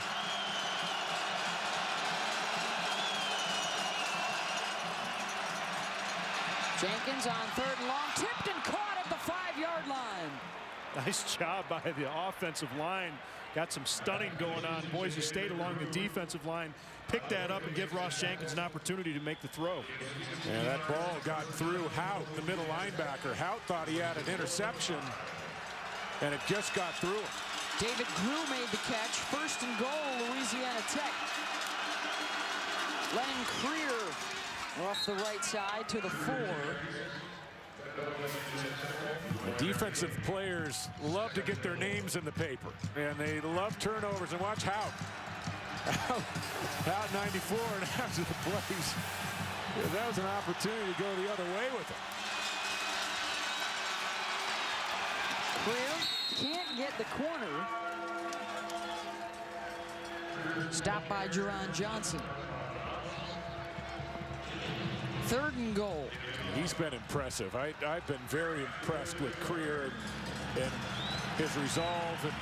Jenkins on 3rd and long, tipped and caught at the 5-yard line. Nice job by the offensive line. Got some stunning going on. Boise State along the defensive line picked that up and give Ross Jenkins an opportunity to make the throw. And that ball got through Hout, the middle linebacker. Hout thought he had an interception, and it just got through him. David Grew made the catch. 1st and goal, Louisiana Tech. Lennon Greer off the right side to the 4. The defensive players love to get their names in the paper, and they love turnovers. And watch Hout. Hout 94 and after the plays. Yeah, that was an opportunity to go the other way with it. Greer can't get the corner. Stopped by Jerron Johnson. 3rd and goal. He's been impressive. I've been very impressed with Greer and his resolve, and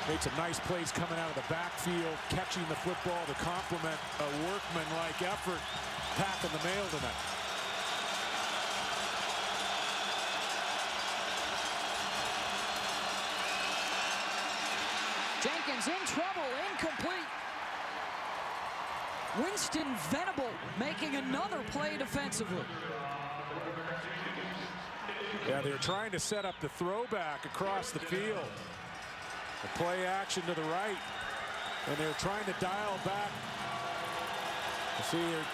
made some nice plays coming out of the backfield, catching the football to complement a workman-like effort, packing the mail tonight. Jenkins in trouble, incomplete. Winston Venable making another play defensively. Yeah, they're trying to set up the throwback across the field. The play action to the right. And they're trying to dial back See it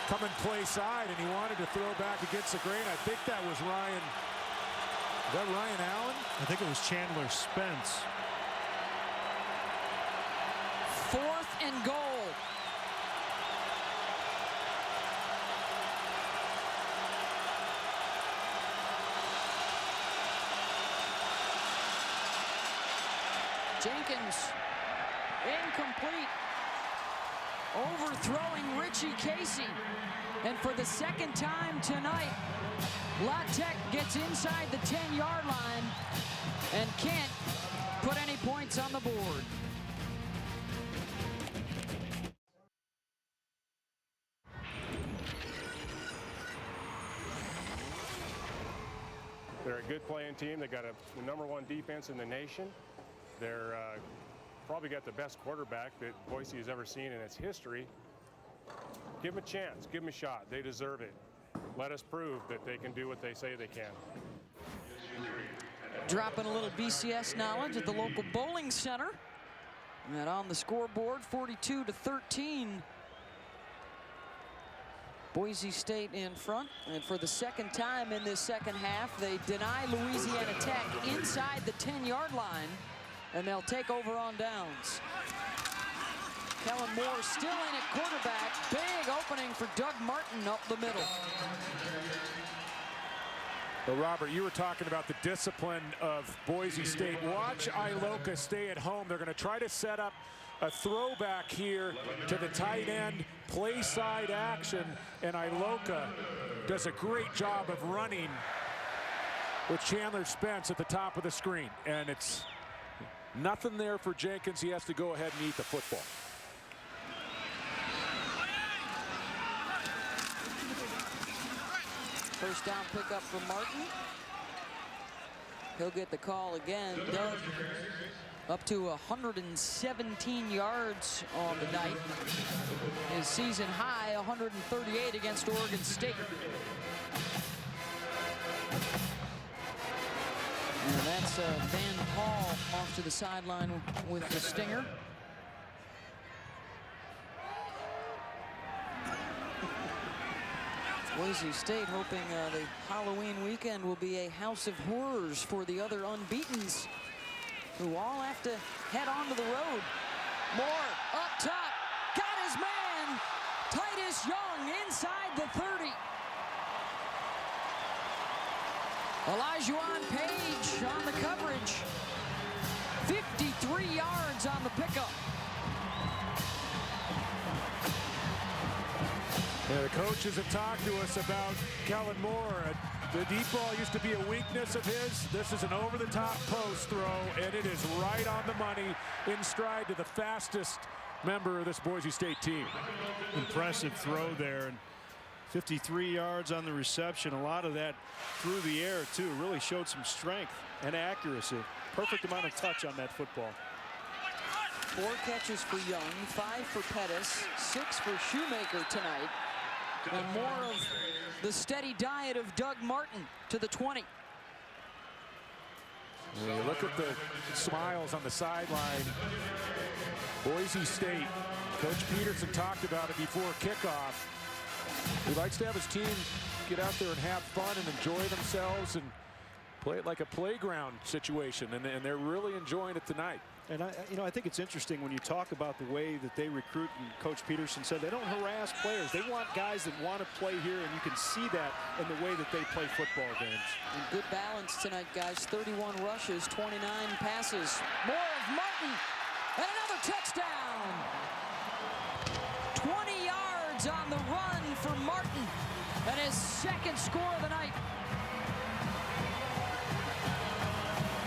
coming play side, and he wanted to throw back against the grain. I think that was Ryan. Is that Ryan Allen? I think it was Chandler Spence. 4th and goal. Jenkins, incomplete. Overthrowing Richie Casey. And for the second time tonight, La Tech gets inside the 10-yard line and can't put any points on the board. They're a good playing team. They got the #1 defense in the nation. They're probably got the best quarterback that Boise has ever seen in its history. Give them a chance. Give them a shot. They deserve it. Let us prove that they can do what they say they can. Dropping a little BCS knowledge at the local bowling center. And on the scoreboard, 42-13. Boise State in front, and for the second time in this second half, they deny Louisiana Tech inside the 10-yard line, and they'll take over on downs. Kellen Moore still in at quarterback. Big opening for Doug Martin up the middle. Well, Robert, you were talking about the discipline of Boise State. Watch Iloka stay at home. They're going to try to set up a throwback here to the tight end, play side action, and Iloka does a great job of running with Chandler Spence at the top of the screen. And it's nothing there for Jenkins. He has to go ahead and eat the football. First down pickup for Martin. He'll get the call again. Doug up to 117 yards on the night. His season high, 138 against Oregon State. And that's Van Hall off to the sideline with the stinger. Boise State hoping the Halloween weekend will be a house of horrors for the other unbeatens, who all have to head onto the road. Moore up top, got his man, Titus Young inside the 30. Elijah Page on the coverage, 53 yards on the pickup. Yeah, the coaches have talked to us about Kellen Moore. The deep ball used to be a weakness of his. This is an over-the-top post throw, and it is right on the money, in stride to the fastest member of this Boise State team. Impressive throw there, and 53 yards on the reception. A lot of that through the air, too. Really showed some strength and accuracy. Perfect amount of touch on that football. 4 catches for Young, 5 for Pettis, 6 for Shoemaker tonight. And more of the steady diet of Doug Martin to the 20. When you look at the smiles on the sideline, Boise State, Coach Peterson talked about it before kickoff. He likes to have his team get out there and have fun and enjoy themselves and play it like a playground situation, and they're really enjoying it tonight. And I think it's interesting when you talk about the way that they recruit, and Coach Peterson said they don't harass players. They want guys that want to play here, and you can see that in the way that they play football games. And good balance tonight, guys. 31 rushes, 29 passes. More of Martin, and another touchdown. 20 yards on the run for Martin, and his second score of the night.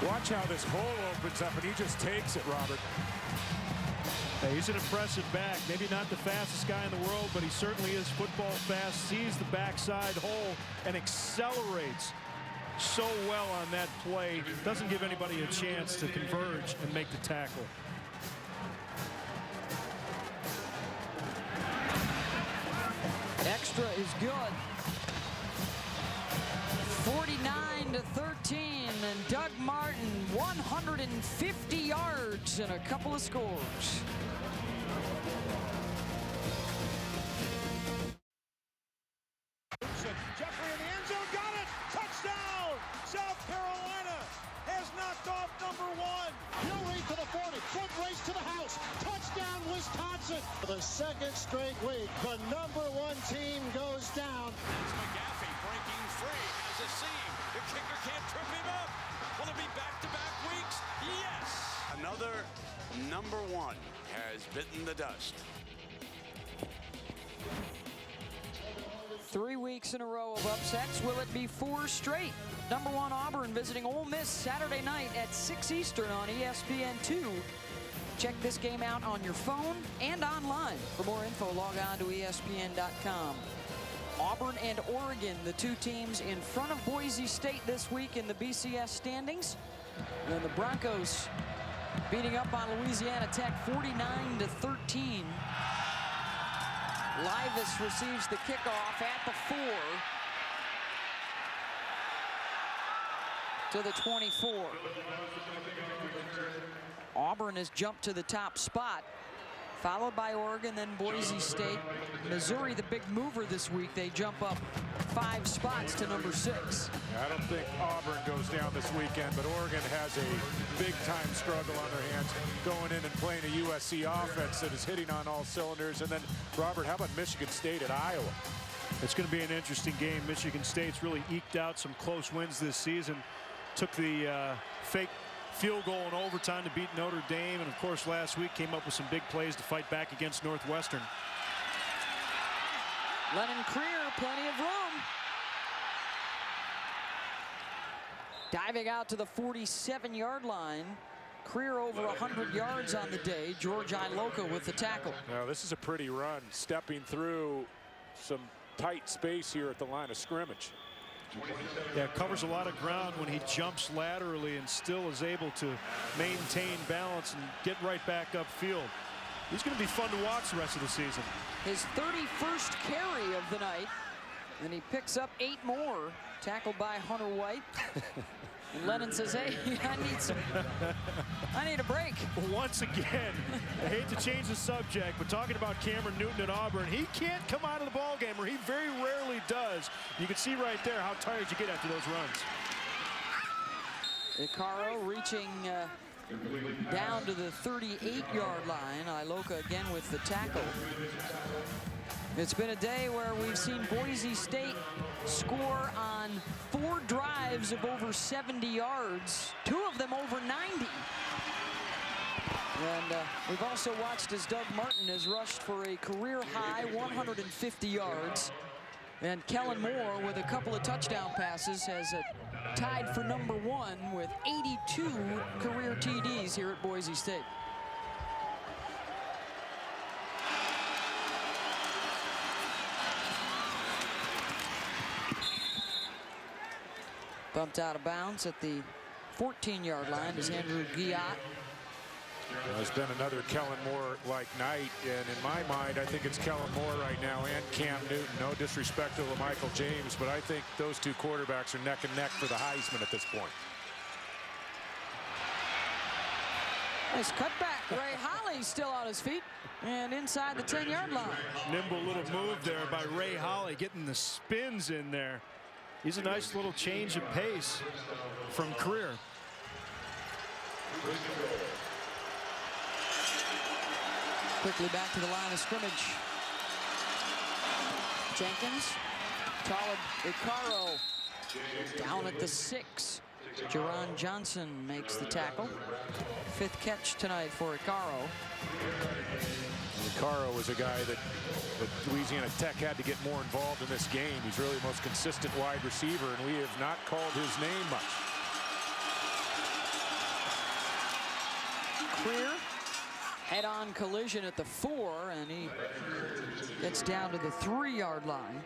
Watch how this hole opens up, and he just takes it, Robert. Yeah, he's an impressive back. Maybe not the fastest guy in the world, but he certainly is football fast. Sees the backside hole and accelerates so well on that play. Doesn't give anybody a chance to converge and make the tackle. Extra is good. 49-13, and Doug Martin 150 yards and a couple of scores. the second straight week, the #1 team goes down. McGaffey breaking free, has a seam. The kicker can't trip him up. Will it be back-to-back weeks? Yes! Another #1 has bitten the dust. 3 weeks in a row of upsets. Will it be 4 straight? #1 Auburn visiting Ole Miss Saturday night at 6 Eastern on ESPN2. Check this game out on your phone and online. For more info, log on to ESPN.com. Auburn and Oregon, the 2 teams in front of Boise State this week in the BCS standings. And the Broncos beating up on Louisiana Tech 49-13. Livas receives the kickoff at the 4 to the 24. Auburn has jumped to the top spot, followed by Oregon, then Boise State. Missouri, the big mover this week, they jump up 5 spots to #6. I don't think Auburn goes down this weekend, but Oregon has a big-time struggle on their hands going in and playing a USC offense that is hitting on all cylinders. And then, Robert, how about Michigan State at Iowa? It's going to be an interesting game. Michigan State's really eked out some close wins this season. Took the fake field goal in overtime to beat Notre Dame, and of course last week came up with some big plays to fight back against Northwestern. Lennon Creer, plenty of room. Diving out to the 47-yard line. Creer over 100 yards on the day. George Iloka with the tackle. Now this is a pretty run, stepping through some tight space here at the line of scrimmage. Yeah, covers a lot of ground when he jumps laterally and still is able to maintain balance and get right back upfield. He's going to be fun to watch the rest of the season. His 31st carry of the night, and he picks up 8 more, tackled by Hunter White. And Lennon says, hey, I need a break. Once again, I hate to change the subject, but talking about Cameron Newton at Auburn, he can't come out of the ball game, or he very rarely does. You can see right there how tired you get after those runs. Icaro reaching down to the 38-yard line. Iloka again with the tackle. It's been a day where we've seen Boise State score on 4 drives of over 70 yards, 2 of them over 90. And we've also watched as Doug Martin has rushed for a career-high 150 yards. And Kellen Moore, with a couple of touchdown passes, has tied for #1 with 82 career TDs here at Boise State. Bumped out of bounds at the 14-yard line is Andrew Guillat. There's been another Kellen Moore-like night, and in my mind, I think it's Kellen Moore right now and Cam Newton. No disrespect to Michael James, but I think those 2 quarterbacks are neck and neck for the Heisman at this point. Nice cutback. Ray Holly still on his feet and inside the 10-yard line. Nimble little move there by Ray Holly, getting the spins in there. He's a nice little change of pace from Creer. Quickly back to the line of scrimmage. Jenkins, Talib Icaro down at the 6. Jerron Johnson makes the tackle. 5th catch tonight for Icaro. Icaro was a guy that Louisiana Tech had to get more involved in this game. He's really the most consistent wide receiver, and we have not called his name much. Creer, head-on collision at the 4, and he gets down to the 3-yard line.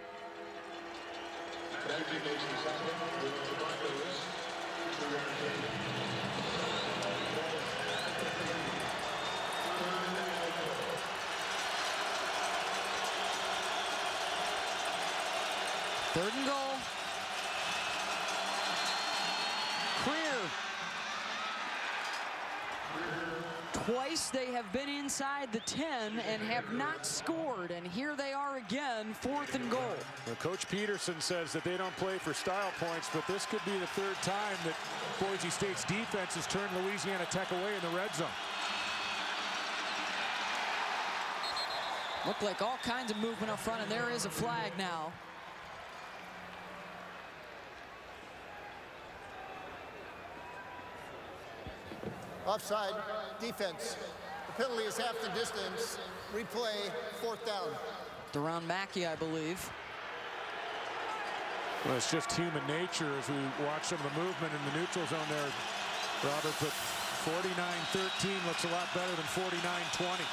Third and goal. Creer. Twice they have been inside the 10 and have not scored, and here they are again, 4th and goal. Well, Coach Peterson says that they don't play for style points, but this could be the 3rd time that Boise State's defense has turned Louisiana Tech away in the red zone. Looked like all kinds of movement up front, and there is a flag now. Offside, defense. The penalty is half the distance. Replay, 4th down. Deron Mackey, I believe. Well, it's just human nature as we watch some of the movement in the neutral zone there, Robert, but 49-13 looks a lot better than 49-20.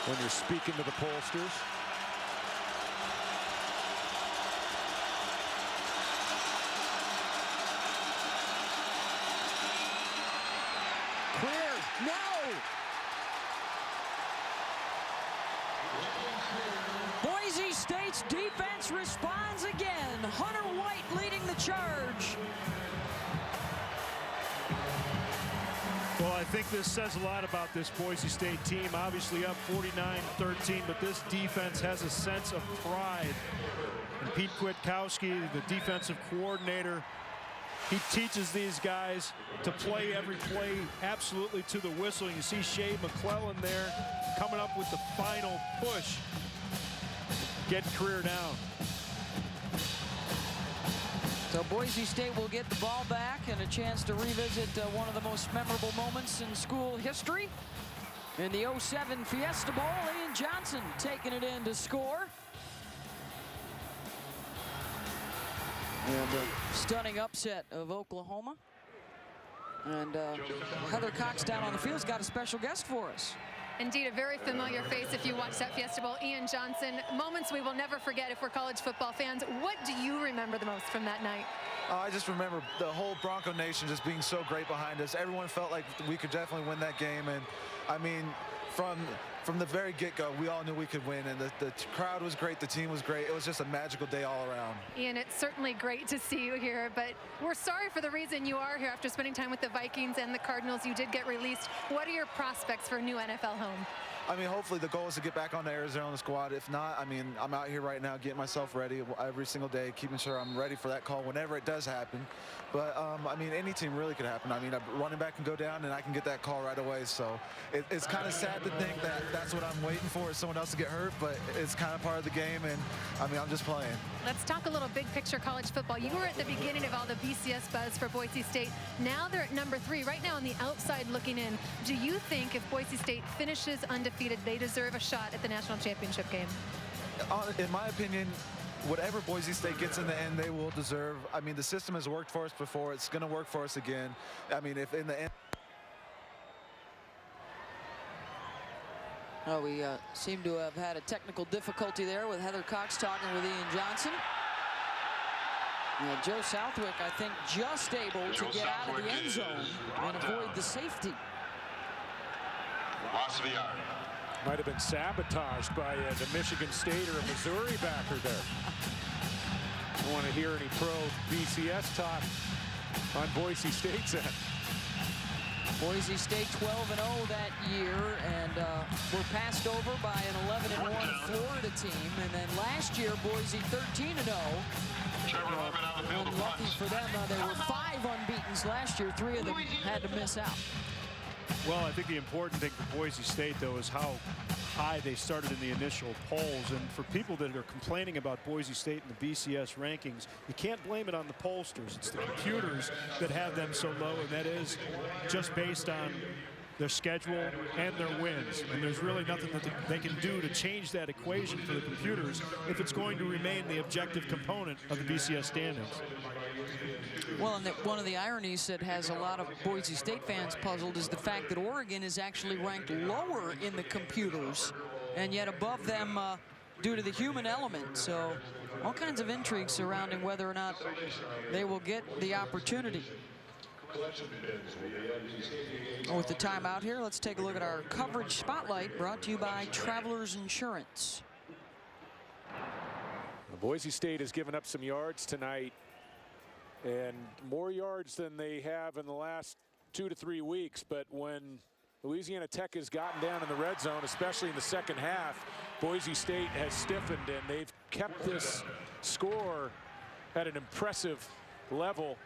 When you're speaking to the pollsters. Clear, no! Boise State's defense responds again. Hunter White leading the charge. Well, I think this says a lot about this Boise State team. Obviously up 49-13, but this defense has a sense of pride. And Pete Kwiatkowski, the defensive coordinator, he teaches these guys to play every play absolutely to the whistle. You see Shea McClellan there coming up with the final push. Get career down. So Boise State will get the ball back and a chance to revisit one of the most memorable moments in school history. In the 07 Fiesta Bowl, Ian Johnson taking it in to score. And a stunning upset of Oklahoma. And Heather Cox down on the field's got a special guest for us. Indeed, a very familiar face if you watch that Fiesta Bowl. Ian Johnson, moments we will never forget if we're college football fans. What do you remember the most from that night? I just remember the whole Bronco Nation just being so great behind us. Everyone felt like we could definitely win that game. And, I mean, from the very get-go, we all knew we could win. And the crowd was great. The team was great. It was just a magical day all around. Ian, it's certainly great to see you here, but we're sorry for the reason you are here after spending time with the Vikings and the Cardinals. You did get released. What are your prospects for a new NFL home? I mean, hopefully the goal is to get back on the Arizona squad. If not, I mean, I'm out here right now getting myself ready every single day, keeping sure I'm ready for that call whenever it does happen. But, I mean, any team really could happen. I mean, a running back can go down, and I can get that call right away. So it's kind of sad to think that that's what I'm waiting for, is someone else to get hurt, but it's kind of part of the game, and, I mean, I'm just playing. Let's talk a little big-picture college football. You were at the beginning of all the BCS buzz for Boise State. Now they're at number 3. Right now on the outside looking in, do you think if Boise State finishes undefeated, they deserve a shot at the national championship game? In my opinion, whatever Boise State gets in the end, they will deserve. I mean, the system has worked for us before. It's going to work for us again. I mean, if in the end. Oh, we seem to have had a technical difficulty there with Heather Cox talking with Ian Johnson. Yeah, Joe Southwick, I think, just able to get out of the end zone and avoid the safety. Loss of the yard. Might have been sabotaged by the Michigan State or a Missouri backer there. I want to hear any pro BCS talk on Boise State's end. Boise State 12-0 that year, and were passed over by an 11-1 Florida team. And then last year, Boise 13-0. Unlucky for them, there were 5 unbeatens last year. 3 of them had to miss out. Well, I think the important thing for Boise State, though, is how high they started in the initial polls. And for people that are complaining about Boise State in the BCS rankings, you can't blame it on the pollsters. It's the computers that have them so low, and that is just based on their schedule and their wins. And there's really nothing that they can do to change that equation for the computers if it's going to remain the objective component of the BCS standings. Well, and one of the ironies that has a lot of Boise State fans puzzled is the fact that Oregon is actually ranked lower in the computers and yet above them due to the human element. So all kinds of intrigue surrounding whether or not they will get the opportunity. With the timeout here, let's take a look at our coverage spotlight brought to you by Travelers Insurance. Boise State has given up some yards tonight, and more yards than they have in the last 2 to 3 weeks. But when Louisiana Tech has gotten down in the red zone, especially in the second half, Boise State has stiffened, and they've kept this score at an impressive level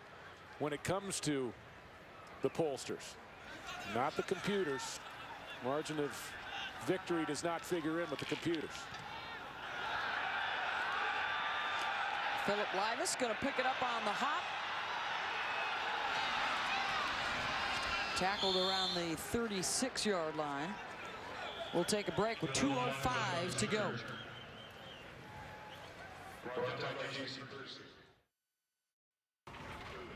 when it comes to the pollsters, not the computers. Margin of victory does not figure in with the computers. Philip Livis going to pick it up on the hop. Tackled around the 36-yard line. We'll take a break with 2:05 to go.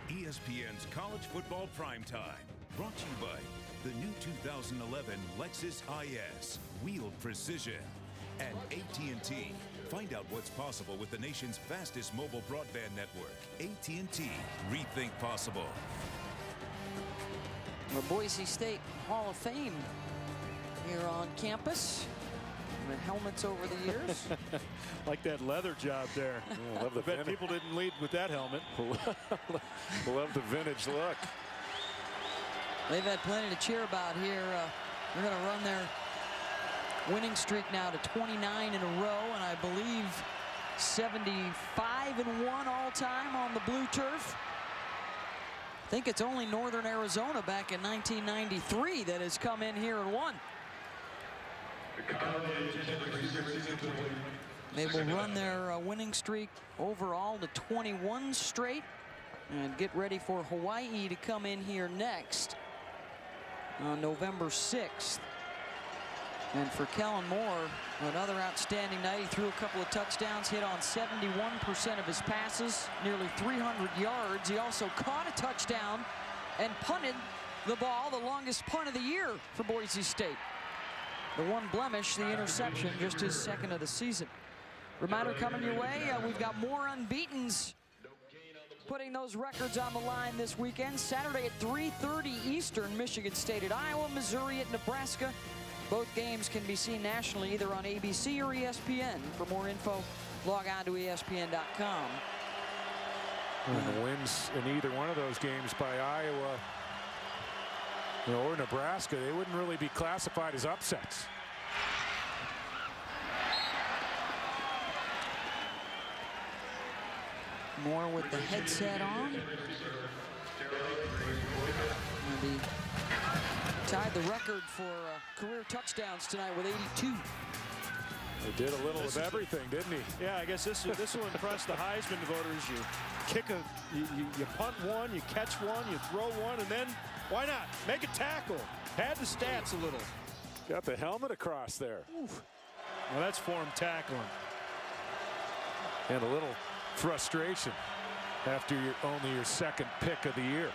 ESPN's College Football Primetime, brought to you by the new 2011 Lexus IS, wheeled precision, and AT&T. Find out what's possible with the nation's fastest mobile broadband network. AT&T, rethink possible. The Boise State Hall of Fame here on campus. The helmets over the years. Like that leather job there. Yeah, love the I bet people didn't lead with that helmet. Love the vintage look. They've had plenty to cheer about here. They're going to run their winning streak now to 29 in a row, and I believe 75-1 all time on the blue turf. I think it's only Northern Arizona back in 1993 that has come in here and won. They will run their winning streak overall to 21 straight and get ready for Hawaii to come in here next on November 6th. And for Kellen Moore, another outstanding night. He threw a couple of touchdowns, hit on 71% of his passes, nearly 300 yards. He also caught a touchdown and punted the ball, the longest punt of the year for Boise State. The one blemish, the interception, just his second of the season. Reminder coming your way, we've got more unbeatens putting those records on the line this weekend. Saturday at 3:30 Eastern, Michigan State at Iowa, Missouri at Nebraska. Both games can be seen nationally either on ABC or ESPN. For more info, log on to ESPN.com. And the wins in either one of those games by Iowa or Nebraska, they wouldn't really be classified as upsets. Moore with the headset on. And he tied the record for career touchdowns tonight with 82. He did a little of everything, didn't he? Yeah, I guess this will impress the Heisman voters. You kick you punt one, you catch one, you throw one, and then why not make a tackle? Pad the stats a little. Got the helmet across there. Oof. Well, that's form tackling. And a little frustration after only your second pick of the year.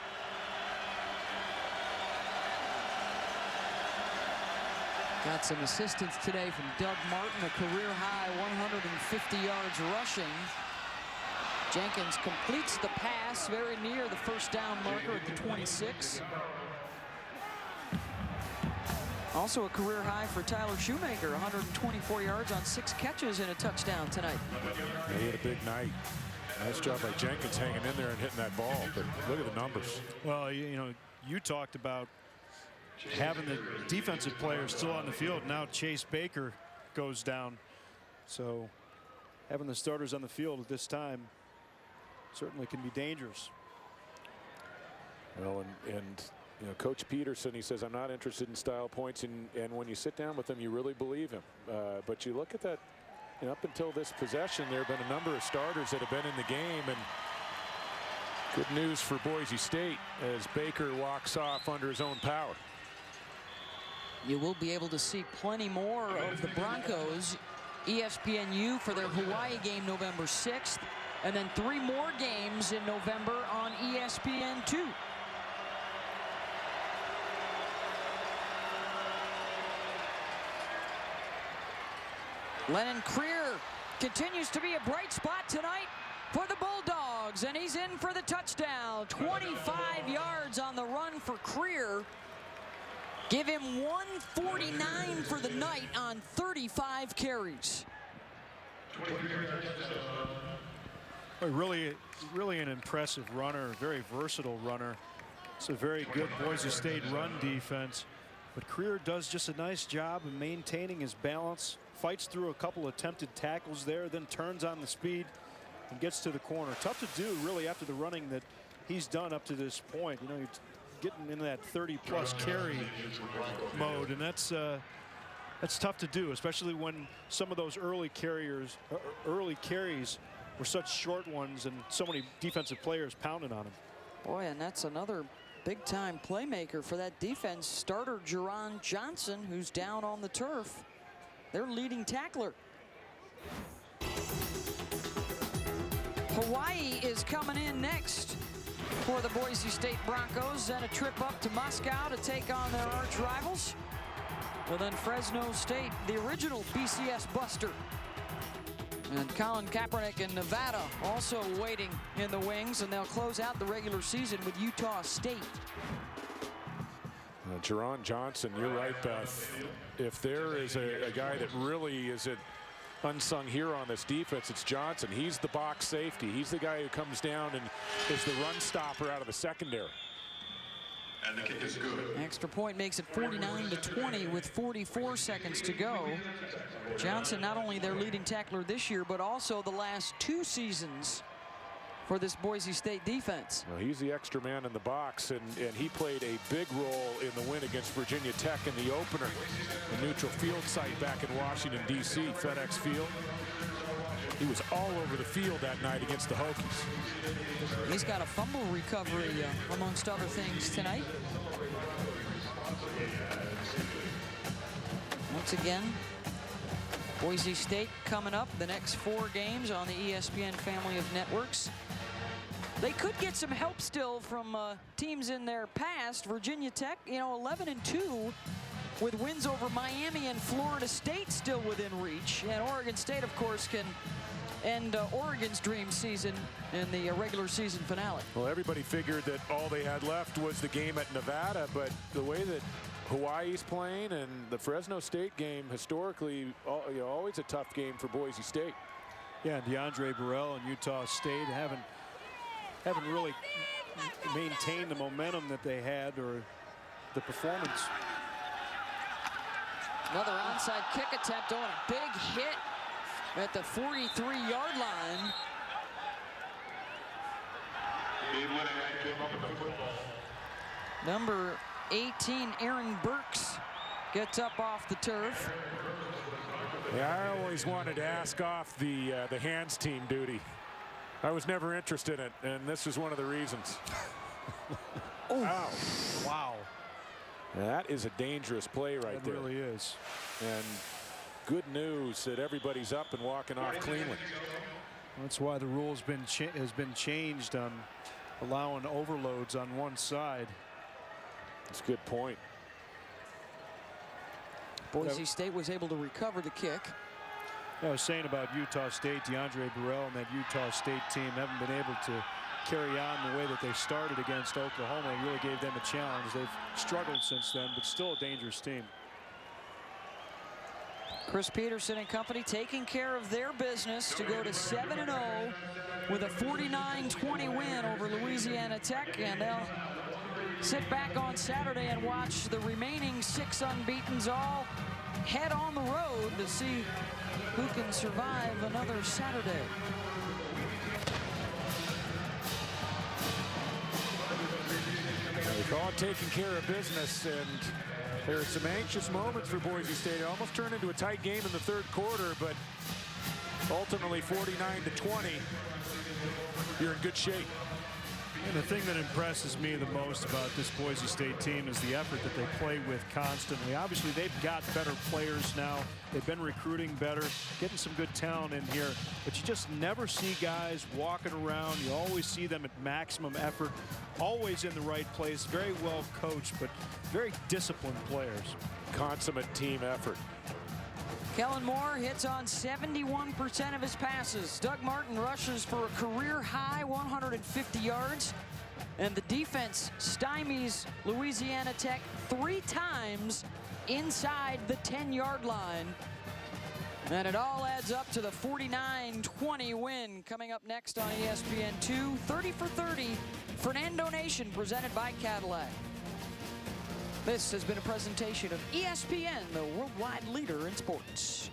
Got some assistance today from Doug Martin, a career-high 150 yards rushing. Jenkins completes the pass very near the first down marker at the 26. Also a career high for Tyler Shoemaker, 124 yards on 6 catches and a touchdown tonight. Yeah, he had a big night. Nice job by Jenkins hanging in there and hitting that ball, but look at the numbers. Well, you know, you talked about having the defensive players still on the field. Now Chase Baker goes down. So having the starters on the field at this time certainly can be dangerous. Well, and you know, Coach Peterson, he says, I'm not interested in style points, and when you sit down with him, you really believe him. But you look at that, you know, up until this possession, there have been a number of starters that have been in the game, and good news for Boise State as Baker walks off under his own power. You will be able to see plenty more of the Broncos. ESPNU for their Hawaii game November 6th, and then 3 more games in November on ESPN2. Lennon Creer continues to be a bright spot tonight for the Bulldogs, and he's in for the touchdown. 25 yards on the run for Creer. Give him 149 for the night on 35 carries. Really an impressive runner, a very versatile runner. It's a very good Boise State run defense. But Creer does just a nice job of maintaining his balance, fights through a couple attempted tackles there, then turns on the speed and gets to the corner. Tough to do, really, after the running that he's done up to this point. You know, you getting into that 30-plus carry mode, and that's tough to do, especially when some of those early carries were such short ones and so many defensive players pounding on him. Boy, and that's another big-time playmaker for that defense. Starter Jerron Johnson, who's down on the turf, their leading tackler. Hawaii is coming in next for the Boise State Broncos, and a trip up to Moscow to take on their arch rivals. Well, then Fresno State, the original BCS buster. And Colin Kaepernick in Nevada also waiting in the wings, and they'll close out the regular season with Utah State. Jerron Johnson, you're right, Beth. If there is a guy that really is an unsung hero on this defense, it's Johnson. He's the box safety. He's the guy who comes down and is the run stopper out of the secondary. And the kick is good. Extra point makes it 49-20 with 44 seconds to go. Johnson, not only their leading tackler this year, but also the last 2 seasons for this Boise State defense. Well, he's the extra man in the box, and he played a big role in the win against Virginia Tech in the opener, the neutral field site back in Washington, D.C., FedEx Field. He was all over the field that night against the Hokies. He's got a fumble recovery, amongst other things, tonight. Once again, Boise State coming up the next 4 games on the ESPN family of networks. They could get some help still from teams in their past. Virginia Tech, 11-2 with wins over Miami and Florida State still within reach. And Oregon State, of course, can end Oregon's dream season in the regular season finale. Well, everybody figured that all they had left was the game at Nevada, but the way that Hawaii's playing and the Fresno State game, historically, always a tough game for Boise State. Yeah, and DeAndre Burrell and Utah State haven't really maintained the momentum that they had, or the performance. Another onside kick attempt on a big hit at the 43-yard line. Number 18, Aaron Burks, gets up off the turf. Yeah, I always wanted to ask off the hands team duty. I was never interested in it, and this is one of the reasons. Ow. Wow. That is a dangerous play right there. It really is. And good news that everybody's up and walking off cleanly. That's why the rule has been changed on allowing overloads on one side. That's a good point. Boise State was able to recover the kick. I was saying about Utah State, DeAndre Burrell and that Utah State team haven't been able to carry on the way that they started against Oklahoma. It really gave them a challenge. They've struggled since then, but still a dangerous team. Chris Peterson and company taking care of their business to go to 7-0 with a 49-20 win over Louisiana Tech, and they'll sit back on Saturday and watch the remaining 6 unbeatens all head on the road to see who can survive another Saturday. They call it taking care of business, and there are some anxious moments for Boise State. It almost turned into a tight game in the 3rd quarter, but ultimately 49-20. You're in good shape. And the thing that impresses me the most about this Boise State team is the effort that they play with constantly. Obviously, they've got better players now. They've been recruiting better, getting some good talent in here. But you just never see guys walking around. You always see them at maximum effort, always in the right place, very well coached, but very disciplined players. Consummate team effort. Kellen Moore hits on 71% of his passes. Doug Martin rushes for a career-high 150 yards. And the defense stymies Louisiana Tech 3 times inside the 10-yard line. And it all adds up to the 49-20 win. Coming up next on ESPN2, 30 for 30, Fernando Nation, presented by Cadillac. This has been a presentation of ESPN, the worldwide leader in sports.